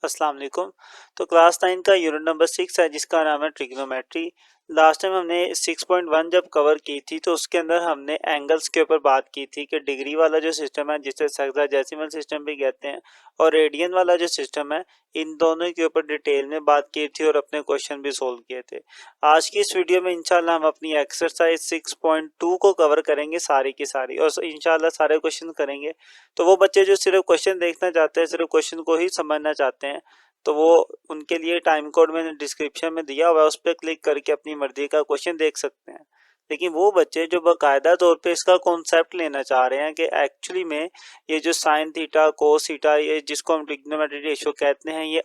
अस्सलाम वालेकुम। तो क्लास 9 का यूनिट नंबर 6 है जिसका नाम है ट्रिग्नोमेट्री। लास्ट टाइम हमने 6.1 जब कवर की थी तो उसके अंदर हमने एंगल्स के ऊपर बात की थी कि डिग्री वाला जो सिस्टम है जिसे सेक्साडेसिमल सिस्टम भी कहते हैं और रेडियन वाला जो सिस्टम है, इन दोनों के ऊपर डिटेल में बात की थी और अपने क्वेश्चन भी सोल्व किए थे। आज की इस वीडियो में इंशाल्लाह हम अपनी एक्सरसाइज 6.2 को कवर करेंगे सारी की सारी और इंशाल्लाह सारे क्वेश्चन करेंगे। तो वो बच्चे जो सिर्फ क्वेश्चन देखना चाहते हैं, सिर्फ क्वेश्चन को ही समझना चाहते हैं, तो वो उनके लिए टाइम कोड मैंने डिस्क्रिप्शन में दिया हुआ है, उस पर क्लिक करके अपनी मर्जी का क्वेश्चन देख सकते हैं। लेकिन वो बच्चे जो बाकायदा तौर पे इसका कॉन्सेप्ट लेना चाह रहे हैं कि एक्चुअली में ये जो साइन थीटा कोस थीटा ये जिसको हम ट्रिग्नोमेट्री रेशियो कहते हैं, ये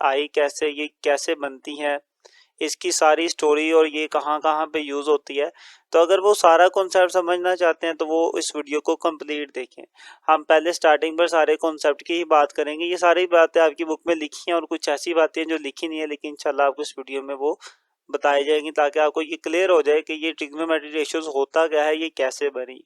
कैसे बनती है, इसकी सारी स्टोरी और ये कहाँ कहाँ पे यूज़ होती है, तो अगर वो सारा कॉन्सेप्ट समझना चाहते हैं तो वो इस वीडियो को कंप्लीट देखें। हम पहले स्टार्टिंग पर सारे कॉन्सेप्ट की ही बात करेंगे। ये सारी बातें आपकी बुक में लिखी हैं और कुछ ऐसी बातें जो लिखी नहीं है, लेकिन इंशाल्लाह आपको इस वीडियो में वो बताई जाएंगी ताकि आपको ये क्लियर हो जाए कि ये ट्रिग्नोमेट्री रेशियोज होता क्या है, ये कैसे बनी।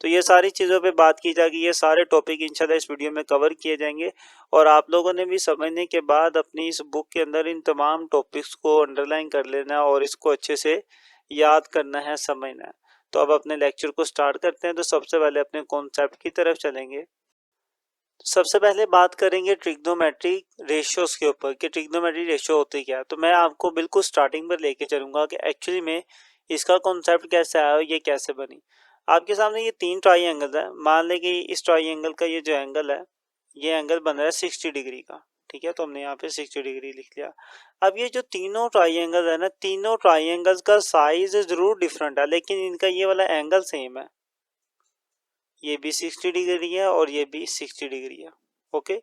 तो ये सारी चीज़ों पे बात की जाएगी, ये सारे टॉपिक इंशाल्लाह इस वीडियो में कवर किए जाएंगे और आप लोगों ने भी समझने के बाद अपनी इस बुक के अंदर इन तमाम टॉपिक्स को अंडरलाइन कर लेना है और इसको अच्छे से याद करना है, समझना है। तो अब अपने लेक्चर को स्टार्ट करते हैं। तो सबसे पहले अपने कॉन्सेप्ट की तरफ चलेंगे। सबसे पहले बात करेंगे ट्रिग्नोमेट्रिक रेशियोज के ऊपर कि ट्रिग्नोमेट्री रेशियो होती क्या है। तो मैं आपको बिल्कुल स्टार्टिंग पर लेके चलूंगा कि एक्चुअली में इसका कॉन्सेप्ट कैसे आया और ये कैसे बनी। आपके सामने ये तीन ट्राइंगल है। मान लें कि इस ट्राइंगल का ये जो एंगल है, ये एंगल बन रहा है 60 डिग्री का। ठीक है, तो हमने यहाँ पे 60 डिग्री लिख लिया। अब ये जो तीनों ट्राइंगल है ना, तीनों ट्राइंगल्स का साइज जरूर डिफरेंट है, लेकिन इनका ये वाला एंगल सेम है। ये भी 60 डिग्री है और ये भी 60 डिग्री है। ओके,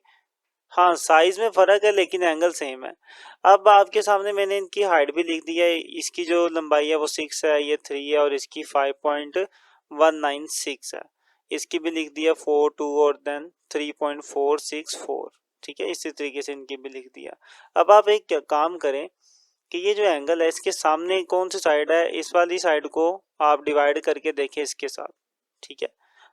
हाँ साइज में फर्क है लेकिन एंगल सेम है। अब आपके सामने मैंने इनकी हाइट भी लिख दी है। इसकी जो लंबाई है वो 6 है, ये 3 है और इसकी 5.196 है। इसकी भी लिख दिया 4 2 और देन 3.464। ठीक है, इसी तरीके से इनकी भी लिख दिया। अब आप एक काम करें कि ये जो एंगल है इसके सामने कौन सी साइड है, इस वाली साइड को आप डिवाइड करके देखें इसके साथ। ठीक है,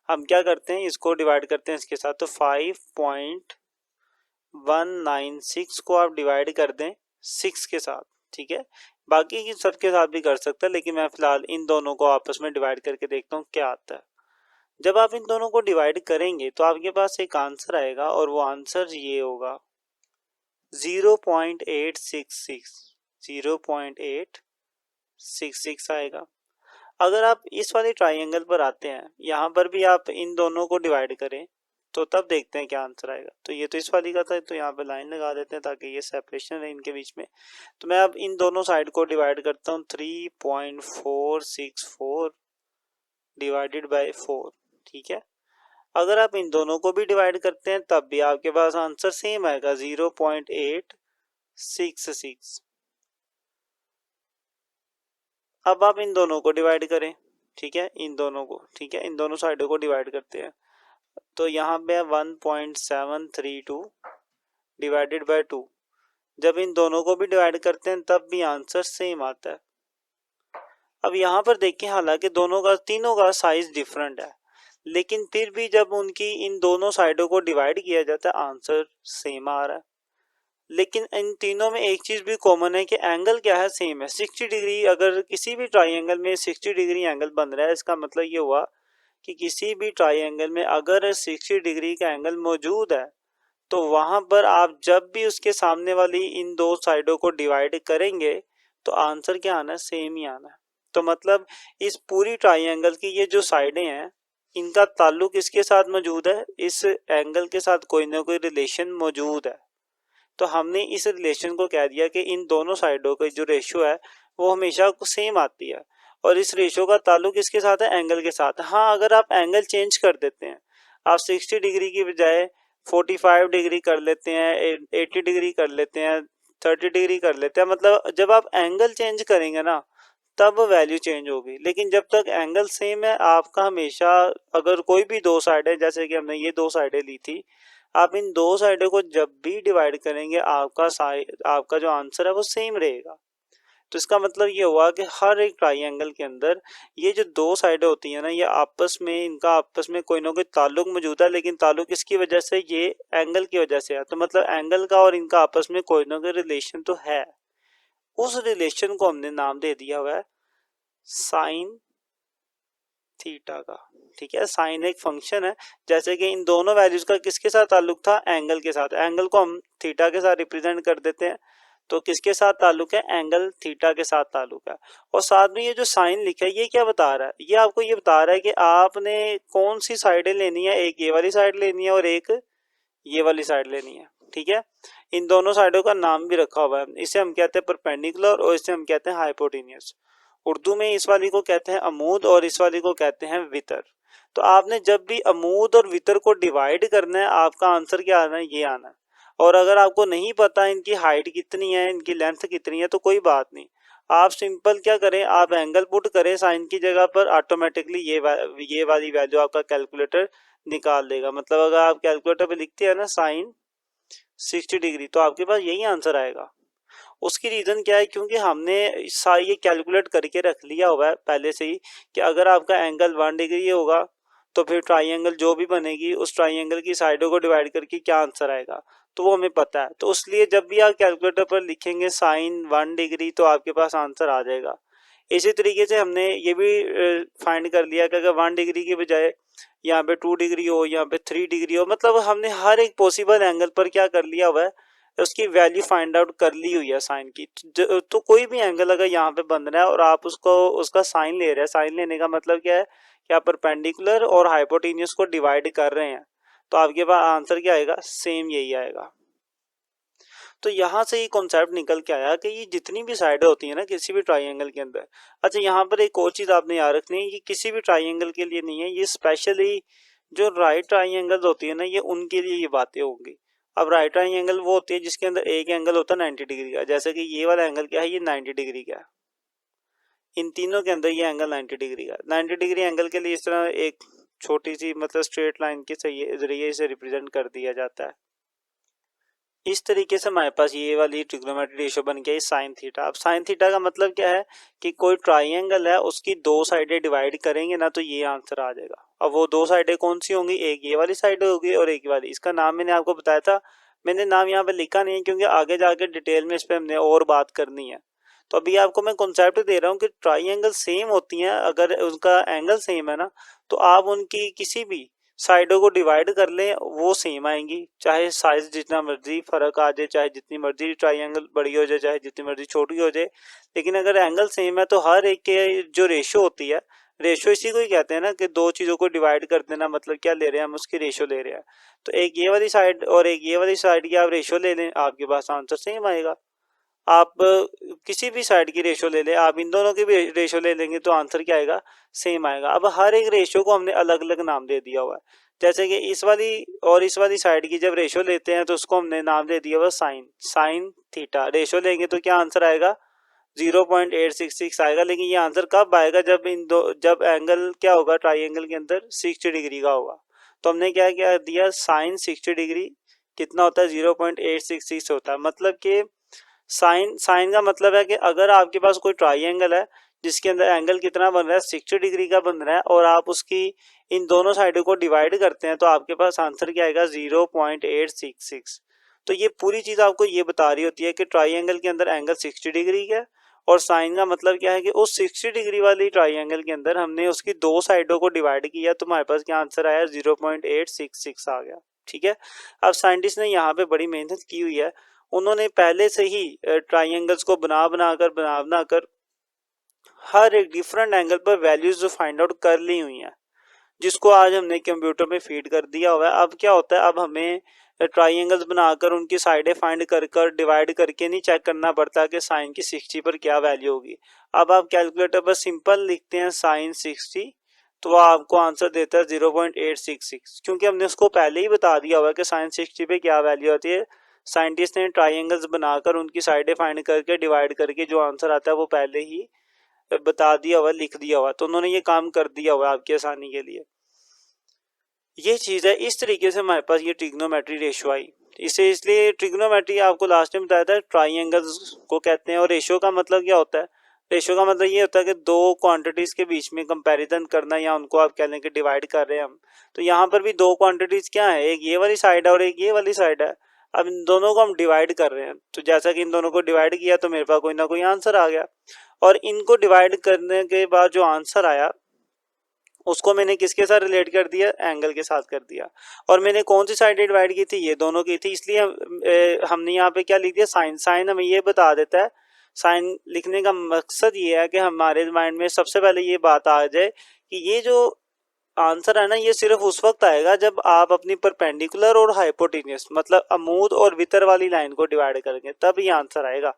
हम क्या करते हैं, इसको डिवाइड करते हैं इसके साथ। तो 5.196 को आप डिवाइड कर दें 6 के साथ। ठीक है, बाकी की सब के साथ भी कर सकते हैं, लेकिन मैं फिलहाल इन दोनों को आपस में डिवाइड करके देखता हूँ क्या आता है। जब आप इन दोनों को डिवाइड करेंगे तो आपके पास एक आंसर आएगा और वो आंसर ये होगा 0.866। 0.866 आएगा। अगर आप इस वाले ट्राइंगल पर आते हैं, यहाँ पर भी आप इन दोनों को डिवाइड करें तो तब देखते हैं क्या आंसर आएगा। तो ये तो इस वाली का था, तो यहाँ पे लाइन लगा देते हैं ताकि ये सेपरेशन है इनके बीच में। तो मैं अब इन दोनों साइड को डिवाइड करता हूँ। 3.464 डिवाइडेड बाय 4। ठीक है, अगर आप इन दोनों को भी डिवाइड करते हैं तब भी आपके पास आंसर सेम आएगा 0.866। अब आप इन दोनों को डिवाइड करें। ठीक है, इन दोनों को, ठीक है, इन दोनों साइडों को डिवाइड करते हैं। तो यहाँ पे 1.732 डिवाइडेड बाय 2। जब इन दोनों को भी डिवाइड करते हैं तब भी आंसर सेम आता है। अब यहाँ पर देखिए, हालांकि दोनों का तीनों का साइज डिफरेंट है, लेकिन फिर भी जब उनकी इन दोनों साइडों को डिवाइड किया जाता है आंसर सेम आ रहा है। लेकिन इन तीनों में एक चीज भी कॉमन है कि एंगल क्या है, सेम है 60 डिग्री। अगर किसी भी ट्राइंगल में 60 डिग्री एंगल बन रहा है, इसका मतलब ये हुआ कि किसी भी ट्राइंगल में अगर 60 डिग्री का एंगल मौजूद है तो वहां पर आप जब भी उसके सामने वाली इन दो साइडों को डिवाइड करेंगे तो आंसर क्या आना है, सेम ही आना है। तो मतलब इस पूरी ट्राइंगल की ये जो साइडें हैं इनका ताल्लुक इसके साथ मौजूद है, इस एंगल के साथ कोई ना कोई रिलेशन मौजूद है। तो हमने इस रिलेशन को कह दिया कि इन दोनों साइडों का जो रेशियो है वो हमेशा सेम आती है और इस रेशियो का ताल्लुक इसके साथ है, एंगल के साथ। हाँ, अगर आप एंगल चेंज कर देते हैं, आप 60 डिग्री की बजाय 45 डिग्री कर लेते हैं, 80 डिग्री कर लेते हैं, 30 डिग्री कर लेते हैं, मतलब जब आप एंगल चेंज करेंगे ना तब वैल्यू चेंज होगी। लेकिन जब तक एंगल सेम है आपका हमेशा, अगर कोई भी दो साइड है, जैसे कि हमने ये दो साइडें ली थी, आप इन दो साइडों को जब भी डिवाइड करेंगे आपका जो आंसर है वो सेम रहेगा। तो इसका मतलब ये हुआ कि हर एक ट्राइंगल के अंदर ये जो दो साइडें होती हैं ना, ये आपस में, इनका आपस में कोई ना कोई ताल्लुक मौजूद है, लेकिन ताल्लुक किसकी वजह से, ये एंगल की वजह से है। तो मतलब एंगल का और इनका आपस में कोई ना कोई रिलेशन तो है। उस रिलेशन को हमने नाम दे दिया हुआ है साइन थीटा का। ठीक है, साइन एक फंक्शन है, जैसे कि इन दोनों वैल्यूज का किसके साथ ताल्लुक था, एंगल के साथ। एंगल को हम थीटा के साथ रिप्रेजेंट कर देते हैं, तो किसके साथ ताल्लुक है, एंगल थीटा के साथ ताल्लुक है। और साथ में ये जो साइन लिखा है ये क्या बता रहा है, ये आपको ये बता रहा है कि आपने कौन सी साइडें लेनी है, एक ये वाली साइड लेनी है और एक ये वाली साइड लेनी है। ठीक है, इन दोनों साइडों का नाम भी रखा हुआ है, इसे हम कहते हैं परपेंडिकुलर और इसे हम कहते हैं हाइपोटेन्यूस। उर्दू में इस वाली को कहते हैं अमूद और इस वाली को कहते हैं वितर। तो आपने जब भी अमूद और वितर को डिवाइड करना है, आपका आंसर क्या आना है, ये आना है। और अगर आपको नहीं पता इनकी हाइट कितनी है, इनकी लेंथ कितनी है, तो कोई बात नहीं, आप सिंपल क्या करें, आप एंगल पुट करें साइन की जगह पर, ऑटोमेटिकली ये वाली वैल्यू आपका कैलकुलेटर निकाल देगा। मतलब अगर आप कैलकुलेटर पे लिखते हैं ना साइन 60 डिग्री, तो आपके पास यही आंसर आएगा। उसकी रीज़न क्या है, क्योंकि हमने ये कैलकुलेट करके रख लिया हुआ है पहले से ही कि अगर आपका एंगल 1 डिग्री होगा तो फिर ट्राइंगल जो भी बनेगी उस ट्राइंगल की साइडों को डिवाइड करके क्या आंसर आएगा, तो वो हमें पता है। तो इसलिए जब भी आप कैलकुलेटर पर लिखेंगे साइन 1 डिग्री तो आपके पास आंसर आ जाएगा। इसी तरीके से हमने ये भी फाइंड कर लिया कि अगर 1 डिग्री के बजाय यहाँ पे 2 डिग्री हो, यहाँ पे 3 डिग्री हो, मतलब हमने हर एक पॉसिबल एंगल पर क्या कर लिया हुआ है, उसकी वैल्यू फाइंड आउट कर ली हुई है साइन की। तो कोई भी एंगल अगर यहाँ पे बन रहा है और आप उसको उसका साइन ले रहे हैं, साइन लेने का मतलब क्या है कि आप परपेंडिकुलर और हाइपोटेन्यूस को डिवाइड कर रहे हैं, तो आपके पास आंसर क्या आएगा, सेम यही आएगा। तो यहाँ से ये कॉन्सेप्ट निकल के आया कि ये जितनी भी साइडें होती है ना किसी भी ट्राइंगल के अंदर। अच्छा, यहाँ पर एक और चीज़ आपने याद रखनी है, ये किसी भी ट्राइंगल के लिए नहीं है, ये स्पेशली जो राइट ट्राइंगल होती है ना, ये उनके लिए ये बातें होंगी। अब राइट ट्राइंगल वो होती है जिसके अंदर एक एंगल होता है 90 डिग्री का, जैसे कि ये वाला एंगल क्या है, ये 90 डिग्री का है। इन तीनों के अंदर ये एंगल 90 डिग्री का। 90 डिग्री एंगल के लिए इस तरह एक छोटी सी मतलब स्ट्रेट लाइन के जरिए इसे रिप्रेजेंट कर दिया जाता है। इस तरीके से हमारे पास ये वाली ट्रिग्नोमेट्री रेशियो बन गया साइन थीटा। अब साइन थीटा का मतलब क्या है कि कोई ट्राइंगल है उसकी दो साइडें डिवाइड करेंगे ना, तो ये आंसर आ जाएगा। अब वो दो साइडें कौन सी होंगी, एक ये वाली साइड होगी और एक वाली। इसका नाम मैंने आपको बताया था, मैंने नाम यहाँ पे लिखा नहीं है क्योंकि आगे जाके डिटेल में इस पर हमने और बात करनी है। तो अभी आपको मैं कॉन्सेप्ट दे रहा हूँ कि ट्राइंगल सेम होती हैं, अगर उनका एंगल सेम है ना, तो आप उनकी किसी भी साइडों को डिवाइड कर लें वो सेम आएंगी, चाहे साइज जितना मर्जी फर्क आ जाए, चाहे जितनी मर्जी ट्राइंगल बड़ी हो जाए, चाहे जितनी मर्जी छोटी हो जाए, लेकिन अगर एंगल सेम है तो हर एक के जो रेशियो होती है, रेशियो इसी को ही कहते हैं ना कि दो चीज़ों को डिवाइड कर देना, मतलब क्या ले रहे हैं हम, उसकी रेशियो ले रहे हैं। तो एक ये वाली साइड और एक ये वाली साइड की आप रेशियो ले लें, आपके पास आंसर सेम आएगा। आप किसी भी साइड की रेशियो ले लें, आप इन दोनों की भी रेशियो ले लेंगे तो आंसर क्या आएगा, सेम आएगा। अब हर एक रेशियो को हमने अलग अलग नाम दे दिया हुआ है, जैसे कि इस वाली और इस वाली साइड की जब रेशियो लेते हैं तो उसको हमने नाम दे दिया हुआ साइन, साइन थीटा। रेशियो लेंगे तो क्या आंसर आएगा, 0.866 आएगा। लेकिन ये आंसर कब आएगा, जब एंगल क्या होगा ट्राइंगल के अंदर 60 डिग्री का होगा। तो हमने क्या क्या दिया, साइन 60 डिग्री कितना होता है, 0.866 होता है। मतलब कि साइन साइन का मतलब है कि अगर आपके पास कोई ट्राइंगल है जिसके अंदर एंगल कितना बन रहा है, 60 डिग्री का बन रहा है, और आप उसकी इन दोनों साइडों को डिवाइड करते हैं तो आपके पास आंसर क्या आएगा, 0.866। तो ये पूरी चीज़ आपको ये बता रही होती है कि ट्राइंगल के अंदर एंगल 60 डिग्री का है, और साइन का मतलब क्या है कि उस 60 डिग्री वाली ट्राइंगल के अंदर हमने उसकी दो साइडों को डिवाइड किया, तो हमारे पास क्या आंसर आया, 0.866 आ गया। ठीक है, अब साइंटिस्ट ने यहाँ पे बड़ी मेहनत की हुई है, उन्होंने पहले से ही ट्राइंगल्स को बना कर हर एक डिफरेंट एंगल पर वैल्यूज जो फाइंड आउट कर ली हुई हैं, जिसको आज हमने कंप्यूटर में फीड कर दिया हुआ है। अब क्या होता है, अब हमें ट्राइंगल्स बनाकर उनकी साइडें फाइंड कर डिवाइड करके नहीं चेक करना पड़ता कि साइन की 60 पर क्या वैल्यू होगी। अब आप कैलकुलेटर पर सिंपल लिखते हैं साइन 60, तो वह आपको आंसर देता है 0.866, क्योंकि हमने उसको पहले ही बता दिया हुआ है कि साइन 60 पे क्या वैल्यू आती है। साइंटिस्ट ने ट्राइंगल्स बनाकर उनकी साइडें फाइंड करके डिवाइड करके जो आंसर आता है वो पहले ही बता दिया हुआ, लिख दिया हुआ, तो उन्होंने ये काम कर दिया हुआ आपकी आसानी के लिए। ये चीज़ है, इस तरीके से हमारे पास ये ट्रिग्नोमेट्री रेशियो आई। इसे इसलिए ट्रिग्नोमेट्री आपको लास्ट में बताया था ट्राइंगल्स को कहते हैं। और रेशियो का मतलब क्या होता है? रेशियो का मतलब ये होता है कि दो क्वांटिटीज के बीच में कंपैरिजन करना, या उनको आप कह लें कि डिवाइड कर रहे हैं हम। तो यहाँ पर भी दो क्वांटिटीज क्या है, एक ये वाली साइड है और एक ये वाली साइड है। अब इन दोनों को हम डिवाइड कर रहे हैं, तो जैसा कि इन दोनों को डिवाइड किया तो मेरे पास कोई ना कोई आंसर आ गया। और इनको डिवाइड करने के बाद जो आंसर आया उसको मैंने किसके साथ रिलेट कर दिया, एंगल के साथ कर दिया। और मैंने कौन सी साइड डिवाइड की थी, ये दोनों की थी, इसलिए हमने यहाँ पे क्या लिख दिया, साइन। साइन हमें ये बता देता है, साइन लिखने का मकसद ये है कि हमारे माइंड में सबसे पहले ये बात आ जाए कि ये जो आंसर है ना, ये सिर्फ उस वक्त आएगा जब आप अपनी परपेंडिकुलर और हाइपोटेन्यूस मतलब अमूद और वितर वाली लाइन को डिवाइड करेंगे, तब ये आंसर आएगा।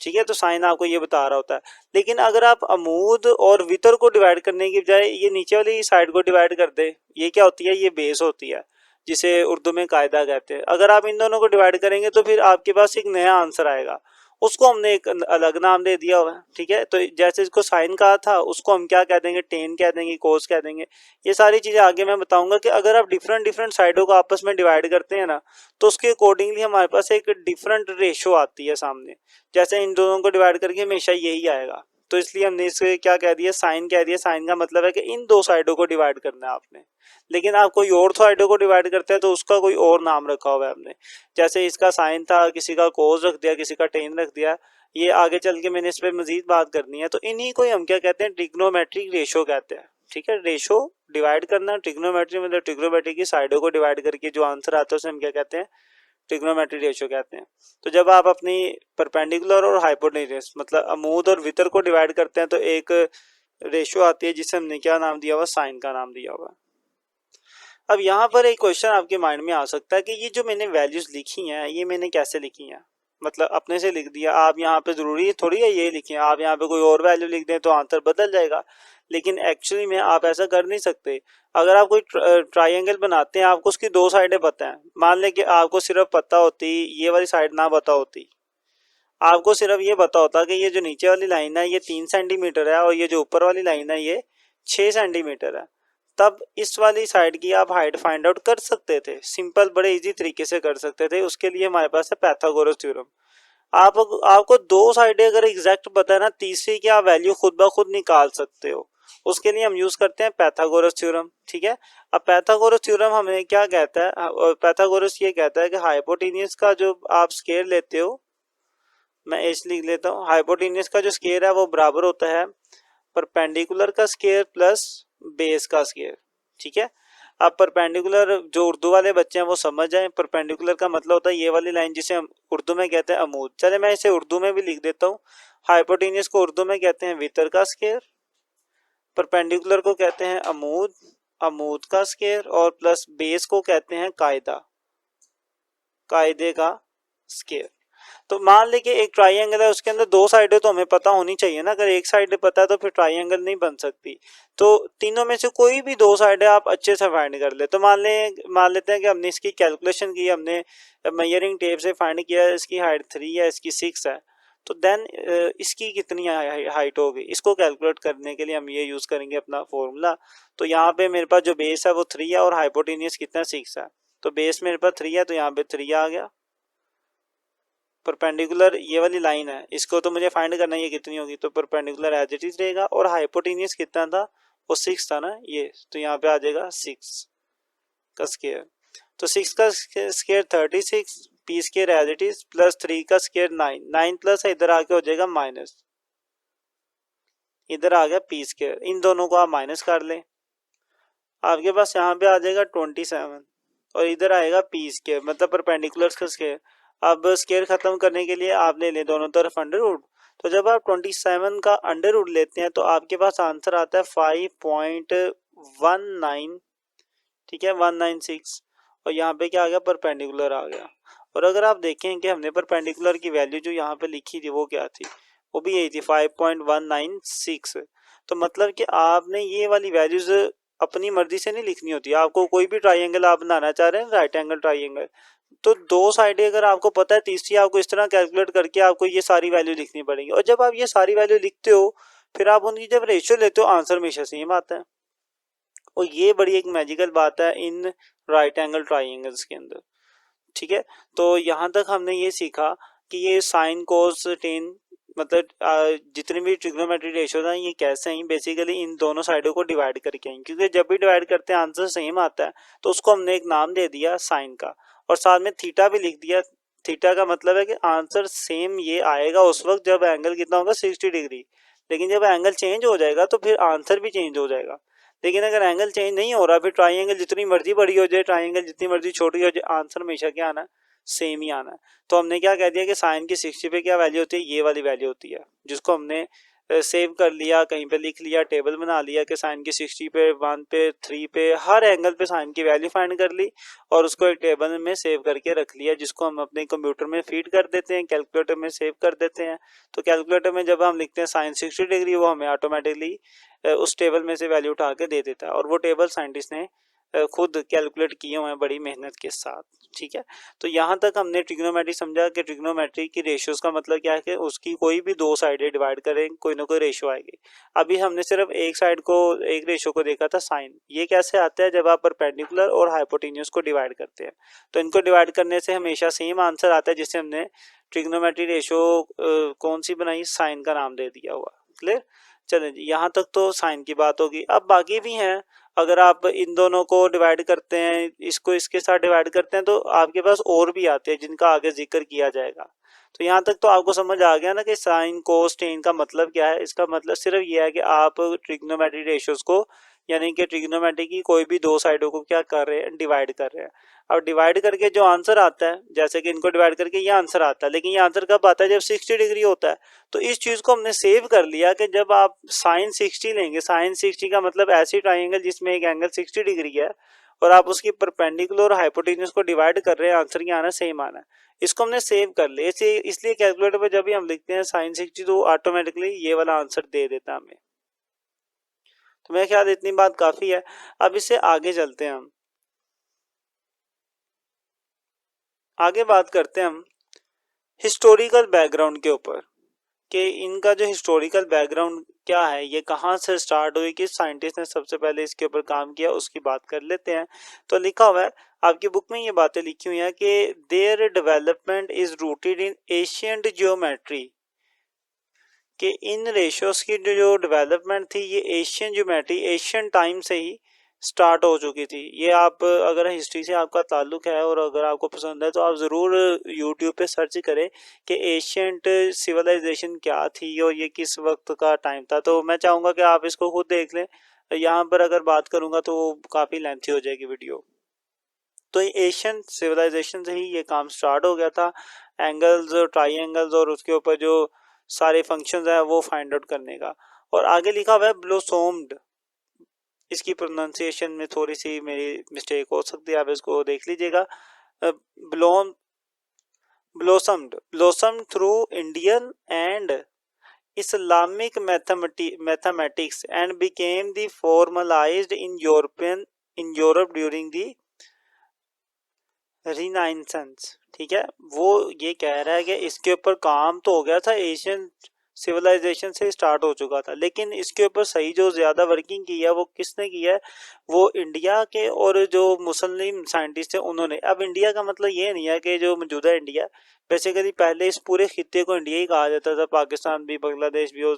ठीक है, तो साइन आपको ये बता रहा होता है। लेकिन अगर आप अमूद और वितर को डिवाइड करने की बजाय ये नीचे वाली साइड को डिवाइड कर दे, ये क्या होती है, ये बेस होती है, जिसे उर्दू में कायदा कहते हैं। अगर आप इन दोनों को डिवाइड करेंगे तो फिर आपके पास एक नया आंसर आएगा, उसको हमने एक अलग नाम दे दिया हुआ है। ठीक है, तो जैसे इसको साइन कहा था, उसको हम क्या कह देंगे, टेन कह देंगे, कोस कह देंगे। ये सारी चीजें आगे मैं बताऊंगा कि अगर आप डिफरेंट डिफरेंट साइडों को आपस में डिवाइड करते हैं ना, तो उसके अकॉर्डिंगली हमारे पास एक डिफरेंट रेशो आती है सामने। जैसे इन दोनों को डिवाइड करके हमेशा यही आएगा, तो इसलिए हमने इसे क्या कह दिया, साइन कह दिया। साइन का मतलब है कि इन दो साइडों को डिवाइड करना है आपने। लेकिन आप कोई और साइडों को डिवाइड करते हैं तो उसका कोई और नाम रखा हुआ है हमने। जैसे इसका साइन था, किसी का कोस रख दिया, किसी का टेन रख दिया। ये आगे चल के मैंने इस पर मजीद बात करनी है। तो इन्हीं को हम क्या कहते हैं, ट्रिग्नोमेट्रिक रेशो कहते हैं। ठीक है, रेशो डिवाइड करना, ट्रिग्नोमेट्री मतलब ट्रिग्नोमेट्री की साइडों को डिवाइड करके जो आंसर आता है उसे हम क्या कहते हैं, ट्रिग्नोमेट्री रेशियो कहते हैं। तो जब आप अपनी परपेंडिकुलर और हाइपोटेन्यूस मतलब अमूद और वितर को डिवाइड करते हैं तो एक रेशियो आती है जिसे हमने क्या नाम दिया हुआ, साइन का नाम दिया हुआ। अब यहाँ पर एक क्वेश्चन आपके माइंड में आ सकता है कि ये जो मैंने वैल्यूज लिखी हैं ये मैंने कैसे लिखी हैं, मतलब अपने से लिख दिया। आप यहाँ पे जरूरी थोड़ी है ये लिखें, आप यहाँ पे कोई और वैल्यू लिख दें तो आंसर बदल जाएगा। लेकिन एक्चुअली में आप ऐसा कर नहीं सकते। अगर आप कोई ट्राइंगल बनाते हैं, आपको उसकी दो साइडें पता है। मान लें कि आपको सिर्फ पता होती ये वाली साइड ना पता होती, आपको सिर्फ ये पता होता कि ये जो नीचे वाली लाइन है ये 3 सेंटीमीटर है और ये जो ऊपर वाली लाइन है ये 6 सेंटीमीटर है, तब इस वाली साइड की आप हाइट फाइंड आउट कर सकते थे। सिंपल, बड़े इजी तरीके से कर सकते थे। उसके लिए हमारे पास है पैथागोरस थ्योरम। आपको दो साइडें अगर एग्जैक्ट पता है ना, तीसरी की आप वैल्यू खुद ब खुद निकाल सकते हो। उसके लिए हम यूज करते हैं पैथागोरस थ्योरम। ठीक है, अब पैथागोरस थ्योरम हमें क्या कहता है, पैथागोरस ये कहता है कि हाइपोटेन्यूस का जो आप स्क्वायर लेते हो, मैं एच लिख लेता हूँ, हाइपोटेन्यूस का जो स्क्वायर है वो बराबर होता है परपेंडिकुलर का स्क्वायर प्लस बेस का स्क्वायर। ठीक है, अब परपेंडिकुलर जो उर्दू वाले बच्चे हैं वो समझ जाएं, परपेंडिकुलर का मतलब होता है ये वाली लाइन जिसे हम उर्दू में कहते हैं अमूद। चले मैं इसे उर्दू में भी लिख देता हूँ। हाइपोटेन्यूस को उर्दू में कहते हैं वितर का स्क्वायर, परपेंडिकुलर को कहते हैं अमूद, अमूद का स्क्वायर, और प्लस बेस को कहते हैं कायदा, कायदे का स्क्वायर। तो मान ले कि एक ट्राइंगल है, उसके अंदर दो साइडें तो हमें पता होनी चाहिए ना। अगर एक साइड पता है तो फिर ट्राइंगल नहीं बन सकती। तो तीनों में से कोई भी दो साइडें आप अच्छे से फाइंड कर ले। तो मान लेते हैं कि हमने इसकी कैलकुलेशन की, हमने मेजरिंग टेप से फाइंड किया, इसकी हाइट 3 है, इसकी 6 है। तो देन इसकी कितनी हाइट होगी, इसको कैलकुलेट करने के लिए हम ये यूज करेंगे अपना फॉर्मूला। तो यहाँ पे मेरे पास जो बेस है वो 3 है और हाइपोटेन्यूस कितना 6 है। तो बेस मेरे पास 3 है तो यहाँ पे 3 आ गया। परपेंडिकुलर ये वाली लाइन है, इसको तो मुझे फाइंड करना है ये कितनी होगी, तो परपेंडिकुलर एज इट इज रहेगा। और हाइपोटेन्यूस कितना था, वो 6 था ना ये, तो यहाँ पे आ जाएगा 6 का स्क्वायर। तो 6 का square 36, P square as it is, plus 3 का स्क्वायर 9, 9 प्लस है इधर आके हो जाएगा माइनस, इधर आ गया पी स्क्वायर। इन दोनों को आप माइनस कर लें, आपके पास यहाँ पे आ जाएगा 27 और इधर आएगा पी स्क्वायर मतलब परपेंडिकुलर का स्क्वायर। अब स्क्वायर खत्म करने के लिए आप ले लें दोनों तरफ अंडर रूट। तो जब आप 27 का अंडर रूट लेते हैं तो आपके पास आंसर आता है 5.19। ठीक है, 196। और यहाँ पे क्या आ गया, परपेंडिकुलर आ गया। और अगर आप देखें कि हमने परपेंडिकुलर की वैल्यू जो यहाँ पे लिखी थी वो क्या थी, वो भी यही थी 5.196। तो मतलब कि आपने ये वाली वैल्यूज अपनी मर्जी से नहीं लिखनी होती। आपको कोई भी ट्राइंगल आप बनाना चाह रहे हैं, राइट एंगल ट्राइंगल, तो दो साइडें अगर आपको पता है, तीसरी आपको इस तरह कैलकुलेट करके आपको ये सारी वैल्यू लिखनी पड़ेगी। और जब आप ये सारी वैल्यू लिखते हो फिर आप उनकी जब रेशियो लेते हो आंसर हमेशा सेम आता है। और ये बड़ी एक मैजिकल बात है इन राइट एंगल ट्राइंगल्स के अंदर। ठीक है। तो यहाँ तक हमने ये सीखा कि ये साइन कोस टेन मतलब जितने भी ट्रिग्नोमेट्री रेशियोज हैं ये कैसे हैं, बेसिकली इन दोनों साइडों को डिवाइड करके हैं, क्योंकि जब भी डिवाइड करते हैं आंसर सेम आता है तो उसको हमने एक नाम दे दिया साइन का, और साथ में थीटा भी लिख दिया। थीटा का मतलब है कि आंसर सेम ये आएगा उस वक्त जब एंगल कितना होगा 60 डिग्री, लेकिन जब एंगल चेंज हो जाएगा तो फिर आंसर भी चेंज हो जाएगा। लेकिन अगर एंगल चेंज नहीं हो रहा, फिर ट्राइंगल जितनी मर्जी बड़ी हो जाए, ट्राइंगल जितनी मर्जी छोटी हो जाए, आंसर हमेशा क्या आना है, सेम ही आना है। तो हमने क्या कह दिया कि साइन की 60 पे क्या वैल्यू होती है, ये वाली वैल्यू होती है, जिसको हमने सेव कर लिया, कहीं पे लिख लिया, टेबल बना लिया कि साइन की 60 पे 1 पे 3 पे हर एंगल पे साइन की वैल्यू फाइंड कर ली और उसको एक टेबल में सेव करके रख लिया, जिसको हम अपने कंप्यूटर में फीड कर देते हैं, कैलकुलेटर में सेव कर देते हैं। तो कैलकुलेटर में जब हम लिखते हैं साइन 60 डिग्री, वो हमें ऑटोमेटिकली उस टेबल में से वैल्यू उठा के दे देता है, और वो टेबल साइंटिस्ट ने खुद कैलकुलेट किए हुए हैं बड़ी मेहनत के साथ। ठीक है। तो यहाँ तक हमने ट्रिग्नोमेट्री समझा कि ट्रिग्नोमेट्री की रेशियोज का मतलब क्या है कि उसकी कोई भी दो साइडें डिवाइड करें कोई ना कोई रेशियो आएगी। अभी हमने सिर्फ एक साइड को, एक रेशियो को देखा था साइन। ये कैसे आता है, जब आप परपेंडिकुलर और हाइपोटेन्यूज को डिवाइड करते हैं तो इनको डिवाइड करने से हमेशा सेम आंसर आता है, जिससे हमने ट्रिग्नोमेट्री रेशियो कौन सी बनाई, साइन का नाम दे दिया हुआ। क्लियर। चलें जी, यहाँ तक तो साइन की बात होगी। अब बाकी भी हैं, अगर आप इन दोनों को डिवाइड करते हैं, इसको इसके साथ डिवाइड करते हैं, तो आपके पास और भी आते हैं जिनका आगे जिक्र किया जाएगा। तो यहाँ तक तो आपको समझ आ गया ना कि साइन कोस टेन का मतलब क्या है। इसका मतलब सिर्फ यह है कि आप ट्रिग्नोमेट्री रेशियोज को, यानी कि ट्रिग्नोमेट्री की कोई भी दो साइडों को क्या कर रहे हैं, डिवाइड कर रहे हैं। अब डिवाइड करके जो आंसर आता है, जैसे कि इनको डिवाइड करके ये आंसर आता है, लेकिन ये आंसर कब आता है, जब 60 डिग्री होता है। तो इस चीज को हमने सेव कर लिया कि जब आप साइन 60 लेंगे, साइन 60 का मतलब ऐसी ट्राइंगल जिसमें एक एंगल 60 डिग्री है और आप उसकी परपेंडिकुलर और हाइपोटेन्यूज को डिवाइड कर रहे हैं, आंसर क्या आना, सेम आना है। इसको हमने सेव कर लिया। इसलिए कैलकुलेटर पे जब भी हम लिखते हैं साइन 60 तो ऑटोमेटिकली ये वाला आंसर दे देता है हमें। तो मेरे ख्याल इतनी बात काफी है। अब इससे आगे चलते हैं, हम आगे बात करते हैं हम हिस्टोरिकल बैकग्राउंड के ऊपर, कि इनका जो हिस्टोरिकल बैकग्राउंड क्या है, ये कहाँ से स्टार्ट हुई, किस साइंटिस्ट ने सबसे पहले इसके ऊपर काम किया, उसकी बात कर लेते हैं। तो लिखा हुआ है आपकी बुक में, ये बातें लिखी हुई हैं कि their development is rooted in ancient geometry, कि इन रेशियोज की जो डेवलपमेंट थी ये एशियन ज्योमेट्री, एशियन टाइम से ही स्टार्ट हो चुकी थी। ये आप अगर हिस्ट्री से आपका ताल्लुक है और अगर आपको पसंद है तो आप ज़रूर यूट्यूब पे सर्च करें कि एशियंट सिविलाइजेशन क्या थी और ये किस वक्त का टाइम था। तो मैं चाहूँगा कि आप इसको खुद देख लें, यहाँ पर अगर बात करूँगा तो काफ़ी लेंथी हो जाएगी वीडियो। तो एशियन सिविलाइजेशन से ही ये काम स्टार्ट हो गया था, एंगल्स और ट्राइंगल्स और उसके ऊपर जो सारे फंक्शंस हैं वो फाइंड आउट करने का। और आगे लिखा हुआ है ब्लोसोम्ड, इसकी प्रोनाउंसिएशन में थोड़ी सी मेरी मिस्टेक हो सकती है, आप इसको देख लीजिएगा। Bloom blossomed through Indian and Islamic mathematics and became the formalised in Europe during the Renaissance. ठीक है, वो ये कह रहा है कि इसके ऊपर काम तो हो गया था, एशियन सिविलाइजेशन से स्टार्ट हो चुका था, लेकिन इसके ऊपर सही जो ज़्यादा वर्किंग की है वो किसने की है, वो इंडिया के और जो मुस्लिम साइंटिस्ट हैं उन्होंने। अब इंडिया का मतलब ये नहीं है कि जो मौजूदा इंडिया, बेसिकली पहले इस पूरे खित्ते को इंडिया ही कहा जाता था, पाकिस्तान भी, बांग्लादेश भी और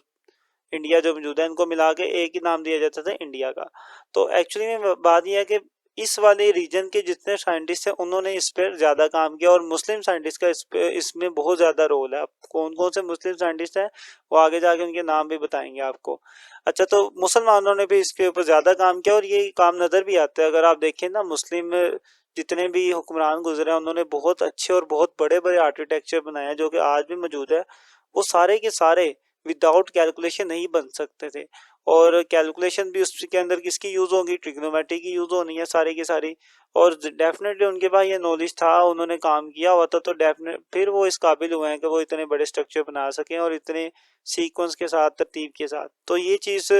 इंडिया जो मौजूदा है इनको मिला के एक ही नाम दिया जाता था इंडिया का। तो एक्चुअली में बात यह है कि इस वाले रीजन के जितने साइंटिस्ट हैं उन्होंने इस पर ज़्यादा काम किया और मुस्लिम साइंटिस्ट का इसमें बहुत ज़्यादा रोल है। अब कौन कौन से मुस्लिम साइंटिस्ट हैं वो आगे जाके उनके नाम भी बताएंगे आपको। अच्छा, तो मुसलमानों ने भी इसके ऊपर ज़्यादा काम किया और ये काम नज़र भी आता है। अगर आप देखें ना, मुस्लिम जितने भी हुक्मरान गुजरे हैं उन्होंने बहुत अच्छे और बहुत बड़े बड़े आर्किटेक्चर बनाए हैं जो कि आज भी मौजूद है। वो सारे के सारे विदाउट कैलकुलेशन नहीं बन सकते थे, और कैलकुलेशन भी उसके अंदर किसकी यूज़ होगी, ट्रिग्नोमेट्री की यूज़ होनी है सारी की सारी। और डेफिनेटली उनके पास ये नॉलेज था, उन्होंने काम किया हुआ था, तो डेफिनेट फिर वो इस काबिल हुए हैं कि वो इतने बड़े स्ट्रक्चर बना सकें और इतने सीक्वेंस के साथ, तरतीब के साथ। तो ये चीज़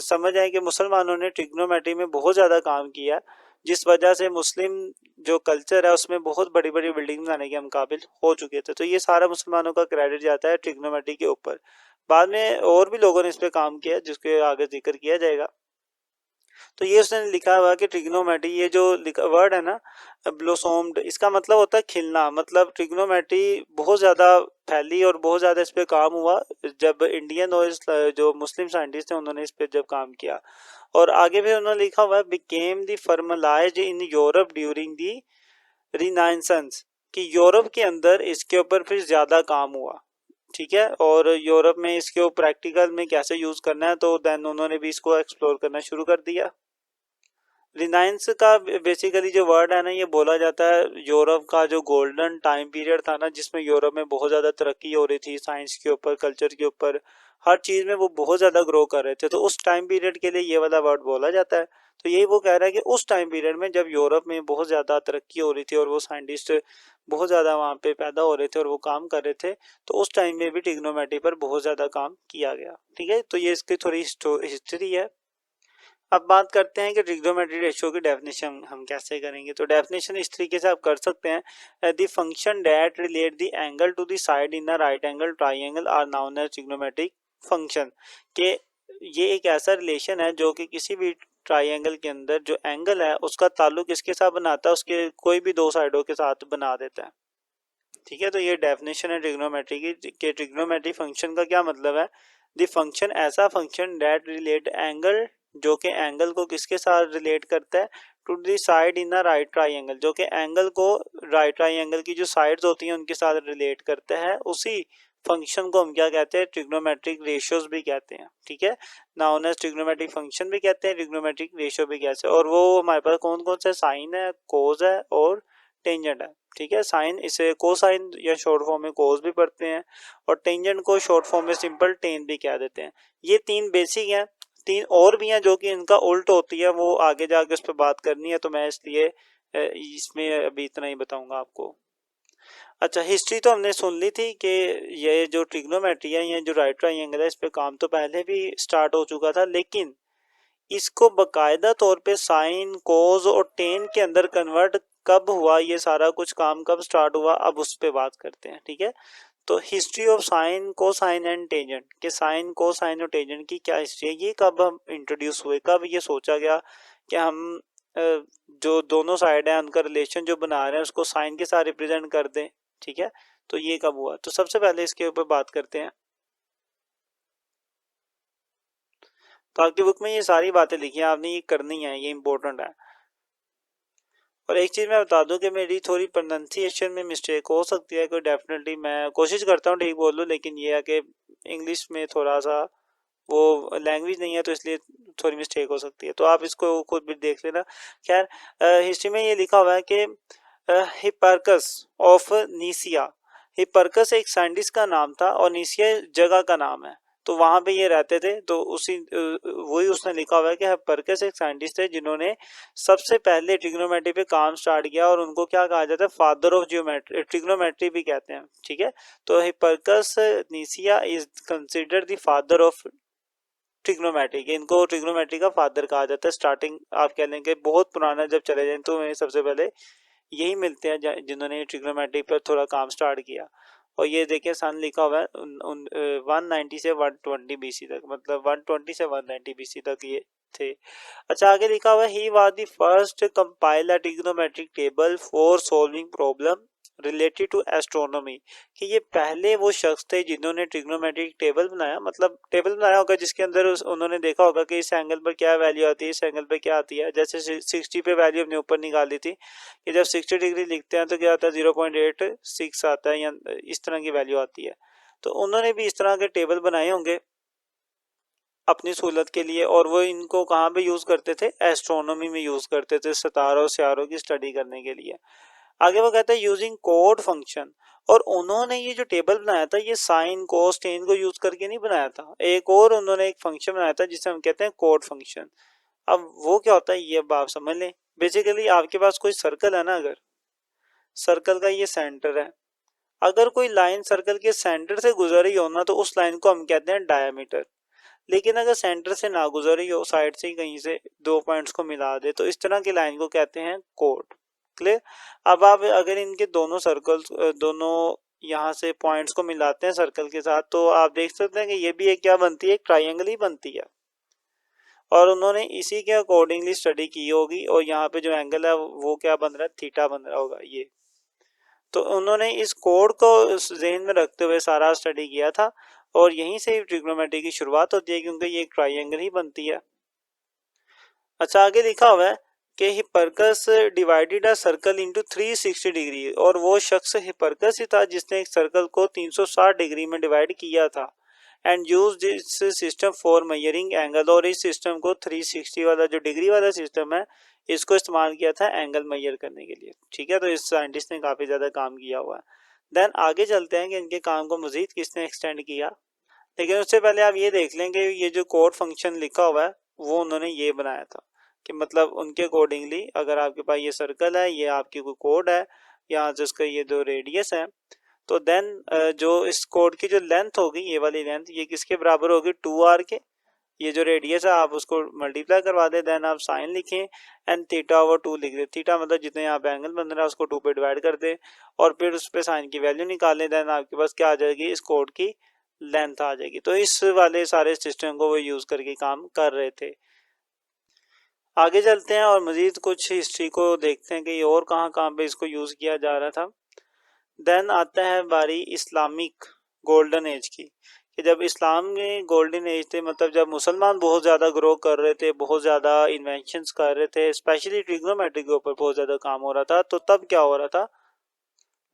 समझ आए कि मुसलमानों ने ट्रिग्नोमेट्री में बहुत ज़्यादा काम किया, जिस वजह से मुस्लिम जो कल्चर है उसमें बहुत बड़ी बड़ी बिल्डिंग बनाने के हम काबिल हो चुके थे। तो ये सारा मुसलमानों का क्रेडिट जाता है ट्रिग्नोमेट्री के ऊपर। बाद में और भी लोगों ने इस पे काम किया जिसके आगे जिक्र किया जाएगा। तो ये उसने लिखा हुआ कि ट्रिग्नोमेट्री, ये जो वर्ड है ना ब्लोसोम्ड, इसका मतलब होता है खिलना। मतलब ट्रिग्नोमेट्री बहुत ज़्यादा फैली और बहुत ज़्यादा इस पे काम हुआ जब इंडियन और जो मुस्लिम साइंटिस्ट हैं उन्होंने इस पे जब काम किया। और आगे भी उन्होंने लिखा हुआ है became the formalised in Europe during the Renaissance, कि यूरोप के अंदर इसके ऊपर फिर ज़्यादा काम हुआ। ठीक है, और यूरोप में इसको प्रैक्टिकल में कैसे यूज़ करना है तो देन उन्होंने भी इसको एक्सप्लोर करना शुरू कर दिया। रिनाइंस का बेसिकली जो वर्ड है ना, ये बोला जाता है यूरोप का जो गोल्डन टाइम पीरियड था ना, जिसमें यूरोप में बहुत ज़्यादा तरक्की हो रही थी साइंस के ऊपर, कल्चर के ऊपर, हर चीज़ में वो बहुत ज़्यादा ग्रो कर रहे थे, तो उस टाइम पीरियड के लिए ये वाला वर्ड बोला जाता है। तो यही वो कह रहा है कि उस टाइम पीरियड में जब यूरोप में बहुत ज़्यादा तरक्की हो रही थी और वो साइंटिस्ट बहुत ज़्यादा वहाँ पे पैदा हो रहे थे और वो काम कर रहे थे, तो उस टाइम में भी ट्रिग्नोमेट्री पर बहुत ज़्यादा काम किया गया। ठीक है, तो ये इसकी थोड़ी हिस्ट्री है। अब बात करते हैं कि ट्रिग्नोमेट्री रेशियो की डेफिनेशन हम कैसे करेंगे। तो डेफिनेशन इस तरीके से आप कर सकते हैं, the function that relate the angle to the side in a right angle triangle are known as trigonometric function, के ये एक ऐसा रिलेशन है जो कि किसी भी ट्रायंगल के अंदर जो एंगल है उसका ताल्लुक किसके साथ बनाता है, उसके कोई भी दो साइडों के साथ बना देता है। ठीक है, तो ये डेफिनेशन है ट्रिग्नोमेट्री की, कि ट्रिग्नोमेट्री फंक्शन का क्या मतलब है। द फंक्शन ऐसा फंक्शन दैट रिलेट एंगल, जो कि एंगल को किसके साथ रिलेट करता है, to the side in a right triangle, जो कि एंगल को राइट ट्रायंगल की जो साइड्स होती हैं उनके साथ रिलेट करता है, उसी फंक्शन को हम क्या कहते हैं, ट्रिग्नोमेट्रिक रेशियोज भी कहते हैं। ठीक है, नाउन एज ट्रिग्नोमेट्रिक फंक्शन भी कहते हैं, ट्रिग्नोमेट्रिक रेशियो भी कहते हैं। और वो हमारे पास कौन कौन से, साइन है, कोस है और टेंजेंट है। ठीक है, साइन इसे कोसाइन या शॉर्ट फॉर्म में कोस भी पढ़ते हैं, और टेंजेंट को शॉर्ट फॉर्म में सिंपल टेन भी कह देते हैं। ये तीन बेसिक हैं, तीन और भी हैं जो कि इनका उल्ट होती है, वो आगे जाके उस पर बात करनी है, तो मैं इसलिए इसमें अभी इतना ही बताऊंगा आपको। अच्छा, हिस्ट्री तो हमने सुन ली थी कि ये जो ट्रिग्नोमेट्री है, ये जो राइट ट्रायंगल है, इस पे काम तो पहले भी स्टार्ट हो चुका था, लेकिन इसको बकायदा तौर पे साइन, कोस और टेन के अंदर कन्वर्ट कब हुआ, ये सारा कुछ काम कब स्टार्ट हुआ, अब उस पे बात करते हैं। ठीक है, तो history of sine, cosine and tangent, के साइन, कोसाइन और टेंजेंट की क्या हिस्ट्री है, ये कब हम इंट्रोड्यूस हुए, कब ये सोचा गया कि हम जो दोनों साइड है उनका रिलेशन जो बना रहे हैं उसको साइन के साथ रिप्रेजेंट कर दें। ठीक है, तो ये कब हुआ, तो सबसे पहले इसके ऊपर बात करते हैं। तो आपकी बुक में ये सारी बातें लिखी हैं, आपने ये करनी है, ये इंपॉर्टेंट है। और एक चीज़ मैं बता दूं कि मेरी थोड़ी प्रोनाउंसिएशन में मिस्टेक हो सकती है, कोई डेफिनेटली मैं कोशिश करता हूँ ठीक बोल लूँ, लेकिन ये है कि इंग्लिश में थोड़ा सा वो लैंग्वेज नहीं है, तो इसलिए थोड़ी मिस्टेक हो सकती है, तो आप इसको खुद भी देख लेना। खैर, हिस्ट्री में ये लिखा हुआ है कि हिपार्कस ऑफ नीसिया, हिपार्कस एक साइंटिस्ट का नाम था और नीसिया जगह का नाम है, तो वहां पे ये रहते थे, तो उसी वही उसने लिखा हुआ है कि हिपार्कस एक साइंटिस्ट है जिन्होंने सबसे पहले ट्रिग्नोमेट्री पे काम स्टार्ट किया, और उनको क्या कहा जाता है, फादर ऑफ जियोमेट्री, ट्रिग्नोमेट्री भी कहते हैं। ठीक है, तो Hipparchus Nicaea is considered the father of trigonometry, इनको ट्रिग्नोमेट्री का फादर कहा जाता है। स्टार्टिंग आप कह लेंगे बहुत पुराना जब चले जाए तो सबसे पहले यही मिलते हैं जिन्होंने ट्रिग्नोमेट्री पर थोड़ा काम स्टार्ट किया। और ये देखिए सन लिखा हुआ है 190 से 120 बीसी तक, मतलब 120 से 190 बीसी तक ये थे। अच्छा, आगे लिखा हुआ है he was the first compile a trigonometric table for solving problem related to astronomy, कि ये पहले वो शख्स थे जिन्होंने ट्रिग्नोमेट्रिक टेबल बनाया, मतलब टेबल बनाया होगा जिसके अंदर उन्होंने देखा होगा कि इस एंगल पर क्या वैल्यू आती है, इस एंगल पर क्या आती है। जैसे 60 पे वैल्यू हमने ऊपर निकाली थी कि जब 60 डिग्री लिखते हैं तो क्या आता है, 0.86 आता है, या इस तरह की वैल्यू आती है। तो उन्होंने भी इस तरह के टेबल बनाए होंगे अपनी सहूलत के लिए, और वो इनको कहाँ पे यूज़ करते थे, एस्ट्रोनॉमी में यूज़ करते थे, सितारों सियारों की स्टडी करने के लिए। आगे वो कहता है यूजिंग कोड फंक्शन, और उन्होंने ये जो टेबल बनाया था ये साइन, कोस, टेन को यूज करके नहीं बनाया था, एक और उन्होंने एक फंक्शन बनाया था जिसे हम कहते हैं कोड फंक्शन। अब वो क्या होता है ये अब आप समझ लें। बेसिकली आपके पास कोई सर्कल है ना, अगर सर्कल का ये सेंटर है, अगर कोई लाइन सर्कल के सेंटर से गुजर रही हो ना, तो उस लाइन को हम कहते हैं डायमीटर। लेकिन अगर सेंटर से ना गुजर रही हो, साइड से ही कहीं से दो पॉइंट्स को मिला दे, तो इस तरह की लाइन को कहते हैं कोड। क्लियर। अब आप अगर इनके दोनों सर्कल्स, दोनों यहाँ से पॉइंट्स को मिलाते हैं सर्कल के साथ, तो आप देख सकते हैं कि ये भी एक क्या बनती है, एक ट्रायंगल ही बनती है। और उन्होंने इसी के अकॉर्डिंगली स्टडी की होगी, और यहाँ पे जो एंगल है वो क्या बन रहा है, थीटा बन रहा होगा ये। तो उन्होंने इस कोड को ज़हन में रखते हुए सारा स्टडी किया था, और यहीं से ट्रिग्नोमेट्री की शुरुआत होती है, क्योंकि ये एक ट्राइंगल ही बनती है। अच्छा, आगे लिखा हुआ है कि Hipparchus divided a circle into 360 degree, और वो शख्स हिपरकस ही था जिसने एक सर्कल को 360 डिग्री में डिवाइड किया था, and use this system for measuring angle, और इस सिस्टम को 360 वाला जो डिग्री वाला सिस्टम है इसको इस्तेमाल किया था एंगल मेजर करने के लिए। ठीक है, तो इस साइंटिस्ट ने काफ़ी ज़्यादा काम किया हुआ है। देन आगे चलते हैं कि इनके काम को मज़ीद किसने एक्सटेंड किया, लेकिन उससे पहले आप ये देख लें कि ये जो कोड फंक्शन लिखा हुआ है वो उन्होंने ये बनाया था कि मतलब उनके अकॉर्डिंगली अगर आपके पास ये सर्कल है, ये आपकी कोई कोड है, यहाँ से उसका ये दो रेडियस है, तो देन जो इस कोड की जो लेंथ होगी, ये वाली लेंथ, ये किसके बराबर होगी, 2r के। ये जो रेडियस है आप उसको मल्टीप्लाई करवा दें, देन आप साइन लिखें एंड थीटा ओवर 2 लिख दें। थीटा मतलब जितने यहाँ पे एंगल बन रहा है उसको 2 पे डिवाइड कर दें, और फिर उस पर साइन की वैल्यू निकालें, देन आपके पास क्या आ जाएगी, इस कोड की लेंथ आ जाएगी। तो इस वाले सारे सिस्टम को वो यूज़ करके काम कर रहे थे। आगे चलते हैं और मज़ीद कुछ हिस्ट्री को देखते हैं कि ये और कहाँ पे इसको यूज़ किया जा रहा था। देन आता है बारी इस्लामिक गोल्डन एज की, कि जब इस्लाम में गोल्डन एज थे, मतलब जब मुसलमान बहुत ज़्यादा ग्रो कर रहे थे, बहुत ज़्यादा इन्वेंशंस कर रहे थे, स्पेशली ट्रिग्नोमेट्री के ऊपर बहुत ज़्यादा काम हो रहा था, तो तब क्या हो रहा था,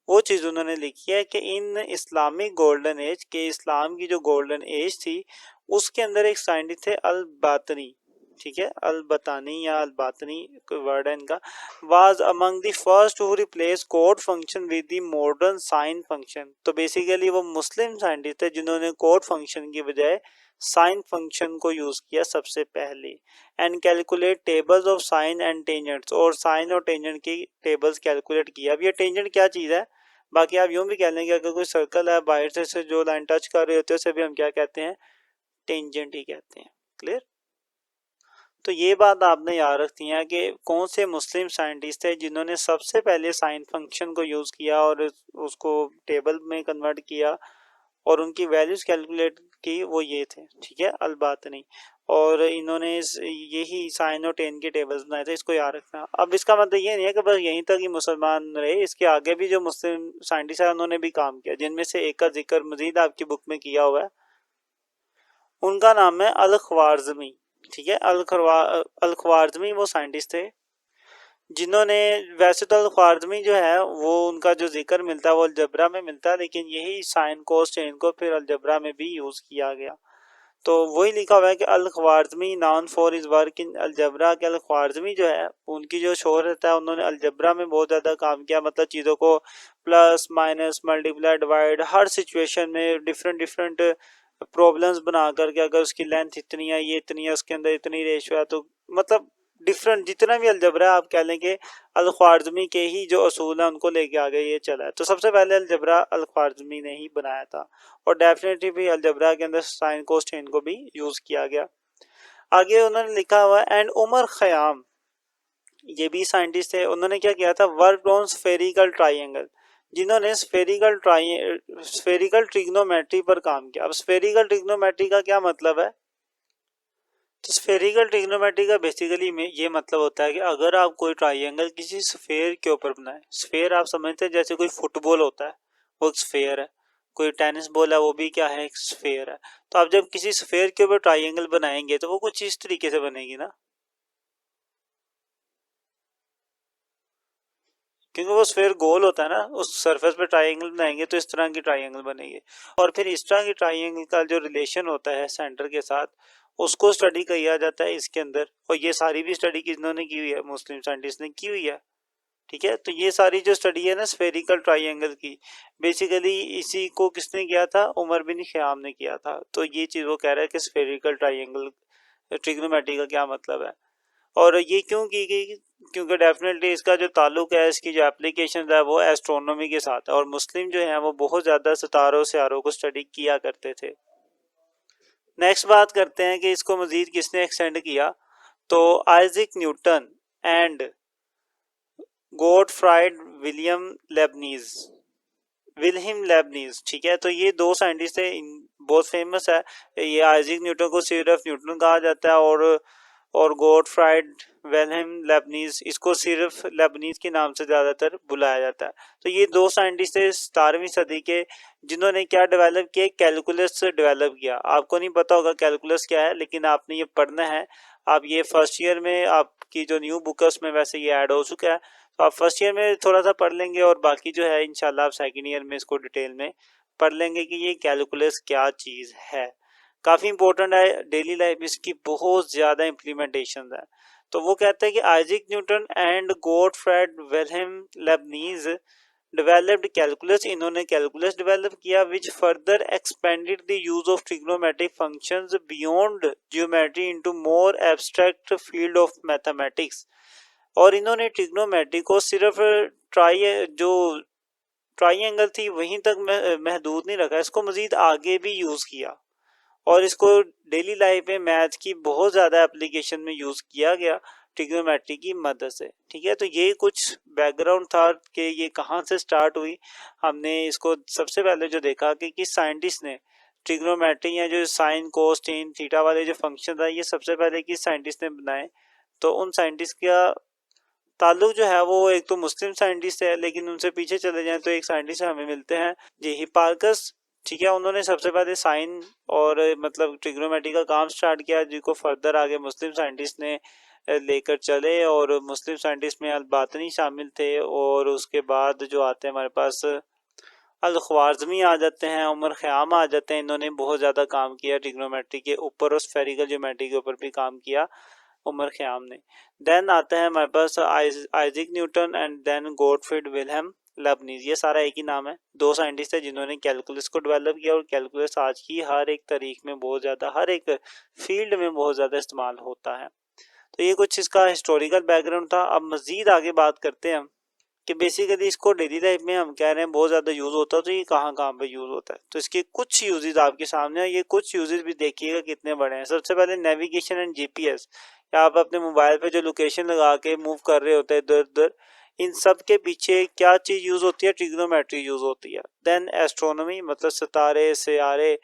वो चीज़ उन्होंने लिखी है कि इन इस्लामिक गोल्डन एज के, इस्लाम की जो गोल्डन एज थी उसके अंदर एक साइंटिस्ट थे अल बातनी, ठीक है, अल बतानी या अल बातनी वर्ड है इनका, was among the first who replace code function with the modern sine function. तो बेसिकली वो मुस्लिम साइंटिस्ट थे जिन्होंने कोड फंक्शन की बजाय साइन फंक्शन को यूज किया सबसे पहले, and calculate tables of sine and tangents, और साइन और टेंजेंट की टेबल्स कैलकुलेट किया। अब ये टेंजेंट क्या चीज़ है, बाकी आप यूं भी कह लेंगे अगर कोई सर्कल है बाहर से जो लाइन टच कर रहे होते हैं उसे भी हम क्या कहते हैं, टेंजेंट ही कहते हैं। क्लियर। तो ये बात आपने याद रखती है कि कौन से मुस्लिम साइंटिस्ट थे जिन्होंने सबसे पहले साइन फंक्शन को यूज़ किया और उसको टेबल में कन्वर्ट किया और उनकी वैल्यूज कैलकुलेट की, वो ये थे, ठीक है, अलबातनी। और इन्होंने यही साइन और टेन के टेबल्स बनाए थे, इसको याद रखना। अब इसका मतलब ये नहीं है कि बस यहीं तक ही मुसलमान रहे, इसके आगे भी जो मुस्लिम साइंटिस्ट है उन्होंने भी काम किया, जिनमें से एक का जिक्र मजीद आपकी बुक में किया हुआ है। उनका नाम है अल ख्वारिज़मी, ठीक है, अल ख्वारिज़मी वो साइंटिस्ट थे जिन्होंने, वैसे तो अल ख्वारिज़मी जो है वो उनका जो जिक्र मिलता है वो अलजबरा में मिलता है, लेकिन यही साइन कोस चेन को फिर अलजबरा में भी यूज़ किया गया। तो वही लिखा हुआ है कि Al Khwarizmi known for his work in algebra, के अल ख्वारिज़मी जो है उनकी जो शोहरत है, उन्होंने अलजबरा में बहुत ज़्यादा काम किया, मतलब चीज़ों को प्लस माइनस मल्टीप्लाई डिवाइड हर सिचुएशन में डिफरेंट डिफरेंट प्रॉब्लम्स बना करके, अगर उसकी लेंथ इतनी है, ये इतनी है, उसके अंदर इतनी रेशो है, तो मतलब डिफरेंट जितना भी अलजबरा है आप कह लें कि अल ख्वारिज़मी के ही जो असूल है उनको लेके आगे ये चला है। तो सबसे पहले अलजबरा अल ख्वारिज़मी ने ही बनाया था, और डेफिनेटली भी अलजबरा के अंदर साइन कोस चेन को भी यूज़ किया गया। आगे उन्होंने लिखा हुआ एंड उमर खयाम, ये भी साइंटिस्ट थे, उन्होंने क्या किया था, वर्क ऑन स्फेरिकल ट्राइंगल, जिन्होंने स्फेरिकल ट्रिग्नोमेट्री पर काम किया। अब स्फेरिकल ट्रिग्नोमेट्री का क्या मतलब है, तो स्फेरिकल ट्रिग्नोमेट्री का बेसिकली में ये मतलब होता है कि अगर आप कोई ट्राइंगल किसी स्फेयर के ऊपर बनाए, स्फेयर आप समझते हैं जैसे कोई फुटबॉल होता है वो एक स्फेयर है, कोई टेनिस बॉल है वो भी क्या है, एक स्फेयर है। तो आप जब किसी स्फेयर के ऊपर ट्राइंगल बनाएंगे तो वो कुछ इस तरीके से बनेगी ना, क्योंकि वो स्फेयर गोल होता है ना, उस सरफेस पे ट्राइंगल बनाएंगे तो इस तरह की ट्राइंगल बनेगी। और फिर इस तरह की ट्राइंगल का जो रिलेशन होता है सेंटर के साथ, उसको स्टडी किया जाता है इसके अंदर, और ये सारी भी स्टडी किन्होंने की हुई है, मुस्लिम साइंटिस्ट ने की हुई है। ठीक है, तो ये सारी जो स्टडी है ना स्फेरिकल ट्राइंगल की, बेसिकली इसी को किसने किया था, उमर बिन ख़याम ने किया था। तो ये चीज़ वो कह रहा है कि स्फेरिकल ट्राइंगल ट्रिग्नोमेट्री का क्या मतलब है, और ये क्यों की गई, क्योंकि डेफिनेटली इसका जो ताल्लुक है, इसकी जो एप्लीकेशन है वो एस्ट्रोनॉमी के साथ है, और मुस्लिम जो है वो बहुत ज़्यादा सितारों सियारों को स्टडी किया करते थे। नेक्स्ट बात करते हैं कि इसको मज़ीद किसने एक्सटेंड किया, तो Isaac Newton and Gottfried Wilhelm Leibniz, ठीक है, तो ये दो साइंटिस्ट थे, बहुत फेमस है। ये आइजैक न्यूटन को सीड ऑफ न्यूटन कहा जाता है, और और गॉटफ्राइड विल्हेम लेबनीज, इसको सिर्फ लेबनीज के नाम से ज़्यादातर बुलाया जाता है। तो ये दो साइंटिस्ट थे 17वीं सदी के, जिन्होंने क्या डेवलप किया, कैलकुलस डेवलप किया। आपको नहीं पता होगा कैलकुलस क्या है, लेकिन आपने ये पढ़ना है। आप ये फर्स्ट ईयर में, आपकी जो न्यू बुक है उसमें वैसे ये ऐड हो चुका है, तो आप फर्स्ट ईयर में थोड़ा सा पढ़ लेंगे और बाकी जो है इंशाल्लाह आप सेकेंड ईयर में इसको डिटेल में पढ़ लेंगे कि ये कैलकुलस क्या चीज़ है। काफ़ी इंपॉर्टेंट है डेली लाइफ में, इसकी बहुत ज़्यादा इम्प्लीमेंटेशन है। तो वो कहते हैं कि Isaac Newton and Gottfried Wilhelm Lebanese developed calculus, इन्होंने कैलकुलस डेवलप किया, which further expanded the use of trigonometric functions beyond geometry into more abstract field of mathematics. और इन्होंने ट्रिग्नोमेट्री को सिर्फ ट्राइंगल थी वहीं तक महदूद नहीं रखा, इसको मजीद आगे भी यूज़ किया और इसको डेली लाइफ में मैथ की बहुत ज़्यादा एप्लीकेशन में यूज़ किया गया ट्रिग्नोमेट्री की मदद से। ठीक है, तो ये कुछ बैकग्राउंड था कि ये कहाँ से स्टार्ट हुई। हमने इसको सबसे पहले जो देखा कि किस साइंटिस्ट ने ट्रिग्नोमेट्री या जो साइन कोस टेन थीटा वाले जो फंक्शन था ये सबसे पहले किस साइंटिस्ट ने बनाए। तो उन साइंटिस्ट का ताल्लुक जो है वो एक तो मुस्लिम साइंटिस्ट है, लेकिन उनसे पीछे चले जाएं तो एक साइंटिस्ट हमें मिलते हैं जी हिप्पार्कस। ठीक है, उन्होंने सबसे पहले साइन और मतलब ट्रिग्नोमेट्री का काम स्टार्ट किया, जिसको फर्दर आगे मुस्लिम साइंटिस्ट ने लेकर चले, और मुस्लिम साइंटिस्ट में अल-बातनी शामिल थे। और उसके बाद जो आते हैं हमारे पास अल-ख्वारिज़मी आ जाते हैं, उमर ख़याम आ जाते हैं। इन्होंने बहुत ज़्यादा काम किया ट्रिग्नोमेट्री के ऊपर और स्फेरिकल ज्योमेट्री के ऊपर भी काम किया उमर ख़याम ने। देन आता है हमारे पास Isaac Newton and then Gottfried Wilhelm Leibniz, ये सारा एक ही नाम है। दो साइंटिस्ट है जिन्होंने कैलकुलस को डेवलप किया, और कैलकुलस आज की हर एक तारीख में बहुत ज़्यादा, हर एक फील्ड में बहुत ज़्यादा इस्तेमाल होता है। तो ये कुछ इसका हिस्टोरिकल बैकग्राउंड था। अब मज़ीद आगे बात करते हैं हम कि बेसिकली इसको डेली लाइफ में हम कह रहे हैं बहुत ज़्यादा यूज़ होता है, तो ये कहाँ कहाँ पे यूज़ होता है। तो इसके कुछ यूजेस आपके सामने है, ये कुछ यूजेस भी देखिएगा कितने बड़े हैं। सबसे पहले नेविगेशन एंड जीपीएस, या आप अपने मोबाइल पे जो लोकेशन लगा के मूव कर रहे होते हैं इधर उधर, इन सब के पीछे क्या चीज़ यूज़ होती है, ट्रिग्नोमेट्री यूज़ होती है। देन एस्ट्रोनॉमी, मतलब सितारे सियारे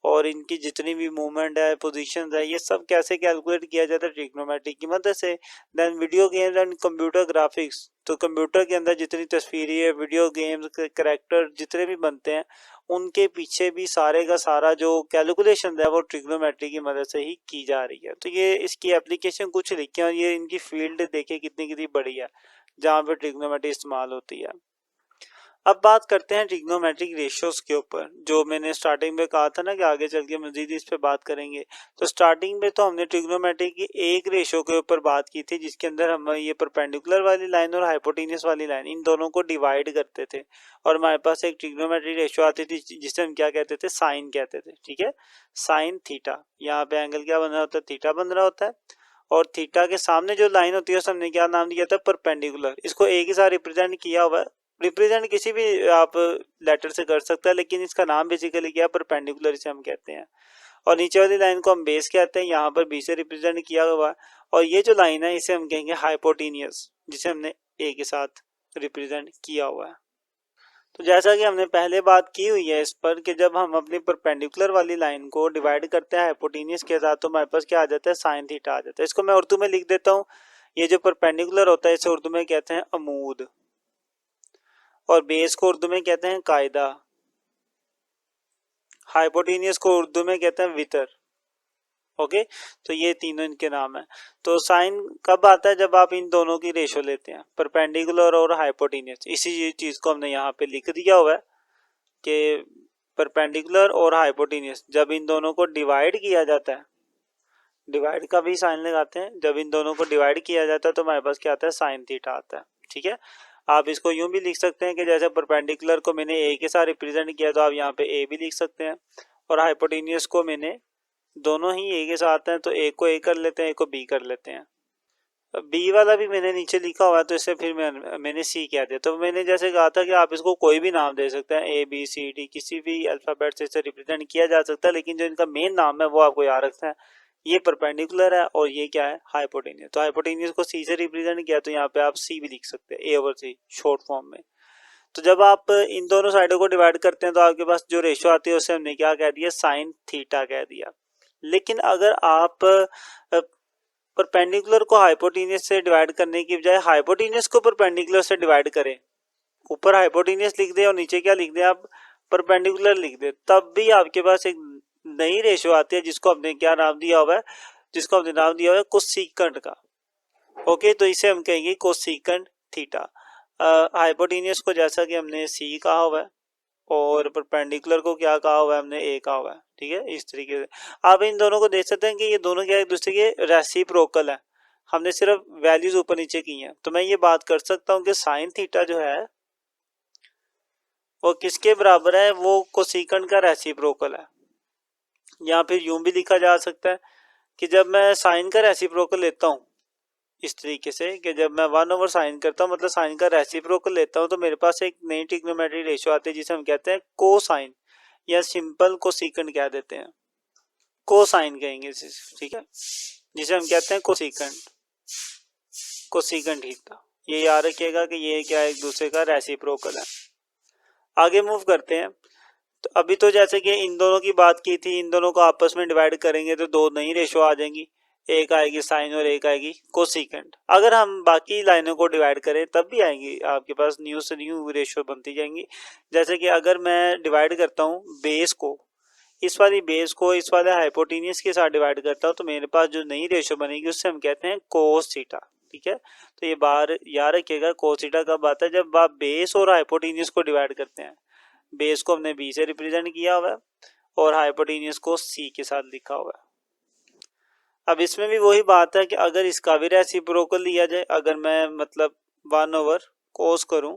और इनकी जितनी भी मूवमेंट है, पोजीशंस है, ये सब कैसे कैलकुलेट किया जाता है, ट्रिग्नोमेट्री की मदद से। Then video games and computer graphics, तो कंप्यूटर के अंदर जितनी तस्वीरें है, वीडियो गेम्स के करैक्टर जितने भी बनते हैं, उनके पीछे भी सारे का सारा जो कैलकुलेशन है वो ट्रिग्नोमेट्री की मदद से ही की जा रही है। तो ये इसकी एप्लीकेशन कुछ लिखे और ये इनकी फील्ड देखे कितनी कितनी बड़ी है जहाँ पे ट्रिग्नोमेट्री इस्तेमाल होती है। अब बात करते हैं ट्रिग्नोमेट्रिक रेशियोज के ऊपर, जो मैंने स्टार्टिंग में कहा था ना कि आगे चल के मजीद इस पे बात करेंगे। तो स्टार्टिंग में तो हमने ट्रिग्नोमेट्री की एक रेशियो के ऊपर बात की थी, जिसके अंदर हम ये परपेंडिकुलर वाली लाइन और हाइपोटेन्यूस वाली लाइन, इन दोनों को डिवाइड करते थे, और हमारे पास एक ट्रिग्नोमेट्रिक रेशियो आती थी जिसे हम क्या कहते थे, साइन कहते थे। ठीक है, साइन थीटा, यहाँ पे एंगल क्या बन रहा होता है, थीटा बन रहा होता है, और थीटा के सामने जो लाइन होती है उसे हमने क्या नाम दिया था, परपेंडिकुलर। इसको एक ही साथ रिप्रेजेंट किया हुआ है, रिप्रेजेंट किसी भी आप लेटर से कर सकता है, लेकिन इसका नाम बेसिकली क्या है, परपेंडिकुलर इसे हम कहते हैं। और नीचे वाली लाइन को हम बेस कहते हैं, यहाँ पर बी से रिप्रेजेंट किया हुआ है, और ये जो लाइन है इसे हम कहेंगे हाइपोटेनियस, जिसे हमने ए के साथ रिप्रेजेंट किया हुआ है। तो जैसा कि हमने पहले बात की हुई है इस पर कि जब हम अपनी परपेंडिकुलर वाली लाइन को डिवाइड करते हैं हाइपोटेनियस के साथ, तो हमारे पास क्या आ जाता है, साइन थीटा आ जाता है। इसको मैं उर्दू में लिख देता हूँ। ये जो परपेंडिकुलर होता है इसे उर्दू में कहते हैं अमूद, और बेस को उर्दू में कहते हैं कायदा, हाइपोटेनियस को उर्दू में कहते हैं वितर। ओके, तो ये तीनों इनके नाम है। तो साइन कब आता है, जब आप इन दोनों की रेशो लेते हैं, परपेंडिकुलर और हाइपोटेनियस। इसी चीज को हमने यहाँ पे लिख दिया हुआ है कि परपेंडिकुलर और हाइपोटेनियस जब इन दोनों को डिवाइड किया जाता है, डिवाइड का भी साइन लगाते हैं, जब इन दोनों को डिवाइड किया जाता है तो हमारे पास क्या आता है, साइन थीटा आता है। ठीक है, आप इसको यूं भी लिख सकते हैं कि जैसे परपेंडिकुलर को मैंने ए के साथ रिप्रेजेंट किया, तो आप यहाँ पे ए भी लिख सकते हैं, और हाइपोटेनियस को मैंने दोनों ही ए के साथ हैं तो ए को ए कर लेते हैं, ए को बी कर लेते हैं। बी वाला भी मैंने नीचे लिखा हुआ है, तो इसे फिर मैंने सी कह दिया। तो मैंने जैसे कहा था कि आप इसको कोई भी नाम दे सकते हैं, ए बी सी डी, किसी भी अल्फ़ाबेट से इसे रिप्रेजेंट किया जा सकता है, लेकिन जो इनका मेन नाम है वो आपको याद रखना है। ये परपेंडिकुलर है और ये क्या है, हाइपोटेनियस। तो हाइपोटेनियस को सी से रिप्रेजेंट किया, तो यहाँ पे आप सी भी लिख सकते हैं, ए ओवर सी शॉर्ट फॉर्म में। तो जब आप इन दोनों साइडों को डिवाइड करते हैं तो आपके पास जो रेशियो आती है उसे हमने क्या कह दिया, साइन थीटा कह दिया। लेकिन अगर आप परपेंडिकुलर को हाइपोटेन्यूस से डिवाइड करने की बजाय हाइपोटेन्यूस को परपेंडिकुलर से डिवाइड करें, ऊपर हाइपोटेन्यूस लिख दें और नीचे क्या लिख दें आप, परपेंडिकुलर लिख दें, तब भी आपके पास एक नई रेशियो आती है जिसको हमने क्या नाम दिया हुआ है, जिसको हमने नाम दिया हुआ है कोसेकेंट का। ओके, तो इसे हम कहेंगे कोसेकेंट थीटा। हाइपोटेन्यूस को जैसा कि हमने सी कहा हुआ है और परपेंडिकुलर को क्या कहा हुआ है हमने, ए कहा हुआ है। ठीक है, इस तरीके से आप इन दोनों को देख सकते हैं कि ये दोनों क्या एक दूसरे के रेसिप्रोकल है, हमने सिर्फ वैल्यूज ऊपर नीचे की हैं। तो मैं ये बात कर सकता हूँ कि साइन थीटा जो है वो किसके बराबर है, वो कोसेकेंट का रेसिप्रोकल है। या फिर यूं भी लिखा जा सकता है कि जब मैं साइन का रेसिप्रोकल लेता हूँ इस तरीके से कि जब मैं 1/sin साइन करता हूँ, मतलब साइन का रेसिप्रोकल लेता हूँ, तो मेरे पास एक नई ट्रिग्नोमेट्रिक रेशियो आती है जिसे हम कहते हैं कोसाइन या सिंपल कोसेकेंट कह देते हैं, कोसाइन कहेंगे इसे। ठीक है, जिसे हम कहते हैं कोसेकेंट, कोसेकेंट थीटा। ये याद रखिएगा कि ये क्या एक दूसरे का रेसिप्रोकल है। आगे मूव करते हैं। तो अभी तो जैसे कि इन दोनों की बात की थी, इन दोनों को आपस में डिवाइड करेंगे तो दो नई रेशियो आ जाएंगी, एक आएगी साइन और एक आएगी कोसेकेंट। अगर हम बाकी लाइनों को डिवाइड करें तब भी आएंगी, आपके पास न्यू से न्यू रेशियो बनती जाएंगी। जैसे कि अगर मैं डिवाइड करता हूँ बेस को, इस वाली बेस को इस वाले हाइपोटेन्यूस के साथ डिवाइड करता हूँ, तो मेरे पास जो नई रेशियो बनेगी उससे हम कहते हैं कोस थीटा। ठीक है, तो ये बार याद रखिएगा, कोस थीटा कब आता है, जब आप बेस और हाइपोटेन्यूस को डिवाइड करते हैं। बेस को हमने बी से रिप्रेजेंट किया हुआ है और हाइपोटेन्यूस को सी के साथ लिखा हुआ है। अब इसमें भी वही बात है कि अगर इसका भी रेसिप्रोकल लिया जाए, अगर मैं मतलब 1/cos करूं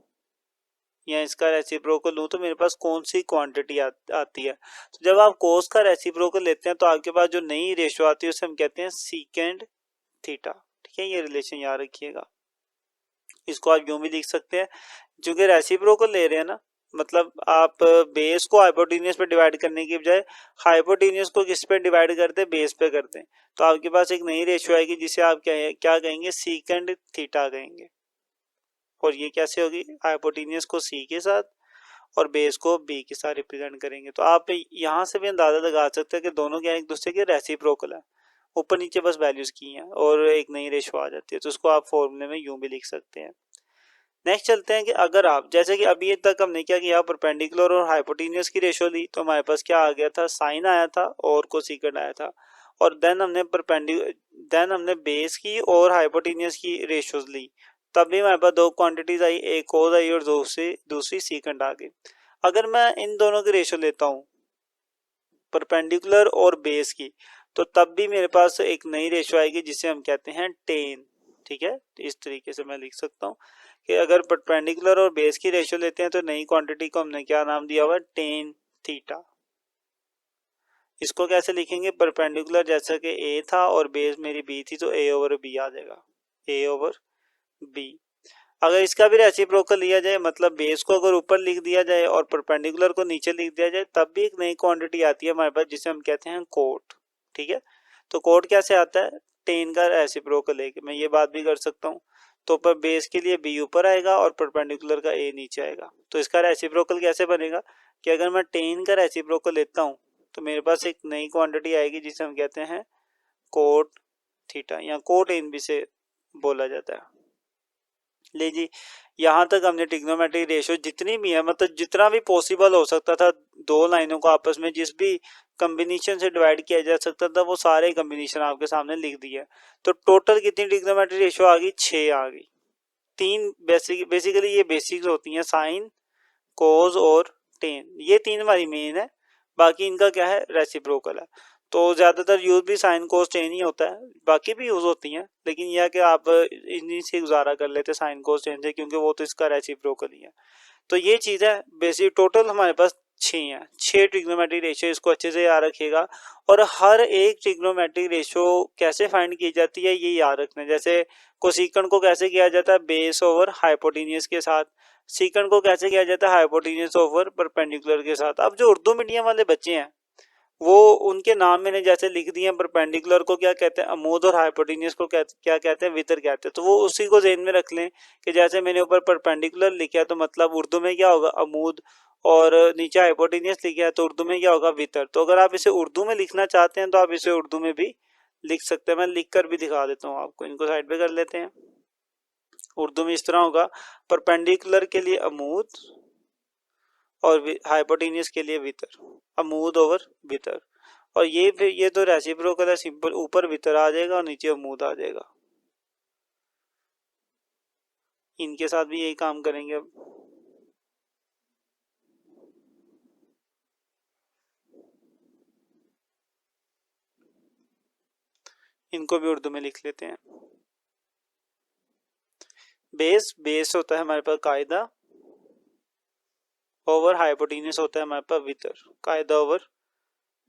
या इसका रेसिप्रोकल लूं, तो मेरे पास कौन सी क्वांटिटी आती है। तो जब आप कोस का रेसिप्रोकल लेते हैं तो आपके पास जो नई रेशियो आती है उसे हम कहते हैं सीकेंड थीटा। ठीक है, ये रिलेशन याद रखिएगा। इसको आप यूं भी लिख सकते हैं, चूंकि रेसिप्रोकल ले रहे हैं ना, मतलब आप बेस को हाइपोटेन्यूस पे डिवाइड करने की बजाय हाइपोटेन्यूस को किस पे डिवाइड करते हैं, बेस पे करते हैं, तो आपके पास एक नई रेशियो आएगी जिसे आप क्या कहेंगे, सीकेंड थीटा कहेंगे। और ये कैसे होगी, हाइपोटेन्यूस को सी के साथ और बेस को बी के साथ रिप्रेजेंट करेंगे। तो आप यहाँ से भी अंदाजा लगा सकते हैं कि दोनों क्या एक दूसरे के रेसिप्रोकल है, ऊपर नीचे बस वैल्यूज की हैं और एक नई रेशियो आ जाती है। तो उसको आप फॉर्मूले में यूं भी लिख सकते हैं। नेक्स्ट चलते हैं कि अगर आप जैसे कि अभी तक हमने क्या किया, परपेंडिकुलर और हाइपोटेन्यूस की रेशियो ली, तो हमारे पास क्या आ गया था, साइन आया था और कोसेकेंट आया था। और देन हमने बेस की और हाइपोटेन्यूस की रेशियोज ली, तब भी हमारे पास दो क्वांटिटीज आई, एक कोस आई और दूसरी सीकेंट आ गई। अगर मैं इन दोनों की रेशियो लेता हूँ परपेंडिकुलर और बेस की, तो तब भी मेरे पास एक नई रेशियो आएगी जिसे हम कहते हैं टेन। ठीक है, इस तरीके से मैं लिख सकता हूँ कि अगर परपेंडिकुलर और बेस की रेशियो लेते हैं तो नई क्वांटिटी को हमने क्या नाम दिया हुआ है, टेन थीटा। इसको कैसे लिखेंगे, परपेंडिकुलर जैसा कि ए था और बेस मेरी बी थी, तो ए ओवर बी आ जाएगा, ए ओवर बी। अगर इसका भी रेसिप्रोकल लिया जाए, मतलब बेस को अगर ऊपर लिख दिया जाए और परपेंडिकुलर को नीचे लिख दिया जाए, तब भी एक नई क्वांटिटी आती है हमारे पास जिसे हम कहते हैं कोट। ठीक है, तो कोट कैसे आता है, टेन का रेसिप्रोकल लेके मैं ये बात भी कर सकता हूँ। तो पर बेस के लिए बी ऊपर आएगा और परपेंडिकुलर का ए नीचे आएगा। तो इसका रेसिप्रोकल कैसे बनेगा कि अगर मैं टेन का रेसिप्रोकल लेता हूँ तो मेरे पास एक नई क्वांटिटी आएगी जिसे हम कहते हैं कोट थीटा या कोट इन भी से बोला जाता है। ले जी, यहाँ तक हमने ट्रिग्नोमेट्रिक रेशियो जितनी भी है, मतलब जितना भी पॉसिबल हो सकता था दो लाइनों को आपस में जिस भी कॉम्बिनेशन से डिवाइड किया जा सकता था वो सारे कॉम्बिनेशन आपके सामने लिख दिए। तो टोटल कितनी ट्रिग्नोमेट्रिक रेशियो आ गई, 6 आ गई। तीन बेसिकली ये बेसिक्स होती हैं, साइन, कोस और टेन, ये तीन हमारी मेन है। बाकी इनका क्या है, रेसिप्रोकल है। तो ज़्यादातर यूज भी साइन कोस टेन ही होता है, बाकी भी यूज होती हैं, लेकिन यह कि आप इन्हीं से गुजारा कर लेते साइन कोस टेन से, क्योंकि वो तो इसका रेसिप्रोकल ही है। तो ये चीज़ है बेसिक। टोटल हमारे पास 6 हैं, 6 ट्रिग्नोमेट्रिक रेशियो, इसको अच्छे से याद रखिएगा। और हर एक ट्रिग्नोमेट्रिक रेशियो कैसे फाइंड की जाती है ये याद रखना। जैसे कोसेकेंट को कैसे किया जाता है, बेस ओवर हाइपोटेन्यूस के साथ। सीकेंट को कैसे किया जाता है, हाइपोटेन्यूस ओवर परपेंडिकुलर के साथ। अब जो उर्दू मीडियम वाले बच्चे हैं वो उनके नाम मैंने जैसे लिख दिए हैं, परपेंडिकुलर को क्या कहते हैं, अमूद, और हाइपोटेन्यूस को क्या कहते हैं, वितर कहते हैं। तो वो उसी को ज़हन में रख लें कि जैसे मैंने ऊपर परपेंडिकुलर लिखा तो मतलब उर्दू में क्या होगा, अमूद, और नीचे हाइपोटेन्यूस लिखा है तो उर्दू में क्या होगा, वितर। तो अगर आप इसे उर्दू में लिखना चाहते हैं तो आप इसे उर्दू में भी लिख सकते हैं। मैं लिख कर भी दिखा देता हूँ आपको, इनको साइड पे कर लेते हैं। उर्दू में इस तरह होगा, परपेंडिकुलर के लिए अमूद और हाइपोटेन्यूस के लिए वितर, अमूद ओवर वितर। और ये फिर ये तो रेसिप्रोकल है, सिंपल, ऊपर वितर आ जाएगा और नीचे अमूद आ जाएगा। इनके साथ भी यही काम करेंगे अब। इनको भी उर्दू में लिख लेते हैं। बेस होता है हमारे पास कायदा, ओवर हाइपोटेन्यूस होता है हमारे पास वितर, कायदा ओवर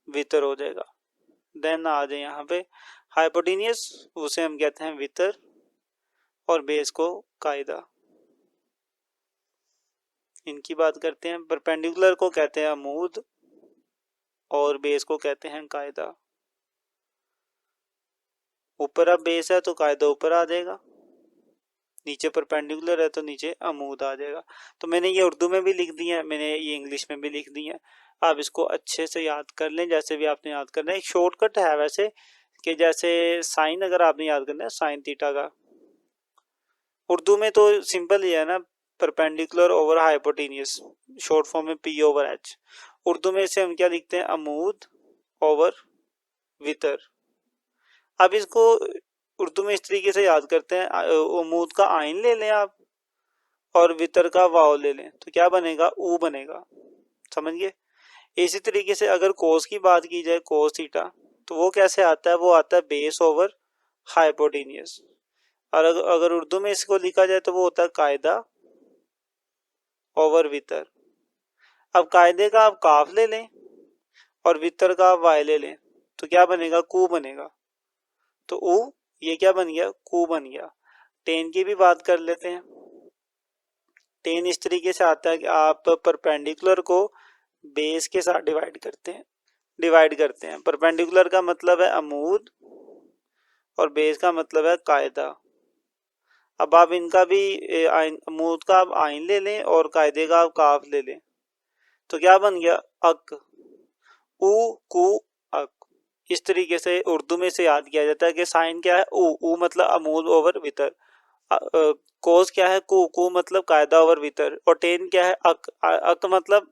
वितर हो जाएगा। देन आ जाए यहाँ पे हाइपोटेन्यूस, उसे हम कहते हैं वितर और बेस को कायदा। इनकी बात करते हैं। परपेंडिकुलर को कहते हैं अमूद और बेस को कहते हैं कायदा। ऊपर अब बेस है तो कायदा ऊपर आ जाएगा, नीचे परपेंडिकुलर है तो नीचे अमूद आ जाएगा। तो मैंने ये उर्दू में भी लिख दिया है, मैंने ये इंग्लिश में भी लिख दिया है। आप इसको अच्छे से याद कर लें, जैसे भी आपने याद करना है। एक शॉर्टकट है वैसे, कि जैसे साइन अगर आपने याद करना है साइन थीटा का, उर्दू में तो सिंपल ही है ना, perpendicular over hypotenuse, short form में पी ओवर एच। उर्दू में इसे हम क्या लिखते हैं, अमूद ओवर वितर। अब इसको उर्दू में इस तरीके से याद करते हैं, अमूद का आइन ले लें आप और वितर का वाव ले लें, तो क्या बनेगा, ऊ बनेगा। समझ गए। इसी तरीके से अगर कोस की बात की जाए, कोस थीटा, तो वो कैसे आता है, वो आता है बेस ओवर हाइपोटेन्यूस। और अगर उर्दू में इसको लिखा जाए तो वो होता है कायदा ओवर वितर। अब कायदे का आप काफ ले लें और वितर का आप वाय ले लें, तो क्या बनेगा, कू बनेगा। तो ऊ, ये क्या बन गया, कू बन गया। टेन की भी बात कर लेते हैं। टेन इस तरीके से आता है कि आप परपेंडिकुलर को बेस के साथ डिवाइड करते हैं। परपेंडिकुलर का मतलब है अमूद और बेस का मतलब है कायदा। अब आप इनका भी अमूद का आप आइन ले लें और कायदे का आप काफ ले लें, तो क्या बन गया, अक, ऊ कू अक। इस तरीके से उर्दू में से याद किया जाता है कि साइन क्या है, ऊ मतलब अमूद ओवर वितर, कोस क्या है, कू मतलब कायदा ओवर वितर, और टेन क्या है, अक मतलब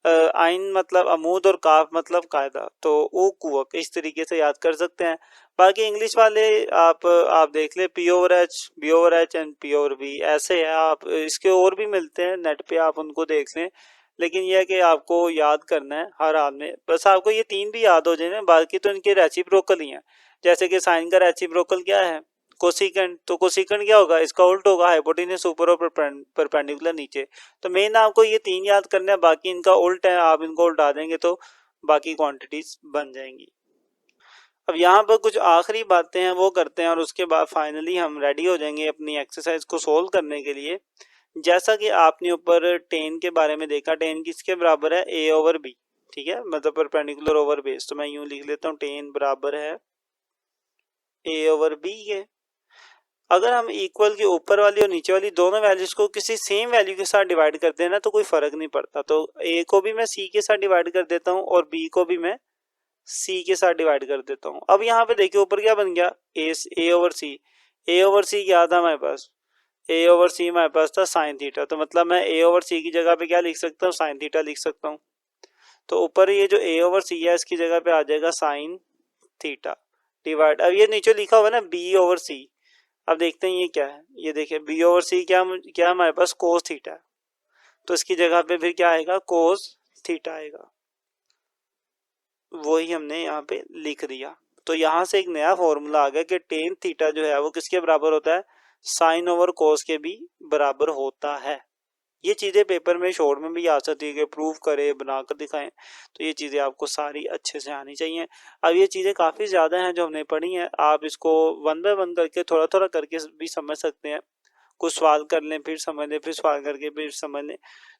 आइन मतलब अमूद और काफ मतलब कायदा। तो ऊ कुवक इस तरीके से याद कर सकते हैं। बाकी इंग्लिश वाले आप देख ले, P over H, B over H and P over B, ऐसे है। आप इसके और भी मिलते हैं नेट पे, आप उनको देख लें। लेकिन यह है कि आपको याद करना है हर हाल में, बस आपको ये तीन भी याद हो जाए ना, बाकी तो इनके रेसिप्रोकल ही हैं। जैसे कि साइन का रेसिप्रोकल क्या है, कोसिकेंट, तो कोसिकेंट क्या होगा, इसका उल्ट होगा, हाइपोटेन्यूस ऊपर और परपेंडिकुलर नीचे। तो मेन आपको ये तीन याद करना है, बाकी इनका उल्ट है, आप इनको उल्टा देंगे तो बाकी क्वांटिटीज बन जाएंगी। अब यहाँ पर कुछ आखिरी बातें हैं वो करते हैं और उसके बाद फाइनली हम रेडी हो जाएंगे अपनी एक्सरसाइज को सोल्व करने के लिए। जैसा कि आपने ऊपर टेन के बारे में देखा, टेन किसके बराबर है, ए ओवर बी, ठीक है, मतलब परपेंडिकुलर ओवर बेस। तो मैं यूं लिख लेता हूँ, टेन बराबर है ए ओवर बी के। अगर हम इक्वल के ऊपर वाली और नीचे वाली दोनों वैल्यूज को किसी सेम वैल्यू के साथ डिवाइड करते हैं ना, तो कोई फर्क नहीं पड़ता। तो ए को भी मैं सी के साथ डिवाइड कर देता हूँ और बी को भी मैं सी के साथ डिवाइड कर देता हूँ। अब यहाँ पे देखिए ऊपर क्या बन गया, ए ओवर सी। ए ओवर सी क्या था हमारे पास, ए ओवर सी हमारे पास था साइन थीटा। तो मतलब मैं ए ओवर सी की जगह पे क्या लिख सकता हूँ, साइन थीटा लिख सकता हूँ। तो ऊपर ये जो ए ओवर सी है इसकी जगह पे आ जाएगा साइन थीटा डिवाइड। अब ये नीचे लिखा हुआ है ना बी ओवर सी, अब देखते हैं ये क्या है। ये देखिए बी ओवर सी क्या हमारे पास कोस थीटा है, तो इसकी जगह पे फिर क्या आएगा, कोस थीटा आएगा। वही हमने यहाँ पे लिख दिया। तो यहाँ से एक नया फॉर्मूला आ गया कि टेन थीटा जो है वो किसके बराबर होता है, साइन ओवर कोस के भी बराबर होता है। ये चीज़ें पेपर में शॉर्ट में भी आ सकती है कि प्रूव करें, बनाकर दिखाएं, तो ये चीज़ें आपको सारी अच्छे से आनी चाहिए। अब ये चीज़ें काफ़ी ज़्यादा हैं जो हमने पढ़ी हैं, आप इसको वन बाय वन करके थोड़ा थोड़ा करके भी समझ सकते हैं। कुछ सवाल कर लें फिर समझ लें, फिर सवाल करके फिर समझ लें।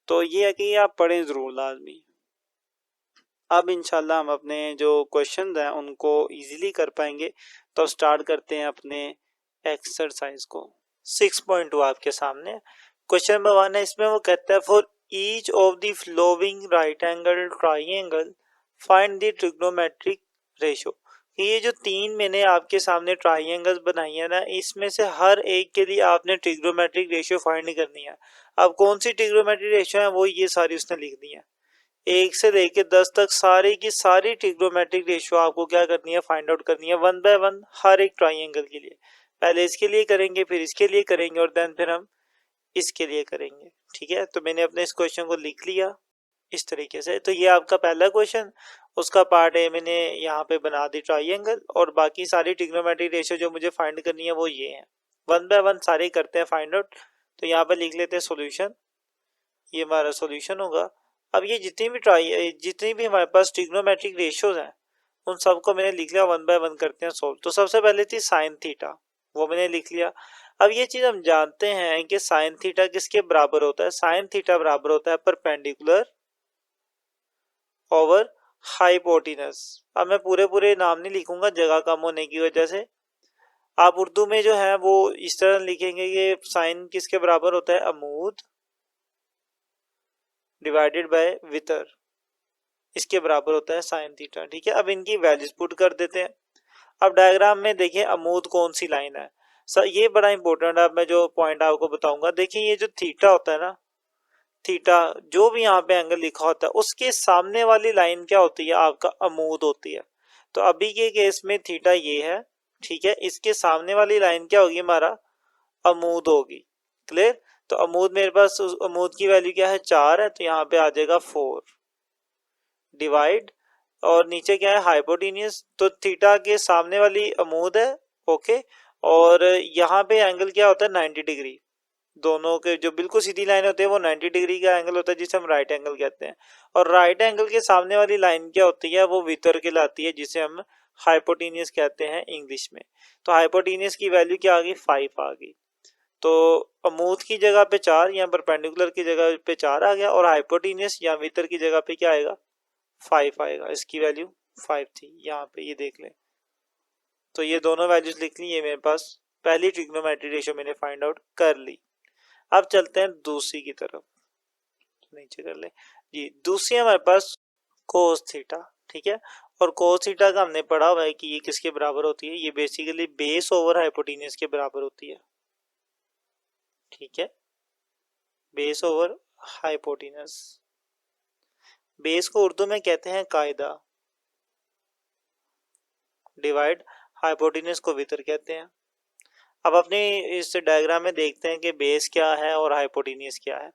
तो ये है कि आप पढ़ें ज़रूर लाजमी। अब इंशाल्लाह हम अपने जो क्वेश्चन हैं उनको इजीली कर पाएंगे। तो स्टार्ट करते हैं अपने एक्सरसाइज को। 6.2 आपके सामने क्वेश्चन नंबर 1 है। इसमें वो कहता है for each of the flowing right angle triangle find the trigonometric ratio. ये जो तीन मैंने आपके सामने ट्राइंगल्स बनाई है ना, इसमें से हर एक के लिए आपने ट्रिग्नोमेट्रिक रेशियो फाइंड करनी है। अब कौन सी ट्रिग्नोमेट्रिक रेशियो है वो ये सारी उसने लिख दी है, 1 से लेके 10 तक सारी की सारी ट्रिग्नोमेट्रिक रेशियो आपको क्या करनी है, फाइंड आउट करनी है वन बाय वन हर एक ट्राइंगल के लिए। पहले इसके लिए करेंगे, फिर इसके लिए करेंगे और देन फिर हम इसके लिए करेंगे। ठीक है, तो मैंने अपने इस क्वेश्चन को लिख लिया इस तरीके से। तो ये आपका पहला क्वेश्चन, उसका पार्ट ए मैंने यहाँ पे बना दी ट्राइंगल, और बाकी सारी ट्रिग्नोमेट्रिक रेशियो जो मुझे फाइंड करनी है वो ये है। वन बाय वन सारे करते हैं फाइंड आउट। तो यहाँ पे लिख लेते हैं सॉल्यूशन, ये हमारा सॉल्यूशन होगा। अब ये जितनी भी हमारे पास ट्रिग्नोमेट्रिक रेशियोज हैं उन सबको मैंने लिख लिया, वन बाय वन करते हैं सॉल्व। तो सबसे पहले थी साइन थीटा, वो मैंने लिख लिया। अब ये चीज हम जानते हैं कि साइन थीटा किसके बराबर होता है, साइन थीटा बराबर होता है परपेंडिकुलर ओवर हाइपोटेनस। अब मैं पूरे नाम नहीं लिखूंगा जगह कम होने की वजह से। आप उर्दू में जो है वो इस तरह लिखेंगे कि साइन किसके बराबर होता है, अमूद डिवाइडेड बाय वितर, इसके बराबर होता है साइन थीटा। ठीक है, अब इनकी वैल्यूज पुट कर देते हैं। अब डायग्राम में देखिए अमूद कौन सी लाइन है सर, ये बड़ा इंपॉर्टेंट है। अब मैं जो पॉइंट आपको बताऊंगा, देखिए ये जो थीटा होता है ना, थीटा जो भी यहाँ पे एंगल लिखा होता है उसके सामने वाली लाइन क्या होती है, आपका अमूद होती है। तो अभी के केस में थीटा ये है, ठीक है, इसके सामने वाली लाइन क्या होगी, हमारा अमूद होगी। क्लियर। तो अमूद मेरे पास, उस अमूद की वैल्यू क्या है, 4 है, तो यहाँ पे आ जाएगा 4 डिवाइड, और नीचे क्या है हाइपोटेनियस, तो थीटा के सामने वाली अमूद है। ओके, और यहाँ पे एंगल क्या होता है 90 डिग्री, दोनों के जो बिल्कुल सीधी लाइन होती है वो 90 डिग्री का एंगल होता है जिसे हम राइट एंगल कहते हैं। और राइट एंगल के सामने वाली लाइन क्या होती है, वो वितर कहलाती है जिसे हम हाइपोटेनियस कहते हैं इंग्लिश में। तो हाइपोटेनियस की वैल्यू क्या आ गई, 5 आ गई। तो अमूद की जगह पे 4 या परपेंडिकुलर की जगह पे 4 आ गया, और हाइपोटेनियस या वितर की जगह पे क्या आएगा, 5 आएगा। इसकी वैल्यू 5 थी, यहाँ पे ये देख लें। तो ये दोनों वैल्यूज लिख ली, ये मेरे पास पहली ट्रिग्नोमेट्रिक रेशियो मैंने फाइंड आउट कर ली। अब चलते हैं दूसरी की तरफ, नीचे कर ले जी। दूसरी हमारे पास कोस थीटा, ठीक है, और कोस थीटा का हमने पढ़ा हुआ है कि ये किसके बराबर होती है, ये बेसिकली बेस ओवर हाइपोटेन्यूज के बराबर होती है। ठीक है, बेस ओवर हाइपोटेन्यूज, बेस को उर्दू में कहते हैं कायदा, डिवाइड हाइपोटेन्यूज को वितर कहते हैं। अब अपने इस डायग्राम में देखते हैं कि बेस क्या है और हाइपोटेन्यूज क्या है।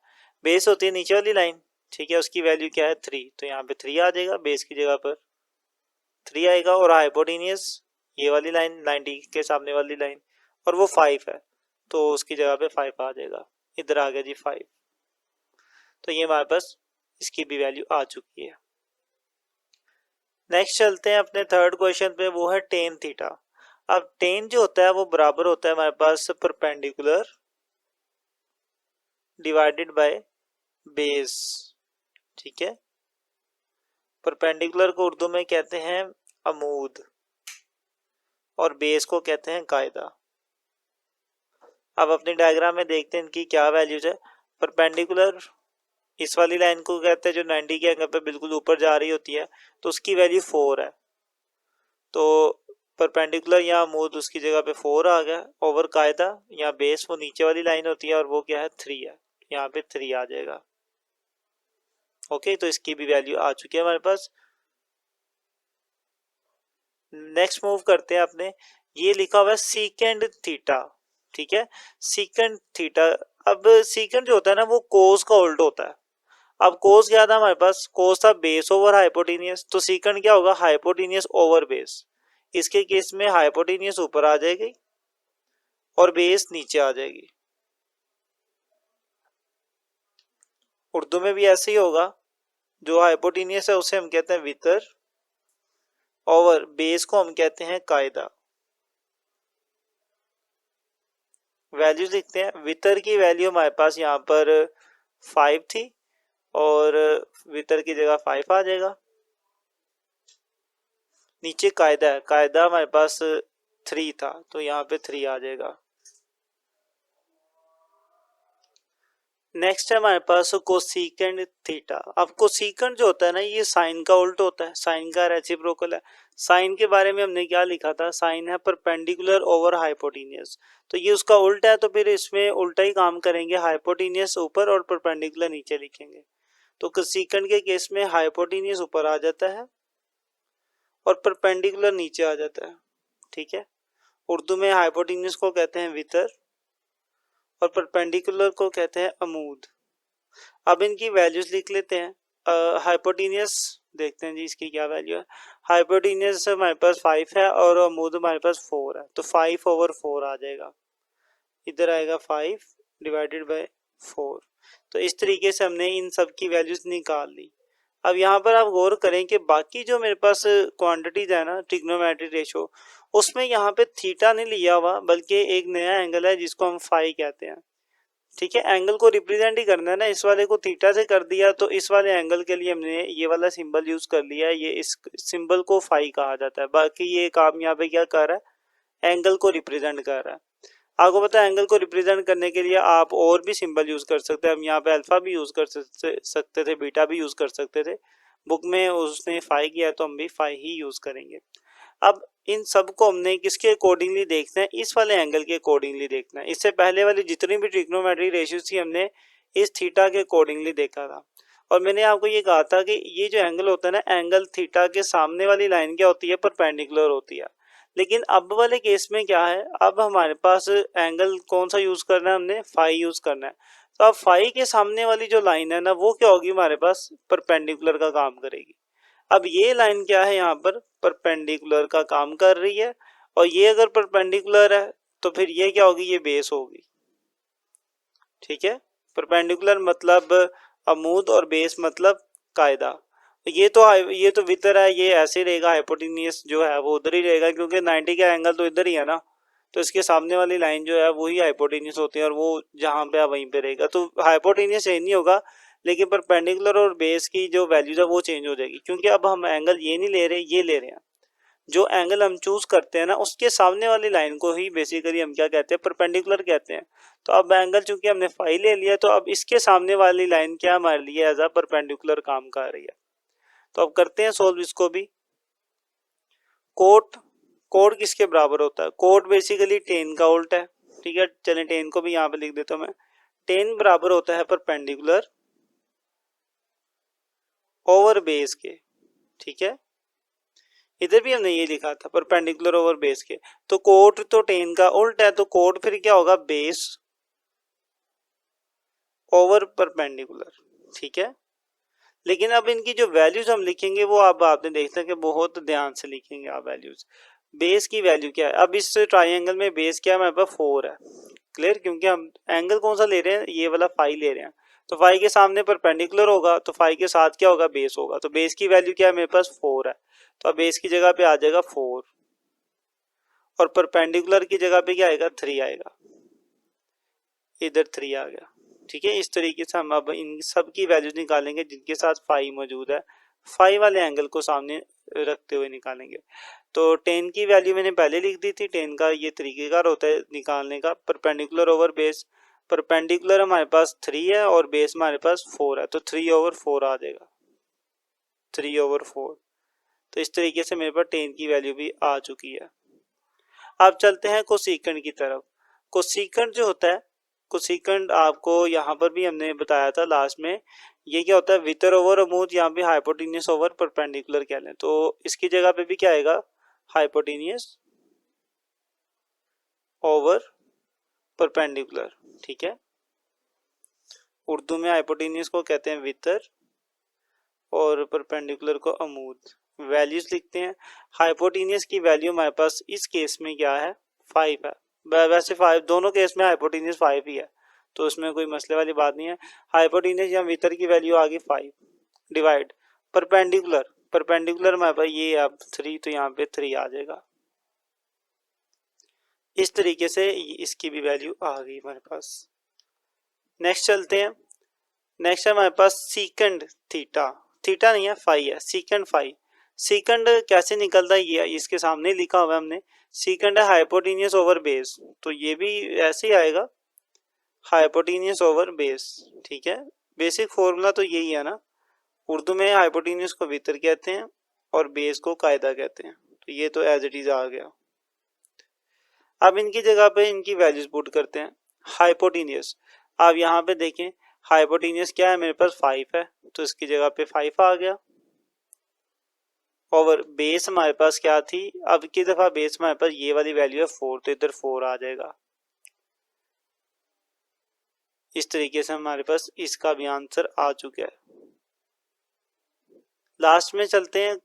बेस होती है नीचे वाली लाइन, ठीक है, उसकी वैल्यू क्या है 3, तो यहाँ पे 3 आ जाएगा, बेस की जगह पर 3 आएगा। और हाइपोटेन्यूज ये वाली लाइन 90 के सामने वाली लाइन, और वो 5 है, तो उसकी जगह पे 5 आ जाएगा, इधर आ गया जी 5। तो ये हमारे पास इसकी भी वैल्यू आ चुकी है। नेक्स्ट चलते हैं अपने थर्ड क्वेश्चन पे, वो है टेन थीटा। अब टेन जो होता है वो बराबर होता है हमारे पास परपेंडिकुलर डिवाइडेड बाय बेस। ठीक है, परपेंडिकुलर को उर्दू में कहते हैं अमूद और बेस को कहते हैं कायदा। अब अपने डायग्राम में देखते हैं इनकी क्या वैल्यूज है। परपेंडिकुलर इस वाली लाइन को कहते हैं जो 90 के एंगल पे बिल्कुल ऊपर जा रही होती है, तो उसकी वैल्यू 4 है। तो परपेंडिकुलर या अमूद उसकी जगह पे 4 आ गया, ओवर कायदा या बेस वो नीचे वाली लाइन होती है और वो क्या है 3 है, यहाँ पे 3 आ जाएगा। ओके, तो इसकी भी वैल्यू आ चुकी है हमारे पास। नेक्स्ट मूव करते हैं अपने, ये लिखा हुआ है सीकेंड थीटा। ठीक है, सीकेंड थीटा। अब सीकेंड जो होता है ना वो कोस का उल्ट होता है। अब कोस क्या था हमारे पास, कोस था बेस ओवर हाइपोटेनियस, तो सीकेंड क्या होगा, हाइपोटेनियस ओवर बेस। इसके केस में हाइपोटेनियस ऊपर आ जाएगी और बेस नीचे आ जाएगी। उर्दू में भी ऐसे ही होगा, जो हाइपोटेनियस है उसे हम कहते हैं वितर, ओवर बेस को हम कहते हैं कायदा। वैल्यूज लिखते हैं, वितर की वैल्यू हमारे पास यहाँ पर 5 थी, और वितर की जगह 5 आ जाएगा। नीचे कायदा है, कायदा हमारे पास 3 था, तो यहाँ पे 3 आ जाएगा। नेक्स्ट है हमारे पास कोसीकेंड थीटा। अब कोसीकेंड जो होता है ना, ये साइन का उल्ट होता है, साइन का रेसिप्रोकल है। साइन के बारे में हमने क्या लिखा था, साइन है परपेंडिकुलर ओवर हाइपोटेन्यूज, तो ये उसका उल्टा है, तो फिर इसमें उल्टा ही काम करेंगे, हाइपोटेन्यूज ऊपर और परपेंडिकुलर नीचे लिखेंगे। तो कोसीकेंड के केस में हाइपोटेन्यूज ऊपर आ जाता है और परपेंडिकुलर नीचे आ जाता है। ठीक है, उर्दू में हाइपोटेन्यूज को कहते हैं वितर और परपेंडिकुलर को कहते हैं अमूद। अब इनकी वैल्यूज लिख लेते हैं। हाइपोटेन्यूज देखते हैं जी, इसकी क्या वैल्यू है। हाइपोटेन्यूज हमारे पास 5 है और अमूद हमारे पास 4 है, तो 5/4 आ जाएगा, इधर आएगा 5 डिवाइडेड बाय 4। तो इस तरीके से हमने इन सब की वैल्यूज निकाल ली। अब यहाँ पर आप गौर करें कि बाकी जो मेरे पास क्वांटिटीज है ना ट्रिग्नोमेट्रिक रेशो, उसमें यहाँ पे थीटा नहीं लिया हुआ, बल्कि एक नया एंगल है जिसको हम फाई कहते हैं। ठीक है, एंगल को रिप्रेजेंट ही करना है ना, इस वाले को थीटा से कर दिया, तो इस वाले एंगल के लिए हमने ये वाला सिंबल यूज कर लिया है, ये इस सिंबल को फाई कहा जाता है। बाकी ये काम यहाँ पे क्या कर रहा है, एंगल को रिप्रेजेंट कर रहा है। आपको पता है एंगल को रिप्रेजेंट करने के लिए आप और भी सिंबल यूज कर सकते हैं, हम यहाँ पे अल्फा भी यूज कर सकते थे, बीटा भी यूज कर सकते थे, बुक में उसने फाई किया तो हम भी फाई ही यूज करेंगे। अब इन सब को हमने किसके अकॉर्डिंगली देखना है, इस वाले एंगल के अकॉर्डिंगली देखना है। इससे पहले वाली जितनी भी ट्रिग्नोमेट्रिक रेशियोज थी हमने इस थीटा के अकॉर्डिंगली देखा था, और मैंने आपको ये कहा था कि ये जो एंगल होता है ना, एंगल थीटा के सामने वाली लाइन क्या होती है, परपेंडिकुलर होती है। लेकिन अब वाले केस में क्या है, अब हमारे पास एंगल कौन सा यूज करना है, हमने फाई यूज करना है। तो अब फाई के सामने वाली जो लाइन है ना, वो क्या होगी, हमारे पास परपेंडिकुलर का काम करेगी। अब ये लाइन क्या है, यहाँ पर परपेंडिकुलर का काम कर रही है, और ये अगर परपेंडिकुलर है तो फिर ये क्या होगी, ये बेस होगी। ठीक है, परपेंडिकुलर मतलब अमूद और बेस मतलब कायदा। ये तो वितर है, ये ऐसे रहेगा, हाइपोटेन्यूज जो है वो उधर ही रहेगा, क्योंकि 90 का एंगल तो इधर ही है ना, तो इसके सामने वाली लाइन जो है वही हाइपोटेन्यूज होती है, और वो जहां पे है वहीं पे रहेगा, तो हाइपोटेन्यूज चेंज नहीं होगा, लेकिन परपेंडिकुलर और बेस की जो वैल्यूज है वो चेंज हो जाएगी, क्योंकि अब हम एंगल ये नहीं ले रहे, ये ले रहे हैं। जो एंगल हम चूज करते हैं ना, उसके सामने वाली लाइन को ही बेसिकली हम क्या कहते हैं, परपेंडिकुलर कहते हैं। तो अब एंगल चूंकि हमने फाई ले लिया, तो अब इसके सामने वाली लाइन क्या हमारे लिए एज अ परपेंडिकुलर काम कर रही है। तो अब करते हैं सोल्व इसको भी। कोट, कोट किसके बराबर होता है, कोट बेसिकली टेन का उल्टा है। ठीक है, चलें टेन को भी यहाँ पे लिख देता हूँ मैं। टेन बराबर होता है परपेंडिकुलर ओवर बेस के। ठीक है, इधर भी हमने ये लिखा था परपेंडिकुलर ओवर बेस के, तो कोट तो टेन का उल्टा है, तो कोट फिर क्या होगा, बेस ओवर परपेंडिकुलर। ठीक है, लेकिन अब इनकी जो वैल्यूज हम लिखेंगे वो अब आपने देखना कि बहुत ध्यान से लिखेंगे आप वैल्यूज। बेस की वैल्यू क्या है, अब इस ट्राइंगल में बेस क्या है, हमारे पास 4 है। क्लियर, क्योंकि हम एंगल कौन सा ले रहे हैं, ये वाला फाई ले रहे हैं, तो फाई के सामने परपेंडिकुलर होगा, तो फाई के साथ क्या होगा, बेस होगा, तो बेस की वैल्यू क्या है, मेरे पास 4 है, तो अब बेस की जगह पे आ जाएगा 4, और परपेंडिकुलर की जगह पे क्या आएगा, 3 आएगा, इधर 3 आ गया। ठीक है, इस तरीके से हम अब इन सब की वैल्यूज निकालेंगे जिनके साथ फाई मौजूद है, फाई वाले एंगल को सामने रखते हुए निकालेंगे। तो 10 की वैल्यू मैंने पहले लिख दी थी, 10 का ये तरीकेकार होता है निकालने का, परपेंडिकुलर ओवर बेस। परपेंडिकुलर हमारे पास 3 है और बेस हमारे पास 4 है, तो 3/4 आ जाएगा, 3/4। तो इस तरीके से मेरे पास 10 की वैल्यू भी आ चुकी है। अब चलते हैं कोसेकेंड की तरफ। कोसेकेंड जो होता है, कोसेकेंड आपको यहाँ पर भी हमने बताया था लास्ट में, ये क्या होता है, वितर ओवर अमूद, यहाँ पे हाइपोटेन्यूज ओवर परपेंडिकुलर कह लें, तो इसकी जगह पे भी क्या आएगा, हाइपोटेन्यूज ओवर परपेंडिकुलर। ठीक है, उर्दू में हाइपोटेन्यूज को कहते हैं वितर और परपेंडिकुलर को अमूद। वैल्यूज लिखते हैं, हाइपोटेन्यूज की वैल्यू हमारे पास इस केस में क्या है, 5 है। वैसे 5 दोनों केस में हाइपोटेन्यूज 5 ही है, तो उसमें कोई मसले वाली बात नहीं है। हाइपोटेन्यूज या वितर की वैल्यू आ गई 5 डिवाइड परपेंडिकुलर, परपेंडिकुलर हमारे पास ये अब 3, तो यहाँ पे 3 आ जाएगा। इस तरीके से इसकी भी वैल्यू आ गई हमारे पास। नेक्स्ट चलते हैं, नेक्स्ट है हमारे पास सीकेंड थीटा, थीटा नहीं है फाई है, सीकेंड फाई। सीकेंड कैसे निकलता है, ये इसके सामने लिखा हुआ है हमने, सीकेंड है हाइपोटेन्यूज ओवर बेस, तो ये भी ऐसे ही आएगा, हाइपोटेनियस ओवर बेस, ठीक है। बेसिक फॉर्मूला तो यही है ना, उर्दू में हाइपोटेनियस को वितर कहते हैं और बेस को कायदा कहते हैं। तो ये तो एज इट इज आ गया। अब इनकी जगह पे इनकी वैल्यूज पुट करते हैं। हाइपोटेनियस, आप यहाँ पे देखें हाइपोटेनियस क्या है मेरे पास 5 है, तो इसकी जगह पे 5 आ गया। और बेस हमारे पास क्या थी, अब की दफा बेस हमारे पास ये वाली वैल्यू है 4, तो इधर 4 आ जाएगा। इस तरीके से हमारे पास इसका भी आंसर आ चुका है। लास्ट में चलते हैं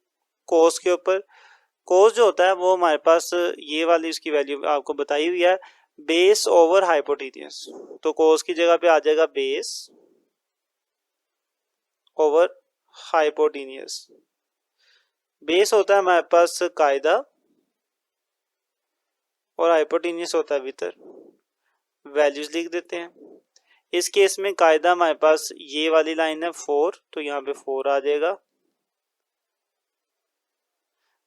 कोस के ऊपर। कोस जो होता है वो हमारे पास ये वाली उसकी वैल्यू आपको बताई हुई है, बेस ओवर हाइपोटेनियस। तो कोस की जगह पे आ जाएगा बेस ओवर हाइपोटेनियस। बेस होता है हमारे पास कायदा और हाइपोटेनियस होता है वितर। वैल्यूज लिख देते हैं। इस केस में कायदा हमारे पास ये वाली लाइन है 4, तो यहाँ पे 4 आ जाएगा।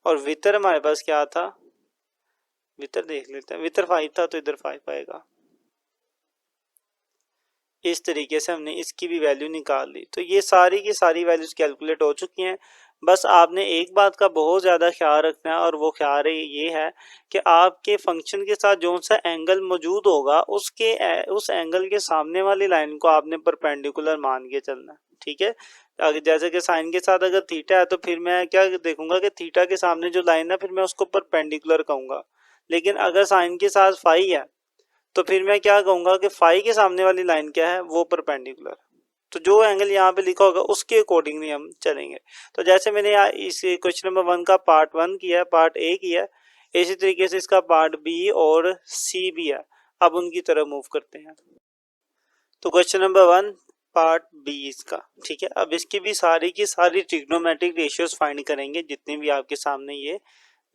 और वितर हमारे पास क्या था, वितर देख लेते हैं, वितर 5 था तो इधर 5 आएगा। इस तरीके से हमने इसकी भी वैल्यू निकाल ली। तो ये सारी की सारी वैल्यूज कैलकुलेट हो चुकी हैं। बस आपने एक बात का बहुत ज़्यादा ख्याल रखना है, और वो ख्याल ये है कि आपके फंक्शन के साथ जो सा एंगल मौजूद होगा उस एंगल के सामने वाली लाइन को आपने परपेंडिकुलर मान के चलना है, ठीक है। अगर जैसे कि साइन के साथ अगर थीटा है तो फिर मैं क्या देखूंगा कि थीटा के सामने जो लाइन है फिर मैं उसको परपेंडिकुलर कहूंगा। लेकिन अगर साइन के साथ फाई है तो फिर मैं क्या कहूंगा कि फाई के सामने वाली लाइन क्या है, वो परपेंडिकुलर। तो जो एंगल यहाँ पे लिखा होगा उसके अकॉर्डिंगली हम चलेंगे। तो जैसे मैंने इस क्वेश्चन नंबर 1 का पार्ट 1 किया, पार्ट ए किया, इसी तरीके से इसका पार्ट बी और सी भी है। अब उनकी तरफ मूव करते हैं। तो क्वेश्चन नंबर 1 पार्ट बी इसका, ठीक है। अब इसकी भी सारी की सारी ट्रिग्नोमेट्रिक रेशियोज फाइंड करेंगे जितनी भी आपके सामने ये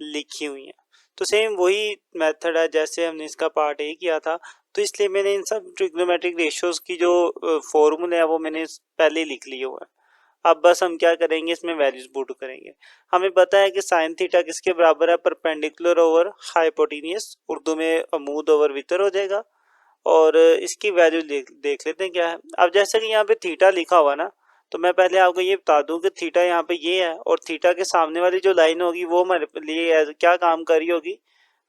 लिखी हुई हैं। तो सेम वही मेथड है जैसे हमने इसका पार्ट ए किया था, तो इसलिए मैंने इन सब ट्रिग्नोमेट्रिक रेशियोज की जो फॉर्मूले है वो मैंने पहले लिख लिए हुआ है। अब बस हम क्या करेंगे, इसमें वैल्यूज पुट करेंगे। हमें पता है कि साइन थीटा किसके बराबर है, परपेंडिकुलर ओवर हाइपोटेनियस, उर्दू में अमूद ओवर वितर हो जाएगा। और इसकी वैल्यू देख लेते हैं क्या है। अब जैसे कि यहाँ पे थीटा लिखा हुआ ना, तो मैं पहले आपको ये बता दूं कि थीटा यहाँ पे ये है, और थीटा के सामने वाली जो लाइन होगी वो हमारे लिए क्या काम कर रही होगी,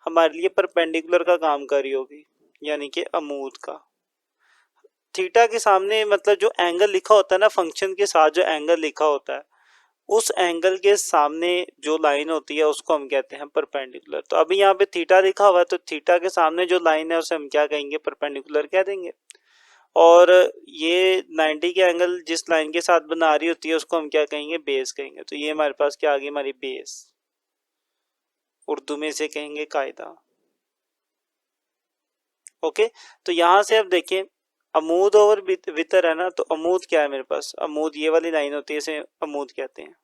हमारे लिए परपेंडिकुलर का काम कर रही होगी, यानी कि अमूद का। थीटा के सामने मतलब जो एंगल लिखा होता है ना, फंक्शन के साथ जो एंगल लिखा होता है उस एंगल के सामने जो लाइन होती है उसको हम कहते हैं परपेंडिकुलर। तो अभी यहाँ पे थीटा लिखा हुआ है तो थीटा के सामने जो लाइन है उसे हम क्या कहेंगे, परपेंडिकुलर कह देंगे। और ये 90 के एंगल जिस लाइन के साथ बना रही होती है उसको हम क्या कहेंगे, बेस कहेंगे। तो ये हमारे पास क्या आ गई, हमारी बेस, उर्दू में इसे कहेंगे कायदा। ओके, तो यहां से अब देखें अमूद ओवर वितर है ना, तो अमूद क्या है मेरे पास, अमूद ये वाली लाइन होती है इसे अमूद कहते हैं।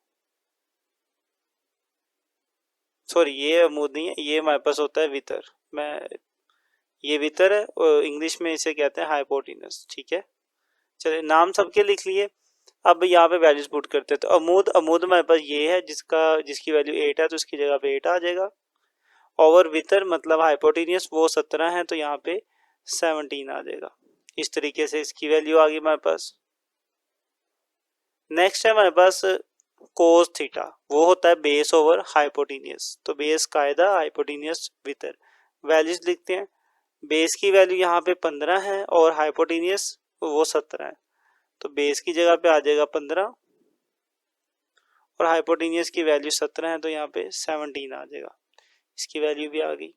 सॉरी ये अमूद नहीं है, ये हमारे पास होता है वितर। मैं ये वितर है और इंग्लिश में इसे कहते हैं हाइपोटेनस, ठीक है। चलिए नाम सबके लिख लिए। अब यहाँ पे वैल्यूज पुट करते हैं। तो अमूद, अमूद हमारे पास ये है जिसकी वैल्यू 8 है, तो इसकी जगह पे 8 आ जाएगा। ओवर वितर मतलब हाइपोटेनियस वो 17 है, तो यहाँ पे 17 आ जाएगा। इस तरीके से इसकी वैल्यू आ गई हमारे पास। नेक्स्ट है हमारे पास कोस थीटा, वो होता है बेस ओवर हाइपोटेनियस। तो बेस कायदा, हाइपोटेनियस वितर। वैल्यूज लिखते हैं। बेस की वैल्यू यहाँ पे 15 है और हाइपोटेनियस वो 17 है, तो बेस की जगह पे आ जाएगा 15 और हाइपोटेनियस की वैल्यू 17 है, तो यहाँ पे 17 आ जाएगा। इसकी वैल्यू भी आ गई।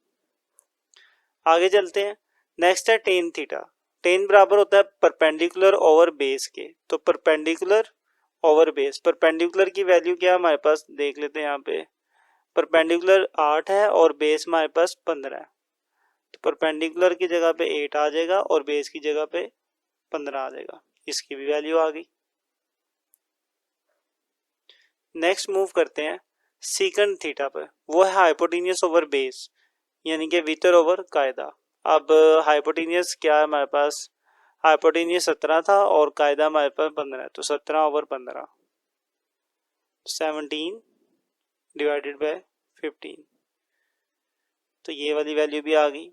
आगे चलते हैं। नेक्स्ट है टेन थीटा। टेन बराबर होता है परपेंडिकुलर ओवर बेस के। तो परपेंडिकुलर ओवर बेस, परपेंडिकुलर की वैल्यू क्या है हमारे पास देख लेते हैं। यहाँ पे परपेंडिकुलर 8 है और बेस हमारे पास 15 है, तो परपेंडिकुलर की जगह पे 8 आ जाएगा और बेस की जगह पे 15 आ जाएगा। इसकी भी वैल्यू आ गई। नेक्स्ट मूव करते हैं सीकंड थीटा पर, वो है हाइपोटेनियस ओवर बेस, यानी कि वितर ओवर कायदा। अब हाइपोटेनियस क्या है हमारे पास, हाइपोटेनियस 17 था और कायदा हमारे पास 15 है, तो 17 ओवर 15, 17 डिवाइडेड बाय 15, तो ये वाली वैल्यू भी आ गई।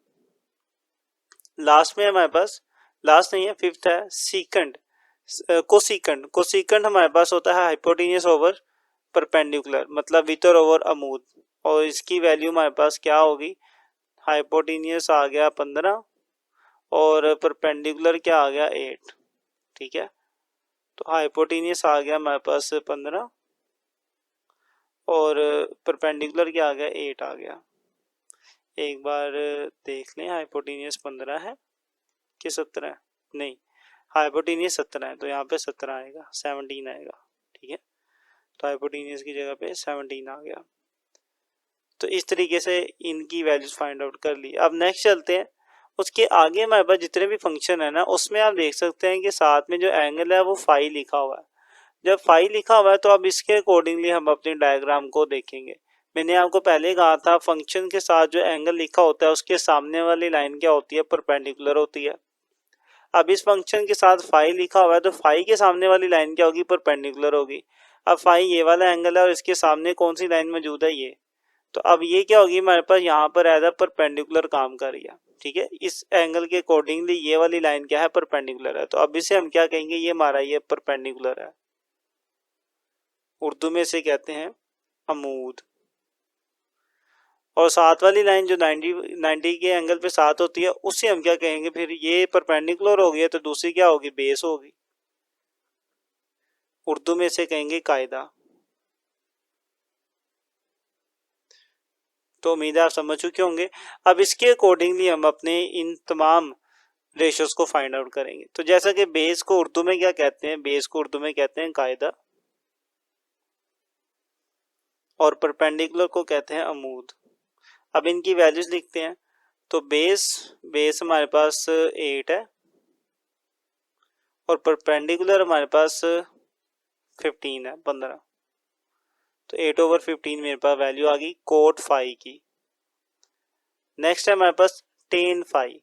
लास्ट में हमारे पास लास्ट नहीं है, फिफ्थ है सीकंड, कोसिकंड। कोसिकंड हमारे पास होता है हाइपोटेनियस ओवर परपेंडिकुलर, मतलब वितर ओवर अमूद, और इसकी वैल्यू हमारे पास क्या होगी, हाइपोटेनियस आ गया 15 और परपेंडिकुलर क्या आ गया 8, ठीक है। तो हाइपोटेनियस आ गया हमारे पास 15 और परपेंडिकुलर क्या आ गया 8 आ गया। एक बार देख लें, हाइपोटेनियस 15 है कि 17 है, नहीं हाइपोटेनियस 17 है, तो यहाँ पे 17 आएगा, 17 आएगा, ठीक है। तो हाइपोटेनियस की जगह पे 17 आ गया। तो इस तरीके से इनकी वैल्यूज फाइंड आउट कर ली। अब नेक्स्ट चलते हैं, उसके आगे हमारे पास जितने भी फंक्शन है ना, उसमें आप देख सकते हैं कि साथ में जो एंगल है वो फाई लिखा हुआ है। जब फाई लिखा हुआ है तो अब इसके अकॉर्डिंगली हम अपने डायग्राम को देखेंगे। मैंने आपको पहले कहा था फंक्शन के साथ जो एंगल लिखा होता है उसके सामने वाली लाइन क्या होती है, परपेंडिकुलर होती है। अब इस फंक्शन के साथ फाई लिखा हुआ है तो फाई के सामने वाली लाइन क्या होगी, परपेंडिकुलर होगी। अब फाई ये वाला एंगल है और इसके सामने कौन सी लाइन मौजूद है, ये। तो अब ये क्या होगी हमारे पास, यहाँ पर एज अ परपेंडिकुलर काम कर रही है, ठीक है। इस एंगल के अकॉर्डिंगली ये वाली लाइन क्या है, परपेंडिकुलर है। तो अब इसे हम क्या कहेंगे, ये हमारा ये परपेंडिकुलर है, उर्दू में से कहते हैं अमूद। और साथ वाली लाइन जो 90 के एंगल पे साथ होती है उसे हम क्या कहेंगे, फिर ये परपेंडिकुलर हो गई तो दूसरी क्या होगी, बेस होगी, उर्दू में से कहेंगे कायदा। तो उम्मीद है आप समझ चुके होंगे। अब इसके अकॉर्डिंगली हम अपने इन तमाम रेशियोज को फाइंड आउट करेंगे। तो जैसा कि बेस को उर्दू में क्या कहते हैं, बेस को उर्दू में कहते हैं कायदा, और परपेंडिकुलर को कहते हैं अमूद। अब इनकी वैल्यूज लिखते हैं। तो बेस हमारे पास 8 है और परपेंडिकुलर हमारे पास 15 है, 15। तो 8/15 मेरे पास वैल्यू आ गई कोट फाई की। नेक्स्ट है हमारे पास टेन फाई।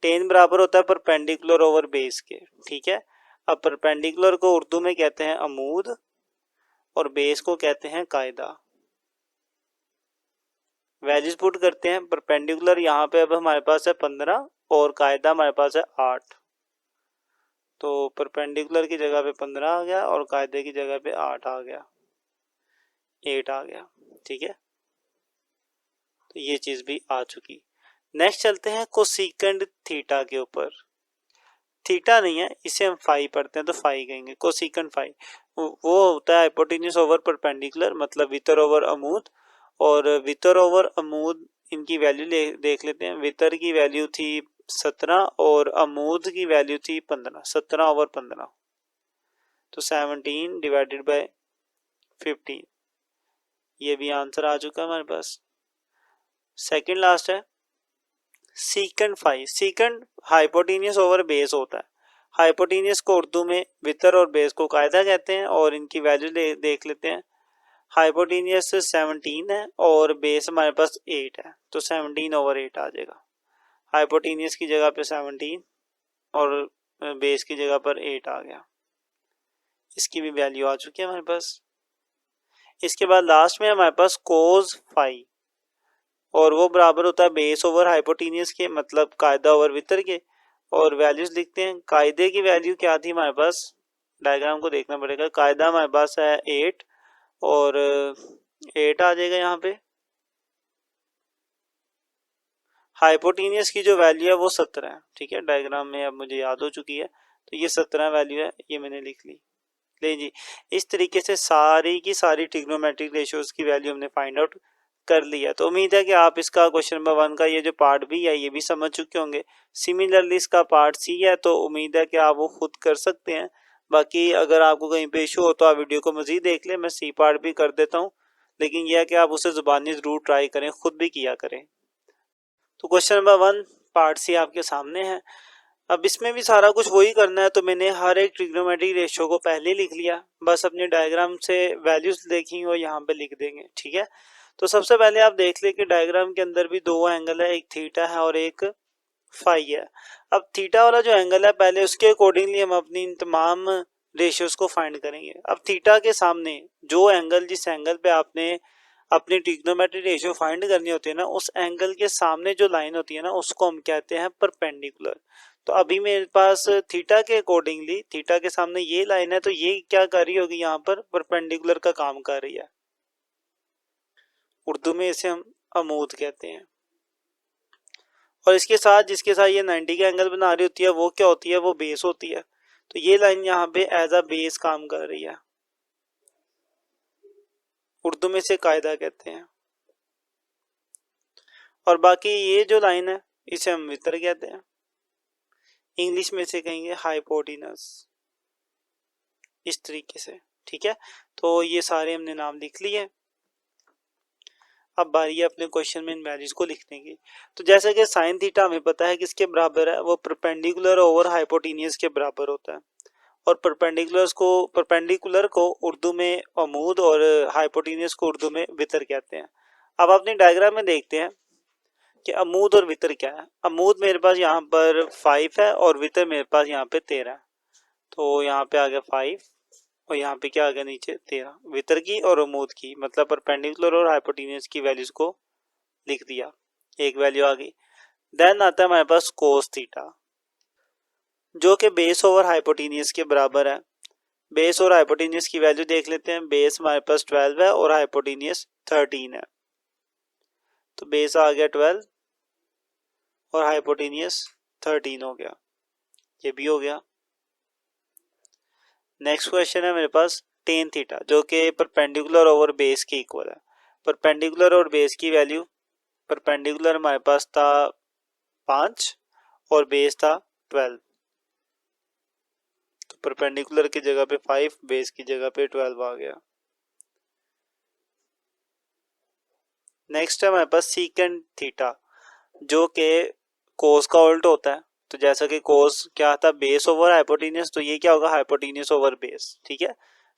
टेन बराबर होता है परपेंडिकुलर ओवर बेस के, ठीक है। अब परपेंडिकुलर को उर्दू में कहते हैं अमूद और बेस को कहते हैं कायदा। वैल्यूज पुट करते हैं। परपेंडिकुलर यहाँ पे अब हमारे पास है 15 और कायदा हमारे पास है 8। तो परपेंडिकुलर की जगह पे 15 आ गया और कायदे की जगह पे 8 आ गया, 8 आ गया, ठीक है। तो ये चीज भी आ चुकी। नेक्स्ट चलते हैं कोसिकेंड थीटा के ऊपर। थीटा नहीं है, इसे हम फाई पढ़ते हैं तो फाई कहेंगे, कोसिकेंड फाई। वो होता है हाइपोटेन्यूज ओवर परपेंडिकुलर, मतलब वितर ओवर अमूद। और वितर ओवर अमूद इनकी वैल्यू देख लेते हैं। वितर की वैल्यू थी 17 और अमूद की वैल्यू थी 15, 17/15। तो 17 डिवाइडेड बाय 15, ये भी आंसर आ चुका है हमारे पास। सेकंड लास्ट है secant phi. Secant hypotenuse over base होता है। हाइपोटेनियस को उर्दू में वितर और बेस को कायदा कहते हैं और इनकी वैल्यू देख लेते हैं। हाइपोटेनियस 17 है और बेस हमारे पास 8 है, तो 17/8 आ जाएगा। हाइपोटेनियस की जगह पे 17 और बेस की जगह पर 8 आ गया। इसकी भी वैल्यू आ चुकी है हमारे पास। इसके बाद लास्ट में हमारे पास कोस फाई, और वो बराबर होता है बेस ओवर हाइपोटेनियस के, मतलब कायदा ओवर वितर के। और वैल्यूज लिखते हैं। कायदे की वैल्यू क्या थी हमारे पास, डायग्राम को देखना पड़ेगा। कायदा हमारे पास है 8 और 8 आ जाएगा यहाँ पे। हाइपोटेनियस की जो वैल्यू है वो 17 है, ठीक है। डायग्राम में अब मुझे याद हो चुकी है, तो ये 17 वैल्यू है, ये मैंने लिख ली। ले जी, इस तरीके से सारी की सारी ट्रिग्नोमेट्रिक रेशियोज की वैल्यू हमने फाइंड आउट कर लिया। तो उम्मीद है कि आप इसका क्वेश्चन नंबर 1 का ये जो पार्ट भी है ये भी समझ चुके होंगे। सिमिलरली इसका पार्ट सी है, तो उम्मीद है कि आप वो खुद कर सकते हैं। बाकी अगर आपको कहीं पे इशू हो तो आप वीडियो को मजीद देख लें, मैं सी पार्ट भी कर देता हूँ, लेकिन यह है कि आप उसे जुबानी जरूर ट्राई करें, खुद भी किया करें। तो क्वेश्चन नंबर 1 पार्ट सी आपके सामने है। अब इसमें भी सारा कुछ वही करना है, तो मैंने हर एक ट्रिग्नोमेट्रिक रेशियो को पहले लिख लिया, बस अपने डायग्राम से वैल्यूज देखी और यहाँ पे लिख देंगे, ठीक है। तो सबसे पहले आप देख लें कि डायग्राम के अंदर भी दो एंगल है, एक थीटा है और एक फाई है। अब थीटा वाला जो एंगल है पहले उसके अकॉर्डिंगली हम अपनी इन तमाम रेशियोज को फाइंड करेंगे। अब थीटा के सामने जो एंगल, जिस एंगल पे आपने अपनी ट्रिग्नोमेट्रिक रेशियो फाइंड करनी होती है ना, उस एंगल के सामने जो लाइन होती है ना उसको हम कहते हैं परपेंडिकुलर। तो अभी मेरे पास थीटा के अकॉर्डिंगली, थीटा के सामने ये लाइन है, तो ये क्या कर रही होगी, यहाँ पर परपेंडिकुलर का काम कर रही है। उर्दू में इसे हम अमूद कहते हैं। और इसके साथ जिसके साथ ये 90 का एंगल बना रही होती है वो क्या होती है, वो बेस होती है। तो ये लाइन यहाँ पे एज अ बेस काम कर रही है। उर्दू में इसे कायदा कहते हैं। और बाकी ये जो लाइन है इसे हम वितर कहते हैं। इंग्लिश में इसे कहेंगे हाइपोटेनस, इस तरीके से। ठीक है, तो ये सारे हमने नाम लिख लिए। अब बारी है अपने क्वेश्चन में इन वैल्यूज को लिखने की। तो जैसे कि साइन थीटा हमें पता है किसके बराबर है, वो परपेंडिकुलर ओवर हाइपोटेनियस के बराबर होता है। और परपेंडिकुलर को उर्दू में अमूद और हाइपोटेनियस को उर्दू में वितर कहते हैं। अब अपनी डायग्राम में देखते हैं कि अमूद और वितर क्या है। अमूद मेरे पास यहाँ पर 5 है और वितर मेरे पास यहाँ पे 13 है। तो यहाँ पे आ गया 5 और यहाँ पे क्या आ गया नीचे 13। वितर की और अमूद की मतलब परपेंडिकुलर और हाइपोटेनियस की वैल्यूज को लिख दिया, एक वैल्यू आ गई। देन आता है हमारे पास कोस थीटा, जो कि बेस ओवर हाइपोटेनियस के बराबर है। बेस और हाइपोटेनियस की वैल्यू देख लेते हैं। बेस हमारे पास 12 है और हाइपोटेनियस 13 है। तो बेस आ गया 12 और हाइपोटेनियस 13 हो गया, ये भी हो गया। नेक्स्ट क्वेश्चन है मेरे पास टेन थीटा, जो कि परपेंडिकुलर ओवर बेस के इक्वल है। परपेंडिकुलर और बेस की वैल्यू, परपेंडिकुलर हमारे पास था 5 और बेस था 12। तो परपेंडिकुलर की जगह पे 5, बेस की जगह पे 12 आ गया। नेक्स्ट है हमारे पास सीकेंट थीटा, जो कि कोस का उल्ट होता है। तो जैसा कि कोस क्या था, बेस ओवर हाइपोटेनियस, तो ये क्या होगा, हाइपोटेनियस ओवर बेस। ठीक है,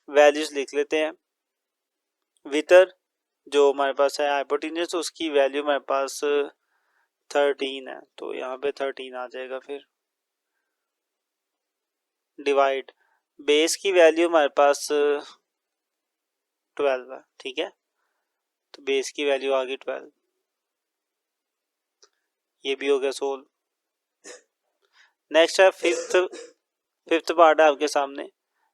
वैल्यूज लिख लेते हैं। वितर जो हमारे पास है हाइपोटेनियस, तो उसकी वैल्यू हमारे पास 13 है, तो यहाँ पे 13 आ जाएगा। फिर डिवाइड, बेस की वैल्यू हमारे पास 12 है। ठीक है, तो बेस की वैल्यू आ गई 12, ये भी हो गया सोल्व। नेक्स्ट है फिफ्थ पार्ट है आपके सामने।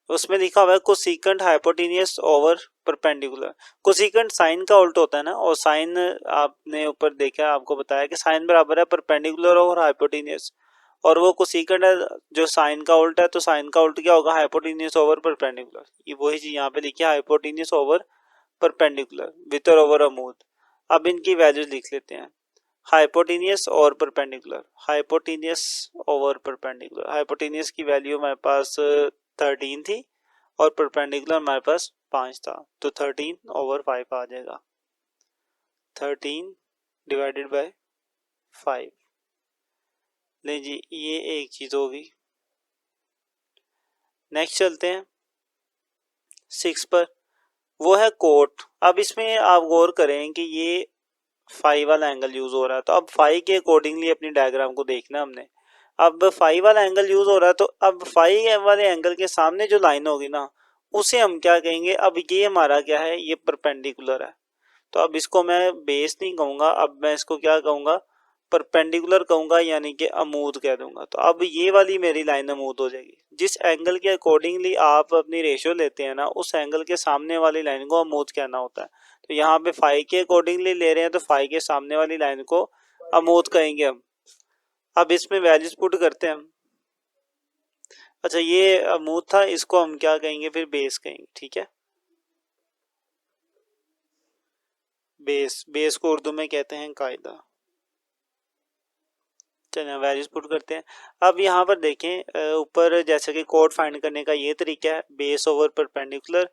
उसमें लिखा हुआ है cosecant hypotenuse over perpendicular. Cosecant sine का उल्ट होता है ना, और साइन आपने ऊपर देखा, आपको बताया कि साइन बराबर है परपेंडिकुलर ओवर हाइपोटेनियस, और वो कोसिकेंट है जो साइन का उल्ट है। तो साइन का उल्ट क्या होगा, हाइपोटेनियस ओवर परपेंडिकुलर। ये वही चीज यहाँ पे लिखी है, हाइपोटेनियस ओवर परपेंडिकुलर, वितर ओवर अमूद। अब इनकी वैल्यूज लिख लेते हैं। हाइपोटेनियस और perpendicular, hypotenuse over perpendicular. Hypotenuse की वैल्यू हमारे पास 13 थी और परपेंडिकुलर हमारे पास 5 था, तो 13 ओवर 5 आ जाएगा। 13 डिवाइडेड बाय 5। ले जी, ये एक चीज होगी। नेक्स्ट चलते हैं 6 पर, वो है कोट। अब इसमें आप गौर करें कि ये फाई वाला एंगल यूज हो रहा है, तो अब फाई के अकॉर्डिंगली अपनी डायग्राम को देखना हमने। अब फाई वाला एंगल यूज हो रहा है, तो अब फाई वाले एंगल के सामने जो लाइन होगी ना, उसे हम क्या कहेंगे, अब ये हमारा क्या है, ये परपेंडिकुलर है। तो अब इसको मैं बेस नहीं कहूंगा, अब मैं इसको क्या कहूंगा, परपेंडिकुलर कहूंगा, यानी कि अमूद कह दूंगा। तो अब ये वाली मेरी लाइन अमूद हो जाएगी। जिस एंगल के अकॉर्डिंगली आप अपनी रेशियो लेते हैं ना, उस एंगल के सामने वाली लाइन को अमूद कहना होता है। तो यहाँ पे फाई के अकॉर्डिंगली ले रहे हैं, तो फाई के सामने वाली लाइन को अमूद कहेंगे हम। अब इसमें वैल्यूज पुट करते हैं हम। अच्छा, ये अमूद था, इसको हम क्या कहेंगे, फिर बेस कहेंगे। ठीक है, बेस को उर्दू में कहते हैं कायदा। चलिए वैल्यूज पुट करते हैं। अब यहाँ पर देखें ऊपर, जैसे कि कोड फाइंड करने का ये तरीका है, बेस ओवर परपेंडिकुलर।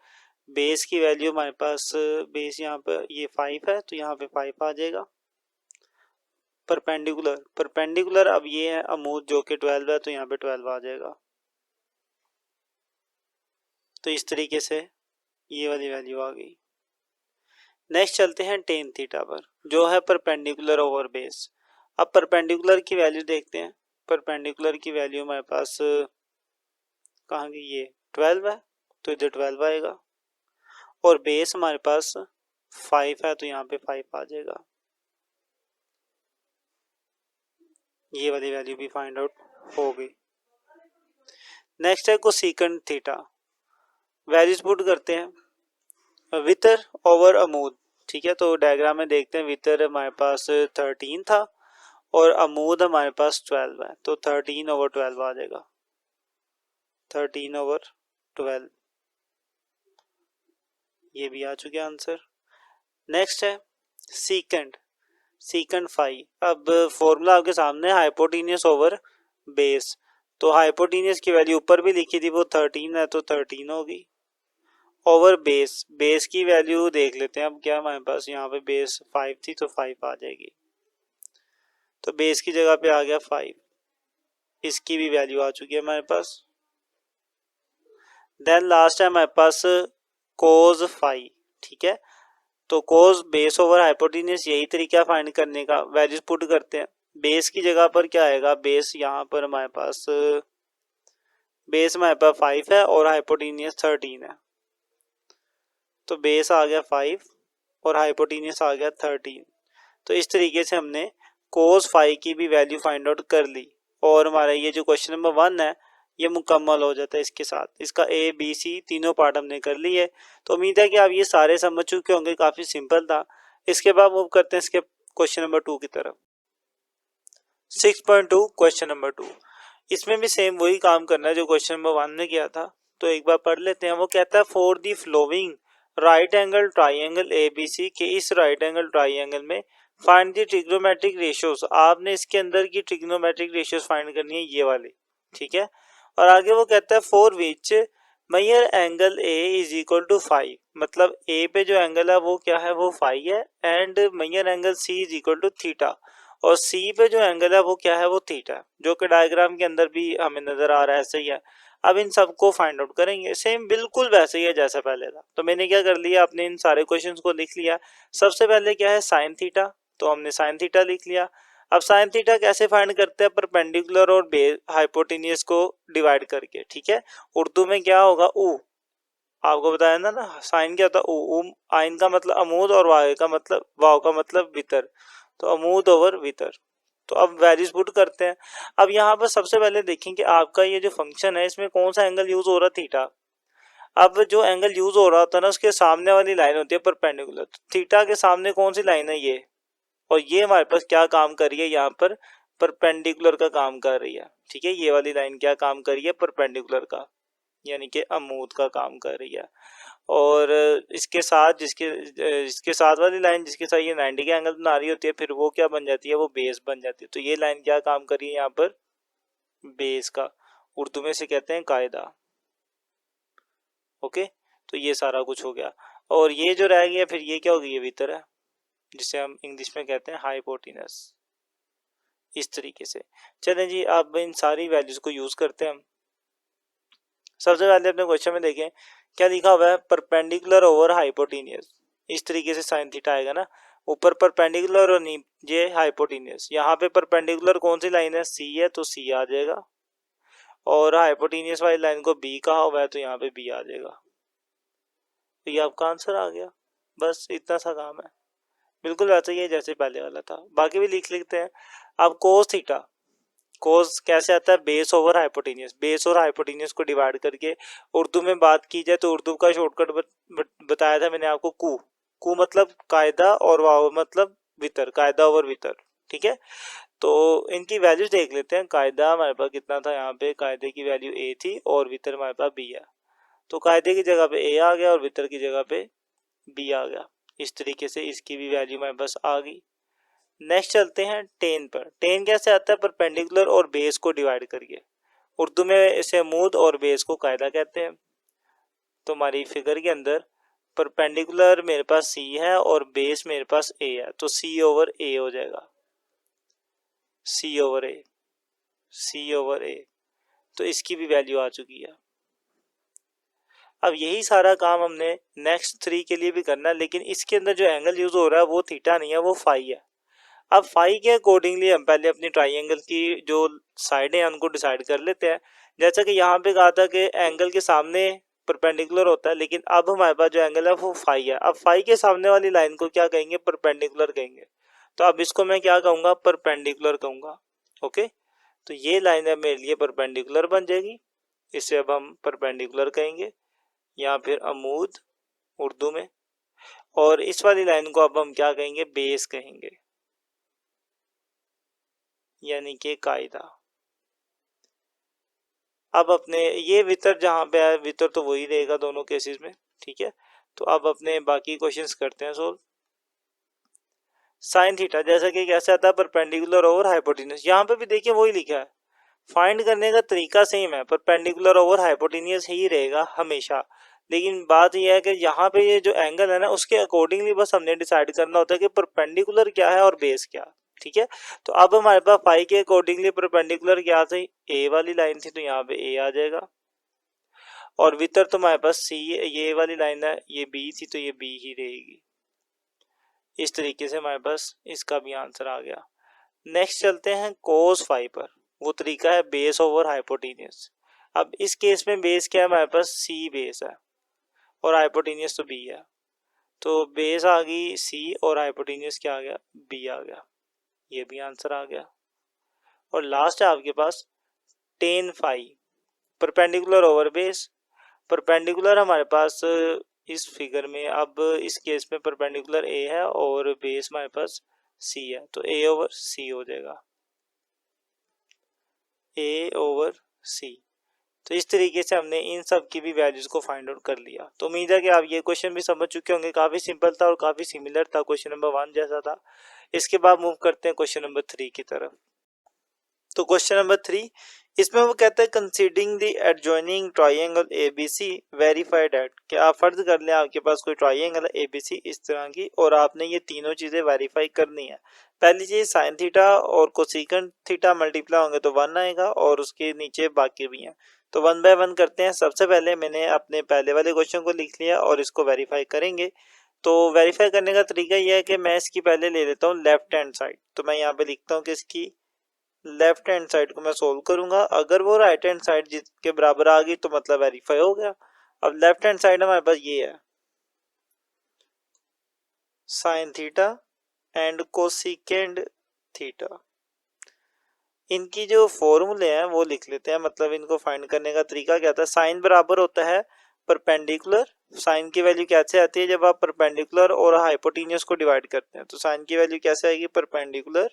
बेस की वैल्यू हमारे पास, बेस यहाँ पर ये 5 है, तो यहाँ पे 5 आ जाएगा। परपेंडिकुलर अब ये है अमूद, जो कि 12 है, तो यहाँ पे 12 आ जाएगा। तो इस तरीके से ये वाली वैल्यू आ गई। नेक्स्ट चलते हैं टेन थीटा पर, जो है परपेंडिकुलर ओवर बेस। अब परपेंडिकुलर की वैल्यू देखते हैं। परपेंडिकुलर की वैल्यू हमारे पास कहाँ गई, ये 12 है, तो इधर 12 आएगा। और बेस हमारे पास 5 है, तो यहाँ पे 5 आ जाएगा। ये वाली वैल्यू भी फाइंड आउट हो गई। नेक्स्ट है कोसेकंड थीटा, वैल्यूज पुट करते हैं। वितर ओवर अमूद, ठीक है, तो डायग्राम में देखते हैं। वितर हमारे पास 13 था और अमूद हमारे पास 12 है, तो 13/12 आ जाएगा, 13/12, ये भी आ चुके आंसर। नेक्स्ट है सीकेंड, सीकेंड फाई। अब फॉर्मूला आपके सामने, हाइपोटेनियस ओवर बेस, तो हाइपोटेनियस की वैल्यू ऊपर भी लिखी थी, वो 13 है, तो 13 होगी। ओवर बेस, बेस की वैल्यू देख लेते हैं। अब क्या हमारे पास यहाँ पे बेस 5 थी, तो 5 आ जाएगी, तो बेस की जगह पे आ गया 5, इसकी भी वैल्यू आ चुकी है हमारे पास। देन लास्ट है हमारे पास कोज फाई, ठीक है, तो कोज बेस ओवर हाइपोटेनियस, यही तरीका फाइंड करने का। वैल्यूज पुट करते हैं। बेस की जगह पर क्या आएगा, बेस यहाँ पर हमारे पास, बेस हमारे पास 5 है और हाइपोटेनियस 13 है, तो बेस आ गया 5 और हाइपोटेनियस आ गया 13। तो इस तरीके से हमने कोस फाई की भी वैल्यू फाइंड आउट कर ली, और हमारा ये जो क्वेश्चन नंबर 1 है ये मुकम्मल हो जाता है इसके साथ। इसका ए बी सी तीनों पार्ट हमने कर लिए। तो उम्मीद है कि आप ये सारे समझ चुके होंगे, काफ़ी सिंपल था। इसके बाद मूव करते हैं इसके क्वेश्चन नंबर 2 की तरफ। 6.2 क्वेश्चन नंबर 2, इसमें भी सेम वही काम करना है जो क्वेश्चन नंबर 1 में किया था, तो एक बार पढ़ लेते हैं। वो कहता है for the following right angle triangle ABC के इस राइट एंगल ट्राइंगल में फाइंड दी ट्रिग्नोमेट्रिक रेशियोज। आपने इसके अंदर की ट्रिग्नोमेट्रिक रेशियोज फाइंड करनी है, ये वाली, ठीक है। और आगे वो कहता है for which measure angle A is equal to 5, मतलब ए पे जो एंगल है वो क्या है, वो 5 है, and measure angle C is equal to theta, और सी पे जो एंगल है वो क्या है, वो थीटा है, जो कि डायग्राम के अंदर भी हमें नजर आ रहा है, ऐसे ही है। अब इन सबको फाइंड आउट करेंगे, सेम बिल्कुल वैसे ही है जैसा पहले था। तो मैंने क्या कर लिया, अपने इन सारे क्वेश्चंस को लिख लिया। सबसे पहले क्या है, साइन थीटा, तो हमने साइन थीटा लिख लिया। अब साइन थीटा कैसे फाइंड करते हैं, परपेंडिकुलर और हाइपोटेनियस को डिवाइड करके, ठीक है। उर्दू में क्या होगा, ऊ, आपको बताया ना साइन क्या होता है, ऊ, आइन का मतलब अमूद और वाव का मतलब वितर, तो अमूद ओवर वितर। तो अब वैल्यूज पुट करते हैं। अब यहाँ पर सबसे पहले देखें कि आपका ये जो फंक्शन है इसमें कौन सा एंगल यूज हो रहा है, थीटा। अब जो एंगल यूज हो रहा होता है ना, उसके सामने वाली लाइन होती है परपेंडिकुलर, तो थीटा के सामने कौन सी लाइन है, ये, और ये हमारे पास क्या काम कर रही है, यहाँ पर परपेंडिकुलर का काम कर रही है, ठीक है। ये वाली लाइन क्या काम कर रही है, परपेंडिकुलर का, यानी कि अमूद का काम कर रही है। और इसके साथ इसके साथ वाली लाइन जिसके साथ ये 90 के एंगल बना रही होती है, फिर वो क्या बन जाती है, वो बेस बन जाती है। तो ये लाइन क्या काम कर रही है यहाँ पर, बेस का, उर्दू में से कहते हैं कायदा। ओके, तो ये सारा कुछ हो गया। और ये जो रह गया फिर ये क्या होगी, ये वितर है, जिसे हम इंग्लिश में कहते हैं हाइपोटेनस। इस तरीके से चलें जी, अब इन सारी वैल्यूज को यूज करते हैं हम। सबसे पहले अपने क्वेश्चन में देखें क्या लिखा हुआ है, परपेंडिकुलर ओवर हाइपोटेनियस। इस तरीके से साइन थीटा आएगा ना, ऊपर परपेंडिकुलर और नीचे हाइपोटेनियस। यहाँ पे परपेंडिकुलर कौन सी लाइन है, सी है, तो सी आ जाएगा, और हाइपोटेनियस वाली लाइन को बी कहा हुआ है, तो यहाँ पे बी आ जाएगा। तो ये आपका आंसर आ गया, बस इतना सा काम है, बिल्कुल वैसा ही है जैसे पहले वाला था। बाकी भी लिख लेते हैं। अब कोस थीटा, कोस कैसे आता है, बेस ओवर हाइपोटेनियस, बेस और हाइपोटेनियस को डिवाइड करके। उर्दू में बात की जाए तो उर्दू का शॉर्टकट बताया था मैंने आपको, कू, कू मतलब कायदा और वाव मतलब वितर, कायदा ओवर वितर, ठीक है। तो इनकी वैल्यूज देख लेते हैं। कायदा हमारे पास कितना था, यहाँ पे कायदे की वैल्यू ए थी और वितर हमारे पास बी है, तो कायदे की जगह पे ए आ गया और वितर की जगह पे बी आ गया। इस तरीके से इसकी भी वैल्यू हमारे पास आ गई। नेक्स्ट चलते हैं टेन पर। टेन कैसे आता है, परपेंडिकुलर और बेस को डिवाइड करके। उर्दू में इसे मूद और बेस को कायदा कहते हैं। तो हमारी फिगर के अंदर परपेंडिकुलर मेरे पास सी है और बेस मेरे पास ए है, तो सी ओवर ए हो जाएगा, सी ओवर ए, सी ओवर ए। तो इसकी भी वैल्यू आ चुकी है। अब यही सारा काम हमने नेक्स्ट 3 के लिए भी करना है, लेकिन इसके अंदर जो एंगल यूज हो रहा है वो थीटा नहीं है, वो फाई है। अब फाई के अकॉर्डिंगली हम पहले अपनी ट्राइंगल की जो साइडें हैं उनको डिसाइड कर लेते हैं। जैसा कि यहाँ पे कहा था कि एंगल के सामने परपेंडिकुलर होता है, लेकिन अब हमारे पास जो एंगल है वो फाई है। अब फाई के सामने वाली लाइन को क्या कहेंगे, परपेंडिकुलर कहेंगे। तो अब इसको मैं क्या कहूँगा, परपेंडिकुलर कहूँगा। ओके, तो ये लाइन अब मेरे लिए परपेंडिकुलर बन जाएगी, इसे अब हम परपेंडिकुलर कहेंगे या फिर अमूद उर्दू में। और इस वाली लाइन को अब हम क्या कहेंगे, बेस कहेंगे, यानी कि कायदा। अब अपने ये वितर जहाँ पे है, वितर तो वही रहेगा दोनों केसेस में, ठीक है। तो अब अपने बाकी क्वेश्चंस करते हैं सोल्व। साइन थीटा जैसा कि कैसे आता है, परपेंडिकुलर ओवर हाइपोटेन्यूज। यहाँ पे भी देखिए वही लिखा है, फाइंड करने का तरीका सेम है, परपेंडिकुलर ओवर हाइपोटेन्यूज ही रहेगा हमेशा। लेकिन बात यह है कि यहाँ पे ये जो एंगल है ना, उसके अकॉर्डिंगली बस हमने डिसाइड करना होता है कि परपेंडिकुलर क्या है और बेस क्या, ठीक है। तो अब हमारे पास फाई के अकॉर्डिंगली परपेंडिकुलर क्या थी, ए वाली लाइन थी, तो यहाँ पे ए आ जाएगा। और वितर तो हमारे पास सी, ये वाली लाइन है, ये बी थी, तो ये बी ही रहेगी। इस तरीके से हमारे पास इसका भी आंसर आ गया। नेक्स्ट चलते हैं कोस फाई पर। वो तरीका है बेस ओवर हाइपोटेन्यूज। अब इस केस में बेस क्या है, हमारे पास सी बेस है और हाइपोटेन्यूज तो बी है। तो बेस आ गई सी और हाइपोटेन्यूज क्या आ गया, बी आ गया। ये भी आंसर आ गया। और लास्ट है आपके पास tan phi, perpendicular over base. Perpendicular हमारे पास इस फिगर में, अब इस केस में परपेंडिकुलर ए है और बेस हमारे पास सी है, तो ए ओवर सी हो जाएगा, ए ओवर सी। तो इस तरीके से हमने इन सब की भी वैल्यूज को फाइंड आउट कर लिया। तो उम्मीद है कि आप ये क्वेश्चन भी समझ चुके होंगे, काफी सिंपल था और काफी सिमिलर था क्वेश्चन नंबर 1 जैसा था। इसके बाद मूव करते हैं क्वेश्चन नंबर 3 की तरफ। तो क्वेश्चन नंबर 3, इसमें वो कहता है considering the adjoining triangle ABC verified at, कि आप फर्ज कर लें आपके पास कोई ट्रायंगल है एबीसी इस तरह की, और आपने ये तीनों चीजें वेरीफाई करनी है। पहली चीज साइन थीटा और कोसेकंड थीटा मल्टीप्लाई होंगे तो 1 आएगा, और उसके नीचे बाकी भी हैं। तो 1 बाय 1 करते हैं। सबसे पहले मैंने अपने पहले वाले क्वेश्चन को लिख लिया और इसको वेरीफाई करेंगे। तो वेरीफाई करने का तरीका यह है कि मैं इसकी पहले ले लेता हूँ लेफ्ट हैंड साइड। तो मैं यहाँ पे लिखता हूँ कि इसकी लेफ्ट हैंड साइड को मैं सोल्व करूंगा। अगर वो राइट हैंड साइड जिसके बराबर आ गई तो मतलब वेरीफाई हो गया। अब लेफ्ट हैंड साइड हमारे पास ये है sine theta and cosecant theta. इनकी जो फॉर्मूले हैं वो लिख लेते हैं, मतलब इनको फाइंड करने का तरीका क्या था। साइन बराबर होता है परपेंडिकुलर, साइन की वैल्यू कैसे आती है जब आप परपेंडिकुलर और हाइपोटेन्यूज को डिवाइड करते हैं, तो साइन की वैल्यू कैसे आएगी, परपेंडिकुलर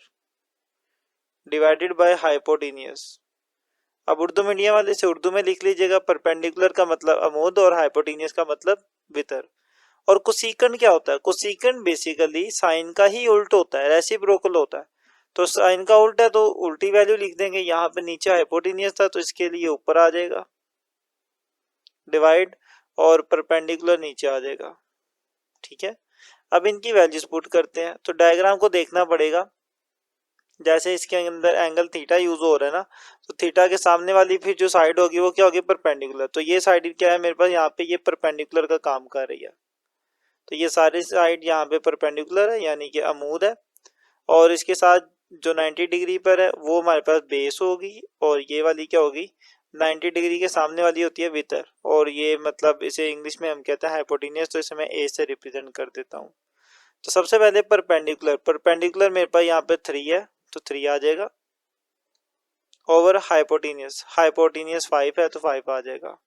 डिवाइडेड बाय हाइपोटेन्यूज। अब उर्दू मीडियम वाले से उर्दू में लिख लीजिएगा, परपेंडिकुलर का मतलब अमूद और हाइपोटेन्यूज का मतलब वितर। और कोसेकंड क्या होता है, कोसेकंड बेसिकली साइन का ही उल्ट होता है, रेसिप्रोकल होता है। तो साइन का उल्टा है तो उल्टी वैल्यू लिख देंगे। यहाँ पे नीचे हाइपोटेन्यूज था तो इसके लिए ऊपर आ जाएगा डिवाइड, और परपेंडिकुलर नीचे आ जाएगा, ठीक है। अब इनकी वैल्यूज पुट करते हैं। तो डायग्राम को देखना पड़ेगा, जैसे इसके अंदर एंगल थीटा यूज हो रहा है ना, तो थीटा के सामने वाली फिर जो साइड होगी वो क्या होगी, परपेंडिकुलर। तो ये साइड क्या है मेरे पास, यहाँ पे ये परपेंडिकुलर का काम कर रही है। तो ये सारी साइड यहाँ पे परपेंडिकुलर है, यानी कि अमूद है। और इसके साथ जो 90 डिग्री पर है वो हमारे पास बेस होगी, और ये वाली क्या होगी, 90 डिग्री के सामने वाली होती है वितर। और ये मतलब इसे इंग्लिश में हम कहते हैं हाइपोटेन्यूज, तो इसे मैं ए से रिप्रेजेंट कर देता हूँ। तो सबसे पहले परपेंडिकुलर, परपेंडिकुलर मेरे पास यहाँ पे 3 है तो 3 आ जाएगा, ओवर हाइपोटेन्यूज, हाइपोटेन्यूज 5 है तो 5 आ जाएगा।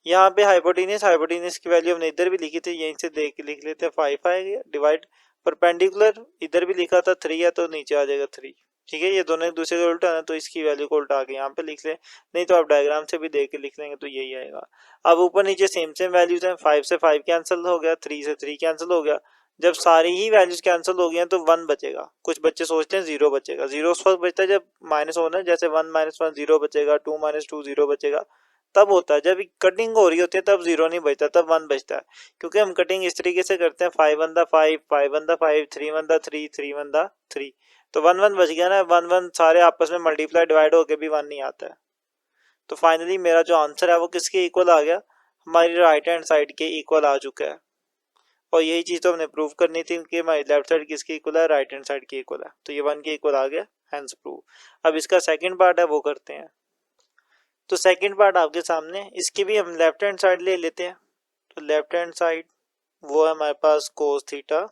यहाँ पे हाइपोटेन्यूज की वैल्यू हमने इधर भी लिखी थी, यहीं से देख के लिख लेते हैं, 5 आएगा डिवाइड, परपेंडिकुलर इधर भी लिखा था 3 है तो नीचे आ जाएगा 3, ठीक है। ये दोनों एक दूसरे के उल्टा है तो इसकी वैल्यू को उल्टा के यहाँ पे लिख ले, नहीं तो आप डायग्राम से भी देख के लिख लेंगे तो यही आएगा। अब ऊपर नीचे सेम सेम वैल्यूज हैं, 5 से 5 कैंसिल हो गया, 3 से 3 कैंसिल हो गया। जब सारी ही वैल्यूज कैंसिल हो गई हैं तो 1 बचेगा। कुछ बच्चे सोचते हैं 0 बचेगा, 0 उस वक्त बचता है जब माइनस होना है, जैसे 1 - 1 0 बचेगा, 2 - 2 0 बचेगा, तब होता है। जब कटिंग हो रही होती है तब 0 नहीं बचता, तब 1 बचता है। क्योंकि हम कटिंग इस तरीके से करते हैं, 5 1 5, 5 1 5, 3 1 3, 3 1 3, तो 1 1 बच गया ना। 1 1 सारे आपस में मल्टीप्लाई डिवाइड होके भी 1 नहीं आता है। तो फाइनली मेरा जो आंसर है वो किसके इक्वल आ गया, हमारी राइट हैंड साइड के इक्वल आ चुका है। और यही चीज तो हमने प्रूव करनी थी कि हमारी लेफ्ट साइड किसके इक्वल है, राइट हैंड साइड के इक्वल है। तो ये 1 के इक्वल आ गया, हैंस प्रूव। अब इसका सेकंड पार्ट है वो करते हैं। तो सेकंड पार्ट आपके सामने, इसकी भी हम लेफ्ट हैंड साइड ले लेते हैं। तो लेफ्ट हैंड साइड वो है हमारे पास कोस थीटा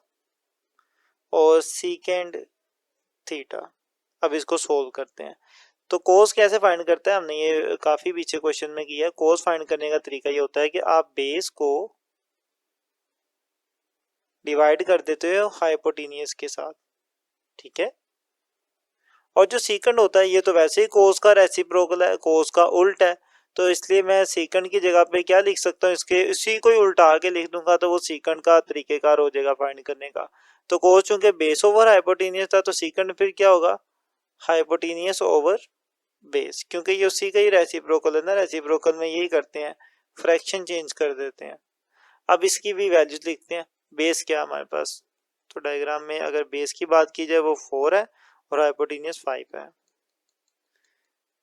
और सीकेंड थीटा। अब इसको सोल्व करते हैं। तो कोस कैसे फाइंड करते हैं, हमने ये काफी पीछे क्वेश्चन में किया है। कोस फाइंड करने का तरीका ये होता है कि आप बेस को डिवाइड कर देते हो हाइपोटेनियस के साथ, ठीक है। और जो सीकंड होता है ये तो वैसे ही कोस का रेसिप्रोकल है, कोस का उल्ट है, तो इसलिए मैं सीकंड की जगह पे क्या लिख सकता हूँ, इसके इसी को ही उल्टा के लिख दूंगा तो वो सीकंड का तरीकेकार हो जाएगा फाइंड करने का। तो कोस चूंकि बेस ओवर हाइपोटेनियस था तो सीकंड फिर क्या होगा, हाइपोटेनियस ओवर बेस, क्योंकि ये उसी का ही रेसिप्रोकल है ना, रेसिप्रोकल में यही करते हैं, फ्रैक्शन चेंज कर देते हैं। अब इसकी भी वैल्यूज लिखते हैं। बेस क्या है हमारे पास, तो डायग्राम में अगर बेस की बात की जाए वो 4 है और हाइपोटेनियस 5 है।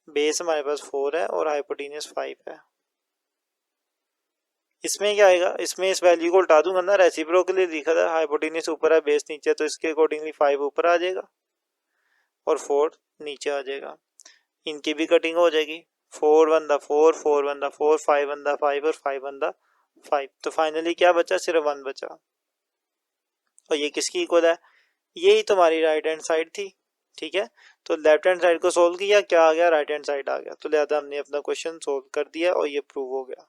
बेस हमारे पास 4 है और हाइपोटेनियस 5 है। इसमें क्या आएगा, इसमें इस वैल्यू को उल्टा दूंगा ना, रेसिप्रोकली लिखा था, हाइपोटेनियस ऊपर है बेस नीचे, तो इसके अकॉर्डिंगली 5 ऊपर आ जाएगा और 4 नीचे आ जाएगा। इनकी भी कटिंग हो जाएगी, 4 1 दा 4, 4 1 दा 4, 5 1 दा 5 और 5 1 दा 5। तो फाइनली क्या बचा, सिर्फ 1 बचा। और ये किसकी इक्वल है, यही तुम्हारी राइट हैंड साइड थी, ठीक है। तो लेफ्ट हैंड साइड को सोल्व किया, क्या आ गया, राइट हैंड साइड आ गया। तो लिहाजा हमने अपना क्वेश्चन सोल्व कर दिया और ये प्रूव हो गया।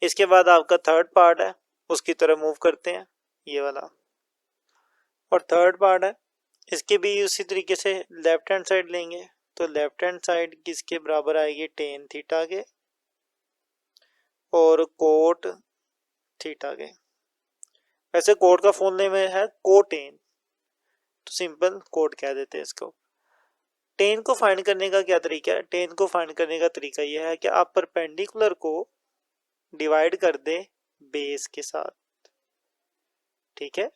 इसके बाद आपका थर्ड पार्ट है, उसकी तरफ मूव करते हैं, ये वाला। और थर्ड पार्ट है, इसके भी उसी तरीके से लेफ्ट हैंड साइड लेंगे। तो लेफ्ट हैंड साइड किसके बराबर आएगी, टेन थीटा के और कोट थीटा के। वैसे कोट का फुल नेम है कोटेन, तो सिंपल कोट कह देते हैं इसको। टेन को फाइंड करने का क्या तरीका है, टेन को फाइंड करने का तरीका यह है कि आप परपेंडिकुलर को डिवाइड कर दे बेस के साथ, ठीक है।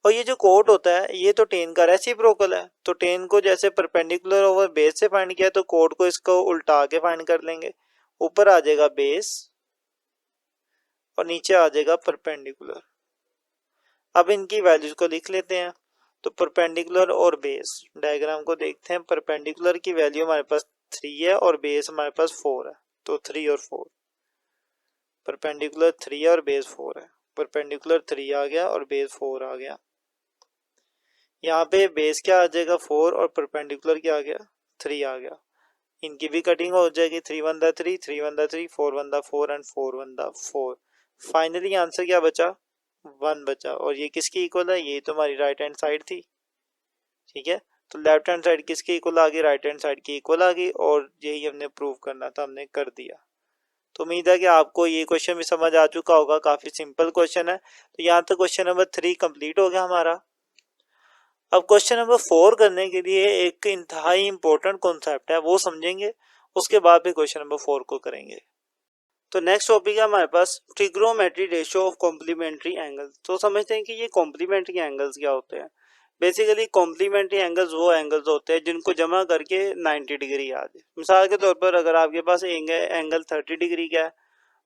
और ये जो कोट होता है ये तो टेन का रेसिप्रोकल है, तो टेन को जैसे परपेंडिकुलर ओवर बेस से फाइंड किया तो कोट को इसको उल्टा के फाइंड कर लेंगे। ऊपर आ जाएगा बेस और नीचे आ जाएगा परपेंडिकुलर। अब इनकी वैल्यूज को लिख लेते हैं। तो परपेंडिकुलर और बेस डायग्राम को देखते हैं। परपेंडिकुलर की वैल्यू हमारे पास 3 है और बेस हमारे पास 4 है, तो 3 और 4। परपेंडिकुलर 3 है और बेस 4 है, परपेंडिकुलर 3 आ गया और बेस 4 आ गया। यहाँ पे बेस क्या आ जाएगा 4 और परपेंडिकुलर क्या आ गया 3 आ गया। इनकी भी कटिंग हो जाएगी, 3 1 दा 3, 3 1 दा 3, 4 1 दा 4 एंड 4 1 दा 4। फाइनली आंसर क्या बचा, 1 बचा। और ये किसकी इक्वल है, ये तो हमारी राइट हैंड साइड थी, ठीक है। तो लेफ्ट हैंड साइड किसकी इक्वल आ गई, राइट हैंड साइड की इक्वल आ गई। और यही हमने प्रूव करना था, हमने कर दिया। तो उम्मीद है कि आपको ये क्वेश्चन भी समझ आ चुका होगा, काफी सिंपल क्वेश्चन है। तो यहाँ तक क्वेश्चन नंबर 3 कंप्लीट हो गया हमारा। अब क्वेश्चन नंबर 4 करने के लिए एक इंतहाई इंपॉर्टेंट कॉन्सेप्ट है, वो समझेंगे, उसके बाद भी क्वेश्चन नंबर 4 को करेंगे। तो नेक्स्ट टॉपिक है हमारे पास trigonometry ratio of complementary angles. तो समझते हैं कि ये कॉम्प्लीमेंट्री एंगल्स क्या होते हैं। बेसिकली कॉम्प्लीमेंट्री एंगल्स वो एंगल्स होते हैं जिनको जमा करके 90 डिग्री आ जाए। मिसाल के तौर पर अगर आपके पास एंगल 30 डिग्री का है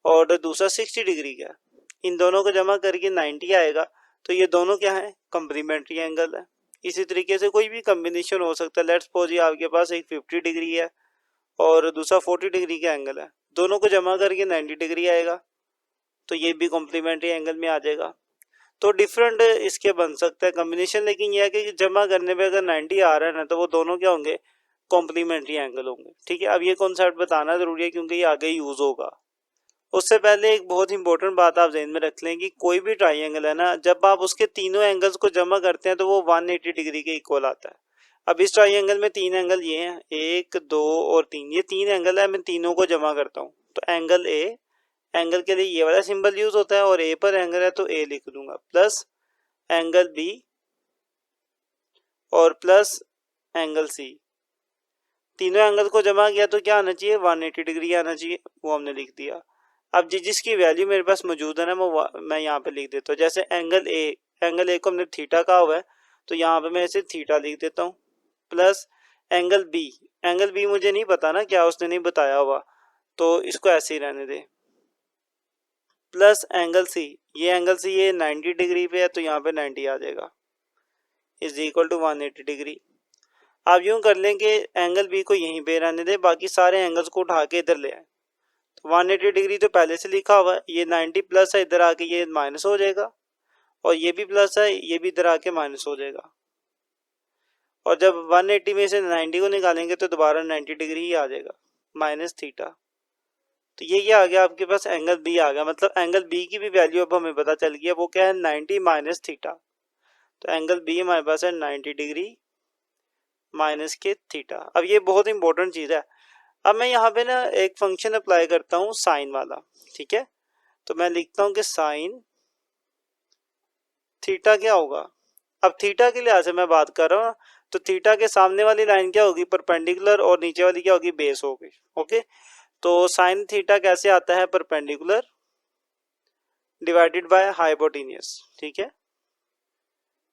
और दूसरा 60 डिग्री का है, इन दोनों को जमा करके 90 आएगा, तो ये दोनों क्या है, कॉम्प्लीमेंट्री एंगल है। इसी तरीके से कोई भी कॉम्बिनेशन हो सकता है। लेट्स सपोज आपके पास एक 50 डिग्री है और दूसरा 40 डिग्री का एंगल है, दोनों को जमा करके 90 डिग्री आएगा, तो ये भी कॉम्प्लीमेंट्री एंगल में आ जाएगा। तो डिफरेंट इसके बन सकता है कॉम्बिनेशन, लेकिन यह है कि जमा करने पे अगर 90 आ रहा है ना, तो वो दोनों क्या होंगे, कॉम्प्लीमेंट्री एंगल होंगे, ठीक है। अब ये कॉन्सेप्ट बताना जरूरी है क्योंकि ये आगे यूज होगा। उससे पहले एक बहुत इंपॉर्टेंट बात आप ध्यान में रख लें कि कोई भी ट्राइंगल है ना, जब आप उसके तीनों एंगल्स को जमा करते हैं तो वो 180 डिग्री के इक्वल आता है। अब इस ट्राइंगल में 3 एंगल ये हैं, 1 2 और 3, ये 3 एंगल है, मैं तीनों को जमा करता हूँ। तो एंगल ए, एंगल के लिए ये वाला सिंबल यूज होता है और ए पर एंगल है तो ए लिख दूंगा, प्लस एंगल बी और प्लस एंगल सी। तीनों एंगल को जमा किया तो क्या आना चाहिए, 180 डिग्री आना चाहिए, वो हमने लिख दिया। अब जिसकी वैल्यू मेरे पास मौजूद है ना, वो मैं यहाँ पे लिख देता हूँ। जैसे एंगल ए को हमने थीटा कहा हुआ है, तो यहाँ पे मैं इसे थीटा लिख देता हूँ, प्लस एंगल बी मुझे नहीं पता ना क्या उसने नहीं बताया हुआ, तो इसको ऐसे ही रहने दे, प्लस एंगल सी, ये एंगल सी ये 90 डिग्री पे है तो यहाँ पे 90 आ जाएगा, इज इक्वल टू 180 डिग्री। आप यूं कर लें कि एंगल बी को यहीं पे रहने दे, बाकी सारे एंगल्स को उठा के इधर ले आए। तो 180 डिग्री तो पहले से लिखा हुआ है, ये 90 प्लस है, इधर आके ये माइनस हो जाएगा और ये भी प्लस है, ये भी इधर आके माइनस हो जाएगा। और जब 180 में से 90 को निकालेंगे तो दोबारा 90 डिग्री ही आ जाएगा, माइनस थीटा। तो ये क्या आ गया आपके पास, एंगल बी आ गया। मतलब एंगल बी की भी वैल्यू अब हमें पता चल गया, वो क्या है 90 माइनस थीटा। तो एंगल बी हमारे पास है 90 डिग्री माइनस के थीटा। अब ये बहुत इंपॉर्टेंट चीज़ है। अब मैं यहाँ पे ना एक फंक्शन अप्लाई करता हूँ साइन वाला, ठीक है। तो मैं लिखता हूँ कि साइन थीटा क्या होगा। अब थीटा के लिहाज से मैं बात कर रहा हूँ, तो थीटा के सामने वाली लाइन क्या होगी, परपेंडिकुलर, और नीचे वाली क्या होगी, बेस होगी। ओके, तो साइन थीटा कैसे आता है, परपेंडिकुलर डिवाइडेड बाय हाइपोटेन्यूज, ठीक है।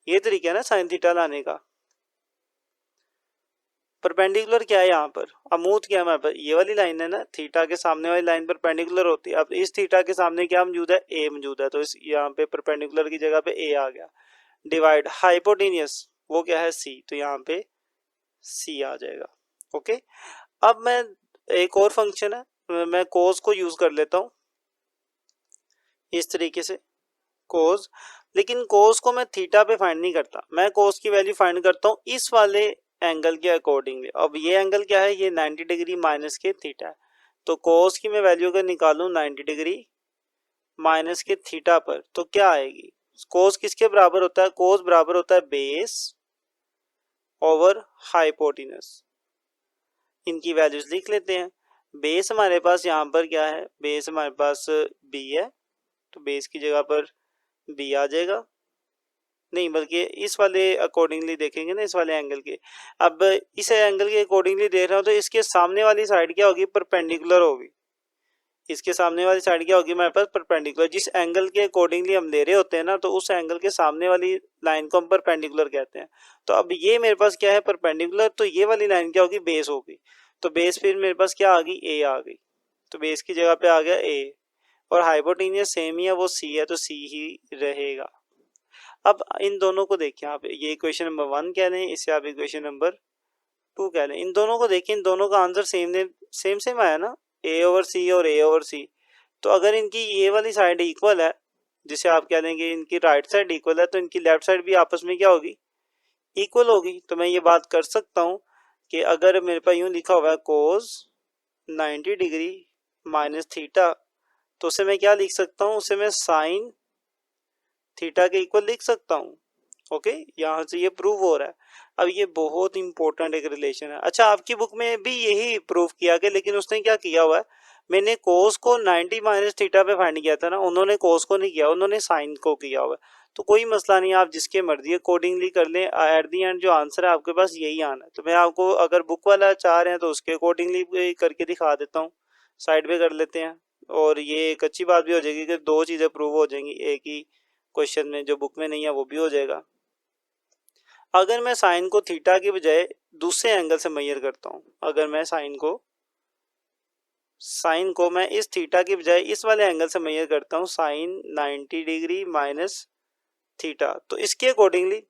ये तरीका है ना साइन थीटा लाने का। परपेंडिकुलर क्या है यहाँ पर, अमूद क्या है हमारे पास, ये वाली लाइन है ना, थीटा के सामने वाली लाइन परपेंडिकुलर होती है। अब इस थीटा के सामने क्या मौजूद है, ए मौजूद है, तो इस यहाँ पे परपेंडिकुलर की जगह पे ए आ गया। डिवाइड हाइपोटेन्यूज वो क्या है, सी, तो यहाँ पे सी आ जाएगा। ओके, अब मैं एक और फंक्शन है, मैं कोस को यूज कर लेता हूँ इस तरीके से, कोस। लेकिन कोस को मैं थीटा पे फाइंड नहीं करता, मैं कोस की वैल्यू फाइंड करता हूँ इस वाले एंगल के अकॉर्डिंगली। अब ये एंगल क्या है, ये 90 डिग्री माइनस के थीटा है। तो कोस की मैं वैल्यू अगर निकालूं 90 डिग्री माइनस के थीटा पर, तो क्या आएगी, कोस किसके बराबर होता है, कोस बराबर होता है बेस ओवर हाइपोटेन्यूज। इनकी वैल्यूज लिख लेते हैं। बेस हमारे पास यहाँ पर क्या है, बेस हमारे पास बी है, तो बेस की जगह पर बी आ जाएगा। नहीं, बल्कि इस वाले अकॉर्डिंगली देखेंगे ना, इस वाले एंगल के। अब इस एंगल के अकॉर्डिंगली देख रहा हूँ, तो इसके सामने वाली साइड क्या होगी, परपेंडिकुलर होगी। इसके सामने वाली साइड क्या होगी हमारे पास, परपेंडिकुलर। जिस एंगल के अकॉर्डिंगली हम ले रहे होते हैं ना, तो उस एंगल के सामने वाली लाइन को हम परपेंडिकुलर कहते हैं। तो अब ये मेरे पास क्या है, परपेंडिकुलर, तो ये वाली लाइन क्या होगी, बेस होगी। तो बेस फिर मेरे पास क्या आ गई, ए आ गई। तो बेस की जगह पे आ गया ए, और हाइपोटेन्यूज सेम ही है, वो सी है, तो सी ही रहेगा। अब इन दोनों को देखिए आप, ये इक्वेशन नंबर 1 कह लें, इसे आप इक्वेशन नंबर 2 कह लें। इन दोनों को देखिए, इन दोनों का आंसर सेम सेम आया ना, ए ओवर सी और ए ओवर सी। तो अगर इनकी ये वाली साइड इक्वल है, जिसे आप कह देंगे इनकी राइट साइड इक्वल है, तो इनकी लेफ्ट साइड भी आपस में क्या होगी, इक्वल होगी। तो मैं ये बात कर सकता हूँ कि अगर मेरे पास यूं लिखा हुआ है कोस 90 डिग्री माइनस थीटा, तो उसे मैं क्या लिख सकता हूँ, उसे मैं साइन थीटा के इक्वल लिख सकता हूँ। ओके, यहाँ से ये प्रूव हो रहा है। अब ये बहुत इंपॉर्टेंट एक रिलेशन है। अच्छा, आपकी बुक में भी यही प्रूव किया गया, लेकिन उसने क्या किया हुआ है, मैंने कोस को 90 माइनस थीटा पे फाइंड किया था ना, उन्होंने कोस को नहीं किया, उन्होंने साइन को किया हुआ है। तो कोई मसला नहीं, आप जिसके मर्जी अकॉर्डिंगली कर लें, एट दी एंड जो आंसर है आपके पास यही आना है। तो मैं आपको अगर बुक वाला चाह रहे हैं तो उसके अकॉर्डिंगली करके दिखा देता हूँ, साइड पे कर लेते हैं। और ये एक अच्छी बात भी हो जाएगी कि दो चीज़ें प्रूव हो जाएंगी एक ही क्वेश्चन में, जो बुक में नहीं है वो भी हो जाएगा। अगर मैं साइन को थीटा के बजाय दूसरे एंगल से मेजर करता हूँ, अगर मैं साइन को मैं इस थीटा के बजाय इस वाले एंगल से मेजर करता हूँ, साइन 90 डिग्री माइनस थीटा, तो इसके अकॉर्डिंगली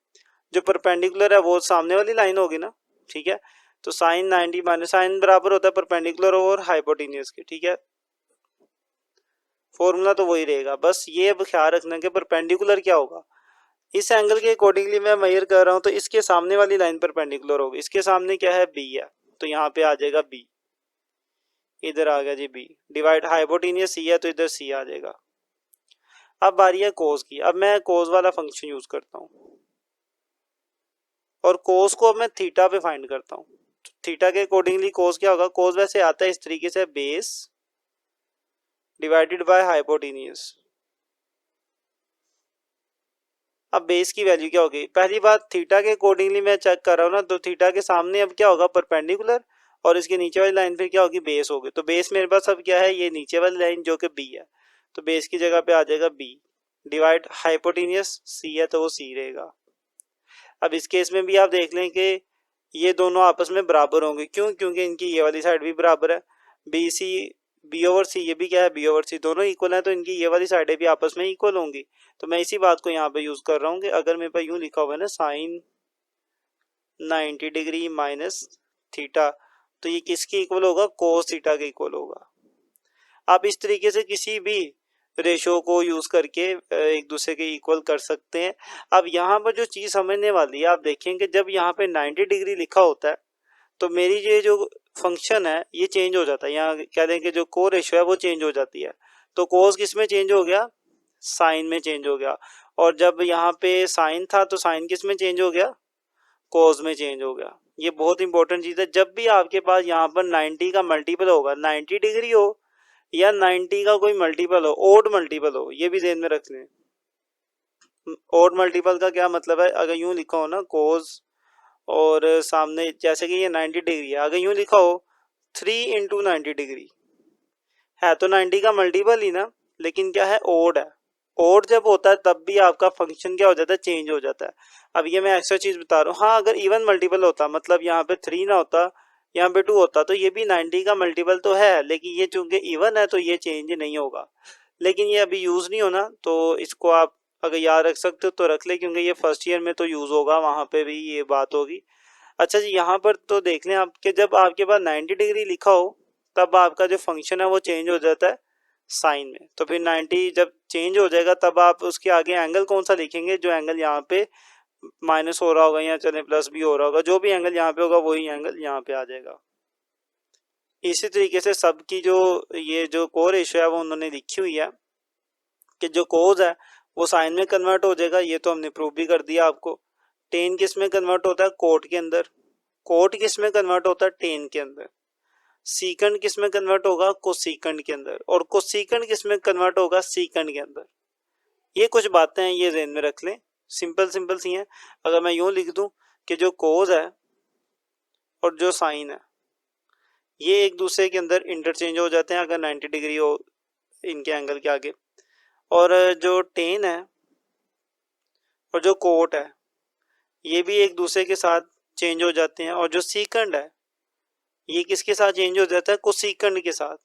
जो परपेंडिकुलर है वो सामने वाली लाइन होगी ना, ठीक है। तो साइन 90 माइनस, साइन बराबर होता है परपेंडिकुलर और हाइपोटेन्यूज के, ठीक है। फॉर्मूला तो वही रहेगा, बस ये अब ख्याल रखना कि परपेंडिकुलर क्या होगा, इस एंगल के अकॉर्डिंगली मैं मेजर कर रहा हूँ, तो इसके सामने वाली लाइन परपेंडिकुलर होगी। इसके सामने क्या है, बी है, तो यहाँ पे आ जाएगा बी, इधर आ गया जी बी। डिवाइड हाइपोटेन्यूज सी है, तो इधर सी आ जाएगा। अब बारी है कोस की। अब मैं कोस वाला फंक्शन यूज करता हूँ, और कोस को अब मैं थीटा पे फाइंड करता हूँ। थीटा के अकॉर्डिंगली कोस क्या होगा, कोस वैसे आता है इस तरीके से, बेस डिवाइडेड बाय हाइपोटेन्यूज। अब बेस की वैल्यू क्या होगी, पहली बात थीटा के अकॉर्डिंगली मैं चेक कर रहा हूँ ना, तो थीटा के सामने अब क्या होगा, परपेंडिकुलर, और इसके नीचे वाली लाइन फिर क्या होगी, बेस होगी। तो बेस मेरे पास अब क्या है, ये नीचे वाली लाइन जो कि बी है, तो बेस की जगह पे आ जाएगा बी। डिवाइड हाइपोटेन्यूज सी है, तो वो सी रहेगा। अब इस केस में भी आप देख लें कि ये दोनों आपस में बराबर होंगे, क्यों, क्योंकि इनकी ये वाली साइड भी बराबर है, बी सी, बी ओवर सी, ये भी क्या है, बी ओवर सी, दोनों इक्वल है, तो इनकी ये वाली साइडें भी आपस में इक्वल होंगी। तो मैं इसी बात को यहाँ पे यूज कर रहा हूँ कि अगर मेरे पास यूं लिखा हुआ है ना, साइन 90 डिग्री माइनस थीटा, तो ये किसके इक्वल होगा, कोस थीटा के इक्वल होगा। आप इस तरीके से किसी भी रेशो को यूज करके एक दूसरे के इक्वल कर सकते हैं। अब यहाँ पर जो चीज समझने वाली है, आप देखेंगे जब यहाँ पे 90 डिग्री लिखा होता है तो मेरी ये जो फंक्शन है ये चेंज हो जाता है। यहाँ कह दें कि जो को रेशो है वो चेंज हो जाती है। तो कोस किस में चेंज हो गया, साइन में चेंज हो गया। और जब यहाँ पे साइन था तो साइन किस में चेंज हो गया, कोस में चेंज हो गया। ये बहुत इंपॉर्टेंट चीज है। जब भी आपके पास यहाँ पर 90 का मल्टीपल होगा, 90 डिग्री हो या 90 का कोई मल्टीपल हो, ओड मल्टीपल हो, ये भी ध्यान में रख लें। ओड मल्टीपल का क्या मतलब है, अगर यूं लिखा हो ना कोस और सामने जैसे कि ये 90 डिग्री है, अगर यूं लिखा हो 3 इंटू 90 डिग्री है तो 90 का मल्टीपल ही ना, लेकिन क्या है, ओड है। ओड जब होता है तब भी आपका फंक्शन क्या हो जाता है, चेंज हो जाता है। अब ये मैं एक्स्ट्रा चीज बता रहा हूँ। हाँ, अगर इवन मल्टीपल होता, मतलब यहाँ पे 3 ना होता, यहाँ पे 2 होता, तो ये भी 90 का मल्टीपल तो है, लेकिन ये चूंकि इवन है तो ये चेंज नहीं होगा। लेकिन ये अभी यूज नहीं होना, तो इसको आप अगर याद रख सकते हो तो रख ले, क्योंकि ये फर्स्ट ईयर में तो यूज होगा, वहां पे भी ये बात होगी। अच्छा जी, यहाँ पर तो देख लें आपके, जब आपके पास 90 डिग्री लिखा हो तब आपका जो फंक्शन है वो चेंज हो जाता है साइन में। तो फिर 90 जब चेंज हो जाएगा तब आप उसके आगे एंगल कौन सा लिखेंगे, जो एंगल यहाँ पे माइनस हो रहा होगा या चले प्लस भी हो रहा होगा, जो भी एंगल यहाँ पे होगा वही एंगल यहाँ पे आ जाएगा। इसी तरीके से सबकी जो ये जो कोर रेशियो है वो उन्होंने लिखी हुई है कि जो कोस है वो साइन में कन्वर्ट हो जाएगा। ये तो हमने प्रूव भी कर दिया आपको। टेन किस में कन्वर्ट होता है, कोट के अंदर। कोट किस में कन्वर्ट होता है, टेन के अंदर। सीकंड किस में कन्वर्ट होगा, कोसीकंड के अंदर। और कोसीकंड किस में कन्वर्ट होगा, सीकंड के अंदर। ये कुछ बातें हैं, ये ध्यान में रख लें, सिंपल सिंपल सी हैं। अगर मैं यूं लिख दूं कि जो कोस है और जो साइन है ये एक दूसरे के अंदर इंटरचेंज हो जाते हैं अगर 90 डिग्री हो इनके एंगल के आगे। और जो टेन है और जो कोट है ये भी एक दूसरे के साथ चेंज हो जाते हैं। और जो सीकंड है ये किसके साथ चेंज हो जाता है, कोसीकंड के साथ।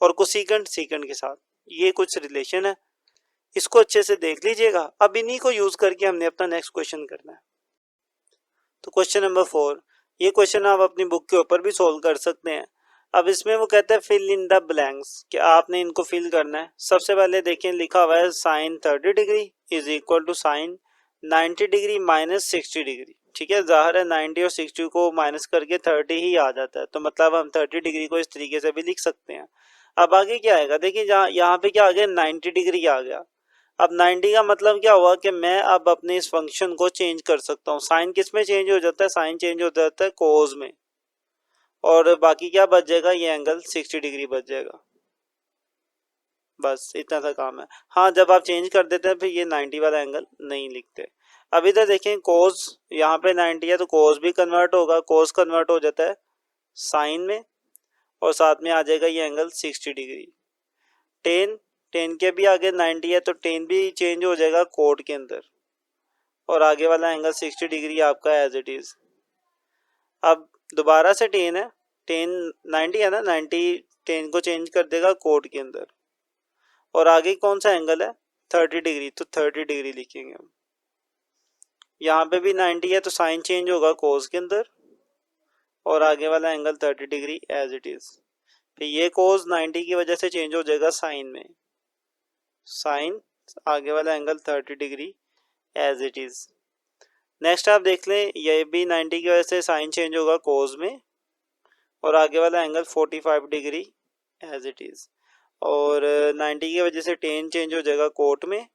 और कोसीकंड सीकंड के साथ, ये कुछ रिलेशन है, इसको अच्छे से देख लीजिएगा। अब इन्हीं को यूज करके हमने अपना नेक्स्ट क्वेश्चन करना है। तो क्वेश्चन नंबर 4, ये क्वेश्चन आप अपनी बुक के ऊपर भी सोल्व कर सकते हैं। अब इसमें वो कहता है फिल इन द ब्लैंक्स, कि आपने इनको फिल करना है। सबसे पहले देखें लिखा हुआ है sine 30 degree is equal to sine 90 degree minus 60 degree. ठीक है, जाहिर है 90 और 60 को माइनस करके 30 ही आ जाता है, तो मतलब हम 30 डिग्री को इस तरीके से भी लिख सकते हैं। अब आगे क्या आएगा, देखिए यहाँ पे क्या आ गया, 90 डिग्री आ गया। अब 90 का मतलब क्या हुआ कि मैं अब अपने इस फंक्शन को चेंज कर सकता हूँ। साइन किस में चेंज हो जाता है, साइन चेंज हो जाता है कोस में। और बाकी क्या बच जाएगा, ये एंगल 60 डिग्री बच जाएगा। बस इतना सा काम है। हाँ, जब आप चेंज कर देते हैं फिर ये 90 वाला एंगल नहीं लिखते। अब इधर देखें कोस, यहाँ पे 90 है तो कोस भी कन्वर्ट होगा, कोस कन्वर्ट हो जाता है साइन में और साथ में आ जाएगा ये एंगल 60 डिग्री। टेन, टेन के भी आगे 90 है तो टेन भी चेंज हो जाएगा कोट के अंदर और आगे वाला एंगल 60 डिग्री आपका एज इट इज। अब दोबारा से टेन है, टेन 90 है ना, 90 टेन को चेंज कर देगा कोट के अंदर और आगे कौन सा एंगल है 30 डिग्री, तो 30 डिग्री लिखेंगे हम। यहाँ पे भी 90 है तो साइन चेंज होगा कोस के अंदर और आगे वाला angle 30 degree as it is. फिर ये कोस 90 की वजह से चेंज हो जाएगा साइन में, साइन आगे वाला angle 30 degree as it is. Next आप देख लें, ये भी 90 की वजह से साइन चेंज होगा कोस में और आगे वाला angle 45 degree as it is. और 90 की वजह से टेन चेंज हो जाएगा कोट में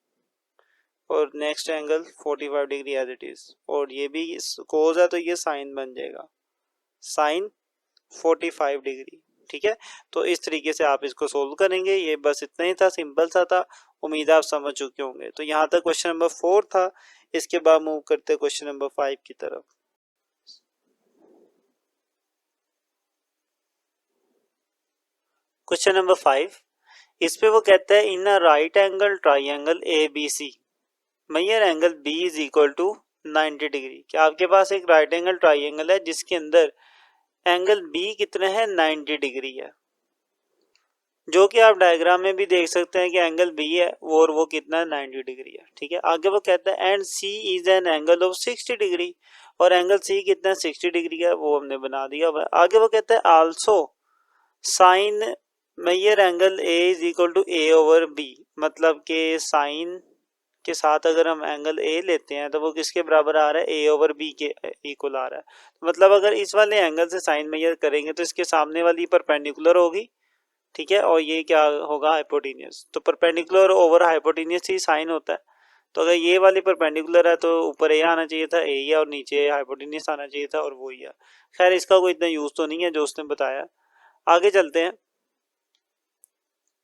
और next angle 45 degree as it is. और ये भी कोस है तो ये साइन बन जाएगा, साइन 45 डिग्री। ठीक है, तो इस तरीके से आप इसको सोल्व करेंगे। ये बस इतना ही था, सिंपल सा था। उम्मीद आप समझ चुके होंगे। तो यहाँ तक क्वेश्चन नंबर 4 था। इसके बाद मूव करते हैं क्वेश्चन नंबर 5 की तरफ। क्वेश्चन नंबर 5, इस पे वो कहता है in a right angle triangle A B C measure angle B is equal to 90 degree. क्या आपके पास एक राइट एंगल ट्राइंगल है जिसके अंदर एंगल बी कितने हैं, 90 डिग्री है, जो कि आप डायग्राम में भी देख सकते हैं कि एंगल बी है वो कितना है, 90 डिग्री है। ठीक है, आगे वो कहता है and C is an angle of 60 degree, और एंगल सी कितना है, 60 डिग्री है, वो हमने बना दिया हुआ है। आगे वो कहता है also sine measure angle A is equal to A over B, मतलब कि साइन के साथ अगर हम एंगल ए लेते हैं तो वो किसके बराबर आ रहा है, ए ओवर बी के इक्वल आ रहा है। मतलब अगर इस वाले एंगल से साइन मेजर करेंगे तो इसके सामने वाली परपेंडिकुलर होगी, ठीक है, और ये क्या होगा, हाइपोटेन्यूज। तो परपेंडिकुलर ओवर हाइपोटेन्यूज ही साइन होता है। तो अगर ये वाली परपेंडिकुलर है तो ऊपर ए आना चाहिए था, ए है, और नीचे हाइपोटेन्यूज आना चाहिए था, और वो ही है। खैर इसका कोई इतना यूज तो नहीं है जो उसने बताया। आगे चलते हैं।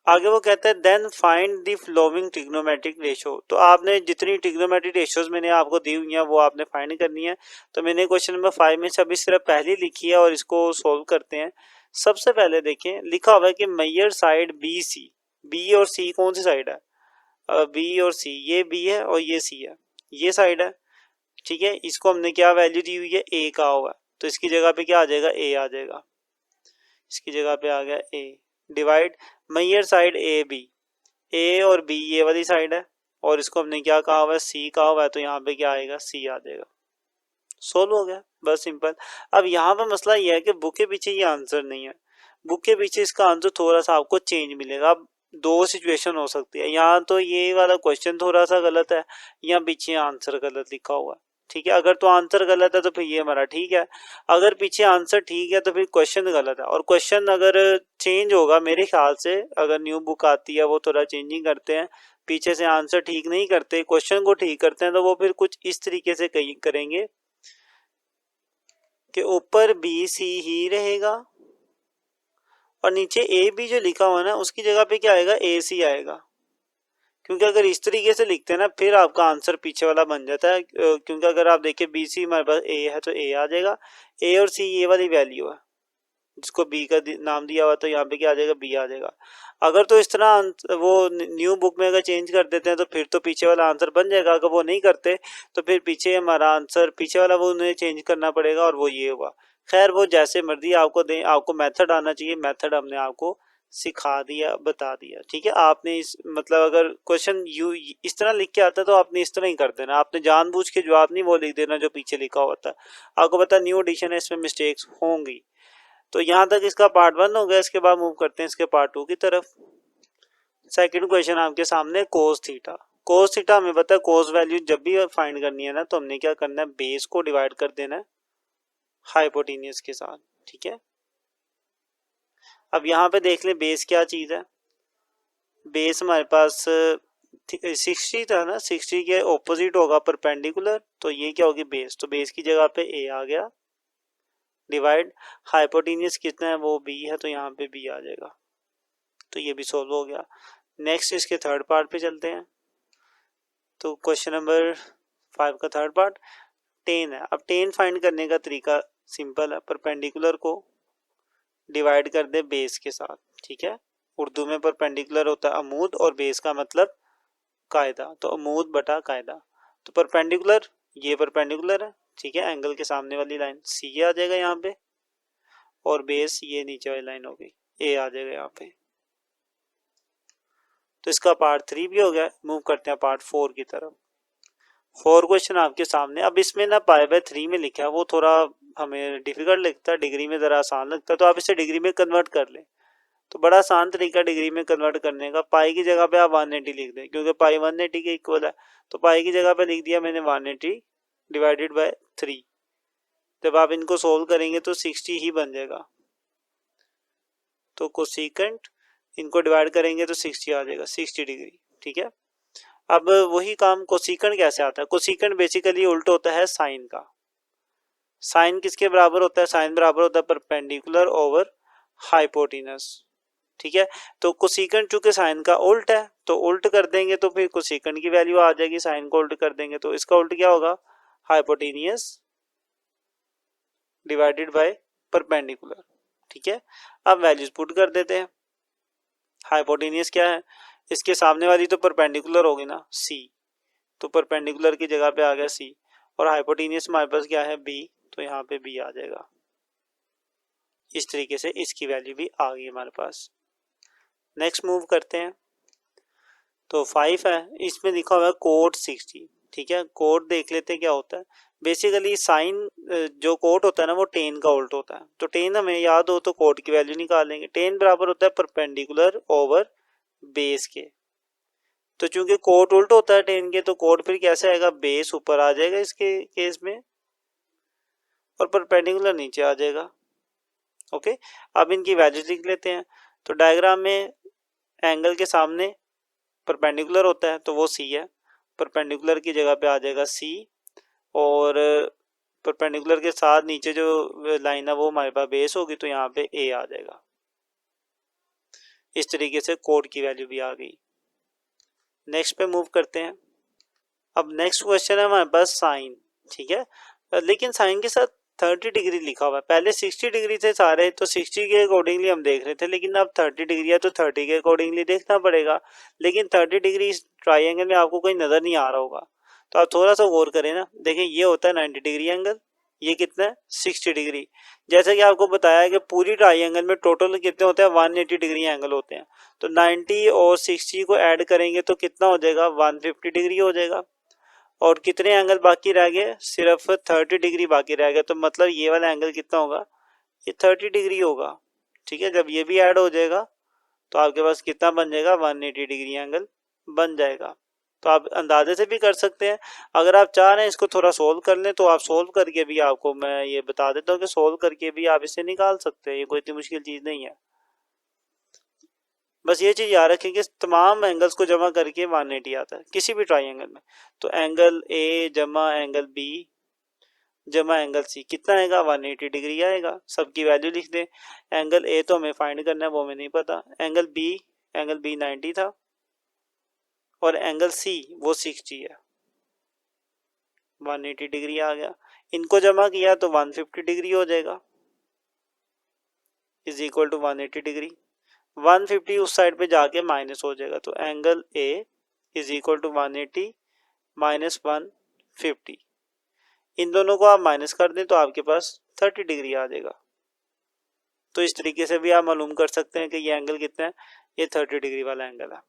आगे वो कहता है then find the following trigonometric ratio. तो आपने जितनी ट्रिग्नोमेट्रिक रेशियोज मैंने आपको दी हुई हैं वो आपने फाइंड करनी है। तो मैंने क्वेश्चन नंबर 5 में से अभी सिर्फ पहली लिखी है और इसको सोल्व करते हैं। सबसे पहले देखें, लिखा हुआ है कि measure side B C. B और सी कौन सी साइड है, बी और सी, ये बी है और ये सी है, ये साइड है, ठीक है। इसको हमने क्या वैल्यू दी हुई है, ए कहा हुआ है, तो इसकी जगह पे क्या आ जाएगा, ए आ जाएगा, इसकी जगह पे आ गया A. Divide measure side A B, A और बी ये वाली साइड है, और इसको हमने क्या कहा हुआ है, सी कहा हुआ है, तो यहाँ पे क्या आएगा, सी आ जाएगा। सोल्व हो गया, बस सिंपल। अब यहाँ पे मसला ये है कि बुक के पीछे ये आंसर नहीं है, बुक के पीछे इसका आंसर थोड़ा सा आपको चेंज मिलेगा। अब दो सिचुएशन हो सकती है, यहाँ तो ये वाला क्वेश्चन थोड़ा सा गलत है, या पीछे आंसर गलत लिखा हुआ है, ठीक है। अगर तो आंसर गलत है तो फिर ये हमारा ठीक है, अगर पीछे आंसर ठीक है तो फिर क्वेश्चन गलत है। और क्वेश्चन अगर चेंज होगा मेरे ख्याल से, अगर न्यू बुक आती है वो थोड़ा चेंजिंग करते हैं, पीछे से आंसर ठीक नहीं करते, क्वेश्चन को ठीक करते हैं, तो वो फिर कुछ इस तरीके से करेंगे कि ऊपर बी सी ही रहेगा और नीचे ए बी जो लिखा हुआ है ना उसकी जगह पे क्या आएगा, ए सी आएगा। क्योंकि अगर इस तरीके से लिखते हैं ना फिर आपका आंसर पीछे वाला बन जाता है, क्योंकि अगर आप देखिए बी सी हमारे पास ए है तो ए आ जाएगा, ए और सी ये वाली वैल्यू है, जिसको बी का नाम दिया हुआ तो यहाँ पे क्या आ जाएगा, बी आ जाएगा। अगर तो इस तरह वो न्यू बुक में अगर चेंज कर देते हैं तो फिर तो पीछे वाला आंसर बन जाएगा, अगर वो नहीं करते तो फिर पीछे हमारा आंसर, पीछे वाला वो उन्हें चेंज करना पड़ेगा और वो ये हुआ। खैर वो जैसे मर्जी आपको दें, आपको मेथड आना चाहिए, मेथड हमने आपको सिखा दिया, बता दिया, ठीक है। आपने इस मतलब अगर क्वेश्चन यू इस तरह लिख के आता है तो आपने इस तरह ही कर देना, आपने जानबूझ के जवाब नहीं वो लिख देना जो पीछे लिखा होता है। आपको पता न्यू एडिशन है, इसमें मिस्टेक्स होंगी। तो यहाँ तक इसका पार्ट 1 हो गया, इसके बाद मूव करते हैं इसके पार्ट 2 की तरफ। सेकंड क्वेश्चन आपके सामने कोस थीटा। कोस थीटा हमें पता है कोस वैल्यू जब भी फाइंड करनी है ना तो हमने क्या करना है, बेस को डिवाइड कर देना है हाइपोटेन्यूज के साथ, ठीक है। अब यहाँ पे देख ले बेस क्या चीज है, बेस हमारे पास 60 था ना, 60 के ऑपोजिट होगा परपेंडिकुलर, तो ये क्या होगी, बेस, तो बेस की जगह पे ए आ गया, डिवाइड हाइपोटेन्यूज कितना है, वो बी है, तो यहाँ पे बी आ जाएगा। तो ये भी सोल्व हो गया। नेक्स्ट इसके थर्ड पार्ट पे चलते हैं। तो क्वेश्चन नंबर 5 का थर्ड पार्ट टेन है। अब टेन फाइंड करने का तरीका सिंपल है, परपेंडिकुलर को डिवाइड कर दे बेस के साथ, ठीक है। उर्दू में परपेंडिकुलर होता है अमूद और बेस का मतलब कायदा, तो अमूद बटा कायदा। तो परपेंडिकुलर, ये परपेंडिकुलर है, ठीक है, एंगल के सामने वाली लाइन सी आ जाएगा यहाँ पे, और बेस ये नीचे वाली लाइन हो गई, ए आ जाएगा यहाँ पे। तो इसका पार्ट 3 भी हो गया। मूव करते हैं पार्ट 4 की तरफ। 4 क्वेश्चन आपके सामने। अब इसमें ना पाई बाय 3 में लिखा है वो थोड़ा हमें डिफिकल्ट लगता है, डिग्री में ज़रा आसान लगता है, तो आप इसे डिग्री में कन्वर्ट कर लें। तो बड़ा आसान तरीका डिग्री में कन्वर्ट करने का, पाई की जगह पे आप 180 लिख दें, क्योंकि पाई 180 के इक्वल है। तो पाई की जगह पे लिख दिया मैंने 180 डिवाइडेड बाय 3। जब आप इनको सोल्व करेंगे तो 60 ही बन जाएगा। तो कोसेकेंट इनको डिवाइड करेंगे तो 60 आ जाएगा, 60 डिग्री, ठीक है। अब वही काम कोसेकेंट कैसे आता है, कोसेकेंट बेसिकली उल्ट होता है साइन का। साइन किसके बराबर होता है, साइन बराबर होता है परपेंडिकुलर ओवर हाइपोटेनस, ठीक है। तो कोसेकेंट चूंकि साइन का उल्ट है तो उल्ट कर देंगे तो फिर कोसेकेंट की वैल्यू आ जाएगी, साइन को उल्ट कर देंगे तो इसका उल्ट क्या होगा, हाइपोटेनियस डिवाइडेड बाय परपेंडिकुलर, ठीक है। अब वैल्यूज पुट कर देते हैं। हाइपोटेनियस क्या है, इसके सामने वाली तो परपेंडिकुलर होगी ना, सी, तो परपेंडिकुलर की जगह पे आ गया सी, और हाइपोटेनियस हमारे पास क्या है, बी, तो यहाँ पे बी आ जाएगा। इस तरीके से इसकी वैल्यू भी आ गई हमारे पास। नेक्स्ट मूव करते हैं। तो 5 है, इसमें लिखा हुआ है कोड 60, ठीक है। कोड देख लेते हैं क्या होता है। बेसिकली साइन जो कोट होता है ना वो टेन का उल्ट होता है, तो टेन हमें याद हो तो कोट की वैल्यू निकालेंगे। टेन बराबर होता है परपेंडिकुलर ओवर बेस के, तो चूंकि कोट उल्ट होता है टेन के तो कोट फिर कैसे आएगा, बेस ऊपर आ जाएगा इसके केस में और परपेंडिकुलर नीचे आ जाएगा। ओके, अब इनकी वैल्यूज लिख लेते हैं। तो डायग्राम में एंगल के सामने परपेंडिकुलर होता है तो वो सी है, परपेंडिकुलर की जगह पे आ जाएगा सी, और परपेंडिकुलर के साथ नीचे जो लाइन है वो हमारे पास बेस होगी तो यहाँ पे ए आ जाएगा। इस तरीके से कोड की वैल्यू भी आ गई। नेक्स्ट पे मूव करते हैं। अब नेक्स्ट क्वेश्चन है हमारे पास साइन, ठीक है, लेकिन साइन के साथ 30 डिग्री लिखा हुआ है। पहले 60 डिग्री थे सारे, तो 60 के अकॉर्डिंगली हम देख रहे थे, लेकिन अब 30 डिग्री है तो 30 के अकॉर्डिंगली देखना पड़ेगा। लेकिन 30 डिग्री इस ट्राइंगल में आपको कोई नजर नहीं आ रहा होगा, तो आप थोड़ा सा गौर करें ना। देखिए ये होता है 90 डिग्री एंगल, ये कितना है 60 डिग्री। जैसे कि आपको बताया कि पूरी ट्राइंगल में टोटल कितने होते हैं 180 डिग्री एंगल होते हैं, तो 90 और 60 को ऐड करेंगे तो कितना हो जाएगा 150 डिग्री हो जाएगा। और कितने एंगल बाकी रह गए, सिर्फ 30 डिग्री बाकी रह गया, तो मतलब ये वाला एंगल कितना होगा, ये 30 डिग्री होगा। ठीक है, जब ये भी ऐड हो जाएगा तो आपके पास कितना बन जाएगा 180 डिग्री एंगल बन जाएगा। तो आप अंदाजे से भी कर सकते हैं, अगर आप चाह रहे हैं इसको थोड़ा सोल्व कर लें तो आप सोल्व करके भी, आपको मैं ये बता देता हूँ कि सोल्व करके भी आप इसे निकाल सकते हैं, ये कोई इतनी मुश्किल चीज़ नहीं है। बस ये चीज़ याद रखें कि तमाम एंगल्स को जमा करके 180 आता है किसी भी ट्राइंगल में। तो एंगल ए जमा एंगल बी जमा एंगल सी कितना आएगा 180 डिग्री आएगा। सबकी वैल्यू लिख दें। एंगल ए तो हमें फाइंड करना है, वो हमें नहीं पता। एंगल बी 90 था और एंगल सी वो 60 है, 180 डिग्री आ गया। इनको जमा किया तो 150 डिग्री हो जाएगा, इज इक्वल टू 180 डिग्री। 150 उस साइड पे जाके माइनस हो जाएगा, तो angle A is equal to 180 minus 150। इन दोनों को आप माइनस कर दें तो आपके पास 30 डिग्री आ जाएगा। तो इस तरीके से भी आप मालूम कर सकते हैं कि ये एंगल कितना है, ये 30 डिग्री वाला एंगल है।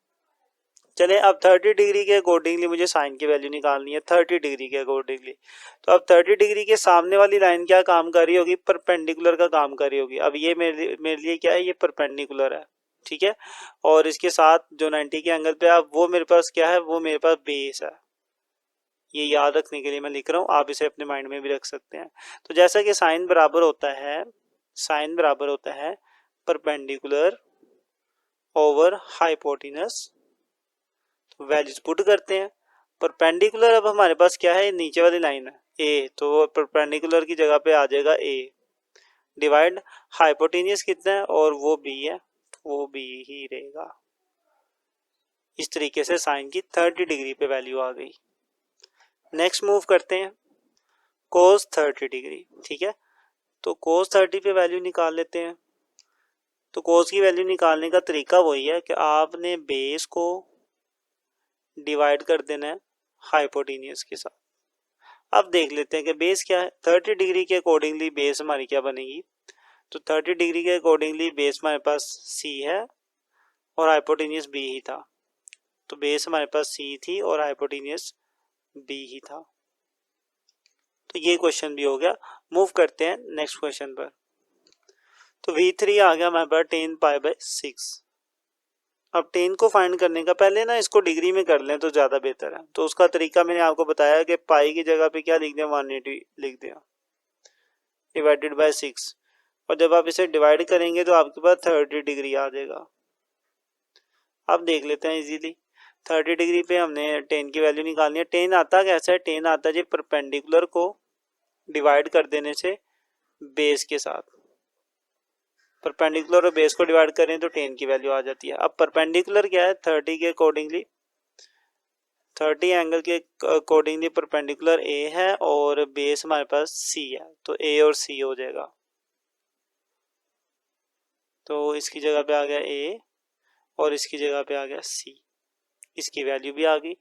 चलें, अब 30 डिग्री के अकॉर्डिंगली मुझे साइन की वैल्यू निकालनी है 30 डिग्री के अकॉर्डिंगली। तो अब 30 डिग्री के सामने वाली लाइन क्या काम कर रही होगी, परपेंडिकुलर का काम कर रही होगी। अब ये मेरे लिए क्या है, ये परपेंडिकुलर है, ठीक है, और इसके साथ जो 90 के एंगल पे है वो मेरे पास क्या है, वो मेरे पास बेस है। ये याद रखने के लिए मैं लिख रहा हूँ, आप इसे अपने माइंड में भी रख सकते हैं। तो जैसा कि साइन बराबर होता है परपेंडिकुलर ओवर हाइपोटेनस, तो वैल्यूज पुट करते हैं। परपेंडिकुलर अब हमारे पास क्या है, नीचे वाली लाइन है ए, तो परपेंडिकुलर की जगह पे आ जाएगा ए, डिवाइड हाइपोटेनियस कितना है और वो बी है, वो बी ही रहेगा। इस तरीके से साइन की 30 डिग्री पे वैल्यू आ गई। नेक्स्ट मूव करते हैं कोस 30 डिग्री, ठीक है, तो कोस 30 पे वैल्यू निकाल लेते हैं। तो कोस की वैल्यू निकालने का तरीका वही है कि आपने बेस को डिवाइड कर देना है हाइपोटेनियस के साथ। अब देख लेते हैं कि बेस क्या है। 30 डिग्री के अकॉर्डिंगली बेस हमारी क्या बनेगी, तो 30 डिग्री के अकॉर्डिंगली बेस हमारे पास सी है और हाइपोटेनियस बी ही था, तो बेस हमारे पास सी थी और हाइपोटेनियस बी ही था। तो ये क्वेश्चन भी हो गया। मूव करते हैं नेक्स्ट क्वेश्चन पर। तो V3 आ गया हमारे पास 10 पाई बाय 6। अब 10 को फाइंड करने का पहले ना इसको डिग्री में कर लें तो ज़्यादा बेहतर है। तो उसका तरीका मैंने आपको बताया कि पाई की जगह पे क्या लिख दें 180 लिख दें डिवाइडेड बाय 6, और जब आप इसे डिवाइड करेंगे तो आपके पास 30 डिग्री आ जाएगा। अब देख लेते हैं इजीली। 30 डिग्री पे हमने 10 की वैल्यू निकालनी है। 10 आता कैसे है, 10 आता है जी परपेंडिकुलर को डिवाइड कर देने से बेस के साथ। परपेंडिकुलर और बेस को डिवाइड करें तो 10 की वैल्यू आ जाती है। अब परपेंडिकुलर क्या है, 30 के अकॉर्डिंगली 30 एंगल के अकॉर्डिंगली परपेंडिकुलर ए है और बेस हमारे पास सी है, तो ए और सी हो जाएगा। तो इसकी जगह पे आ गया ए और इसकी जगह पे आ गया सी, इसकी वैल्यू भी आ गई।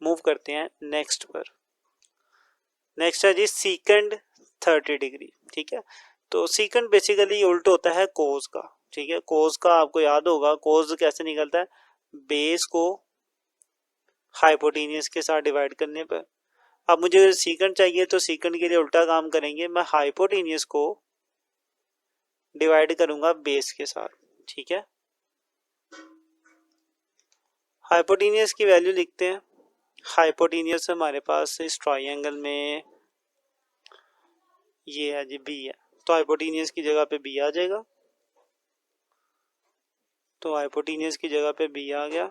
मूव करते हैं नेक्स्ट पर। नेक्स्ट है जी सीकेंड 30 डिग्री, ठीक है। तो सीकेंड बेसिकली उल्ट होता है कोस का, ठीक है। कोस का आपको याद होगा, कोस कैसे निकलता है, बेस को हाइपोटेनियस के साथ डिवाइड करने पर। अब मुझे सीकेंड चाहिए तो सीकेंड के लिए उल्टा काम करेंगे, मैं हाइपोटेनियस को डिवाइड करूंगा बेस के साथ, ठीक है। हाइपोटेनियस की वैल्यू लिखते हैं। हाइपोटेनियस हमारे पास इस ट्रायंगल में ये है जी बी है, तो हाइपोटेनियस की जगह पे बी आ जाएगा। तो हाइपोटेनियस की जगह पे बी आ गया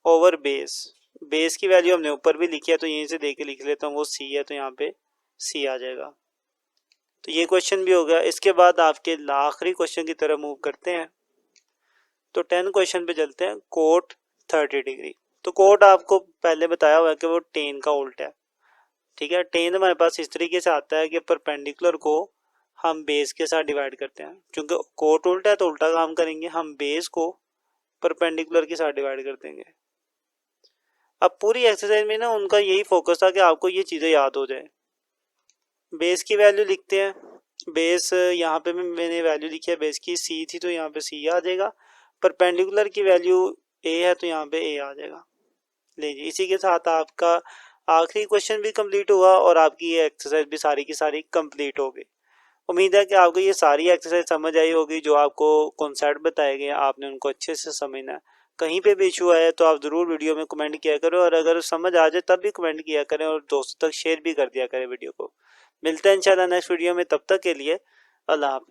ओवर बेस। बेस की वैल्यू हमने ऊपर भी लिखी है तो यहीं से देख के लिख लेता हूँ, वो सी है तो यहाँ पे सी आ जाएगा। तो ये क्वेश्चन भी हो गया। इसके बाद आपके आखिरी क्वेश्चन की तरफ मूव करते हैं। तो 10 क्वेश्चन पे चलते हैं। Coat 30 degree. तो कोट आपको पहले बताया हुआ है कि वो टेन का उल्टा है, ठीक है। टेन हमारे पास इस तरीके से आता है कि परपेंडिकुलर को हम बेस के साथ डिवाइड करते हैं, क्योंकि कोट उल्टा है तो उल्टा काम करेंगे, हम बेस को परपेंडिकुलर के साथ डिवाइड कर देंगे। अब पूरी एक्सरसाइज में ना उनका यही फोकस था कि आपको ये चीज़ें याद हो जाए। बेस की वैल्यू लिखते हैं। बेस यहाँ पे मैंने वैल्यू लिखी है बेस की, सी थी तो यहाँ पे सी आ जाएगा। परपेंडिकुलर की वैल्यू ए है तो यहाँ पे ए आ जाएगा। लीजिए, इसी के साथ आपका आखिरी क्वेश्चन भी कंप्लीट हुआ और आपकी ये एक्सरसाइज भी सारी की सारी कंप्लीट हो गई। उम्मीद है कि आपको ये सारी एक्सरसाइज समझ आई होगी। जो आपको कॉन्सेप्ट बताए गए आपने उनको अच्छे से समझना है। कहीं पे भी इशू आए तो आप ज़रूर वीडियो में कमेंट किया करो, और अगर समझ आ जाए तब भी कमेंट किया करें और दोस्तों तक शेयर भी कर दिया करें वीडियो को। मिलते हैं इंशाल्लाह नेक्स्ट वीडियो में, तब तक के लिए अल्लाह हाफिज़।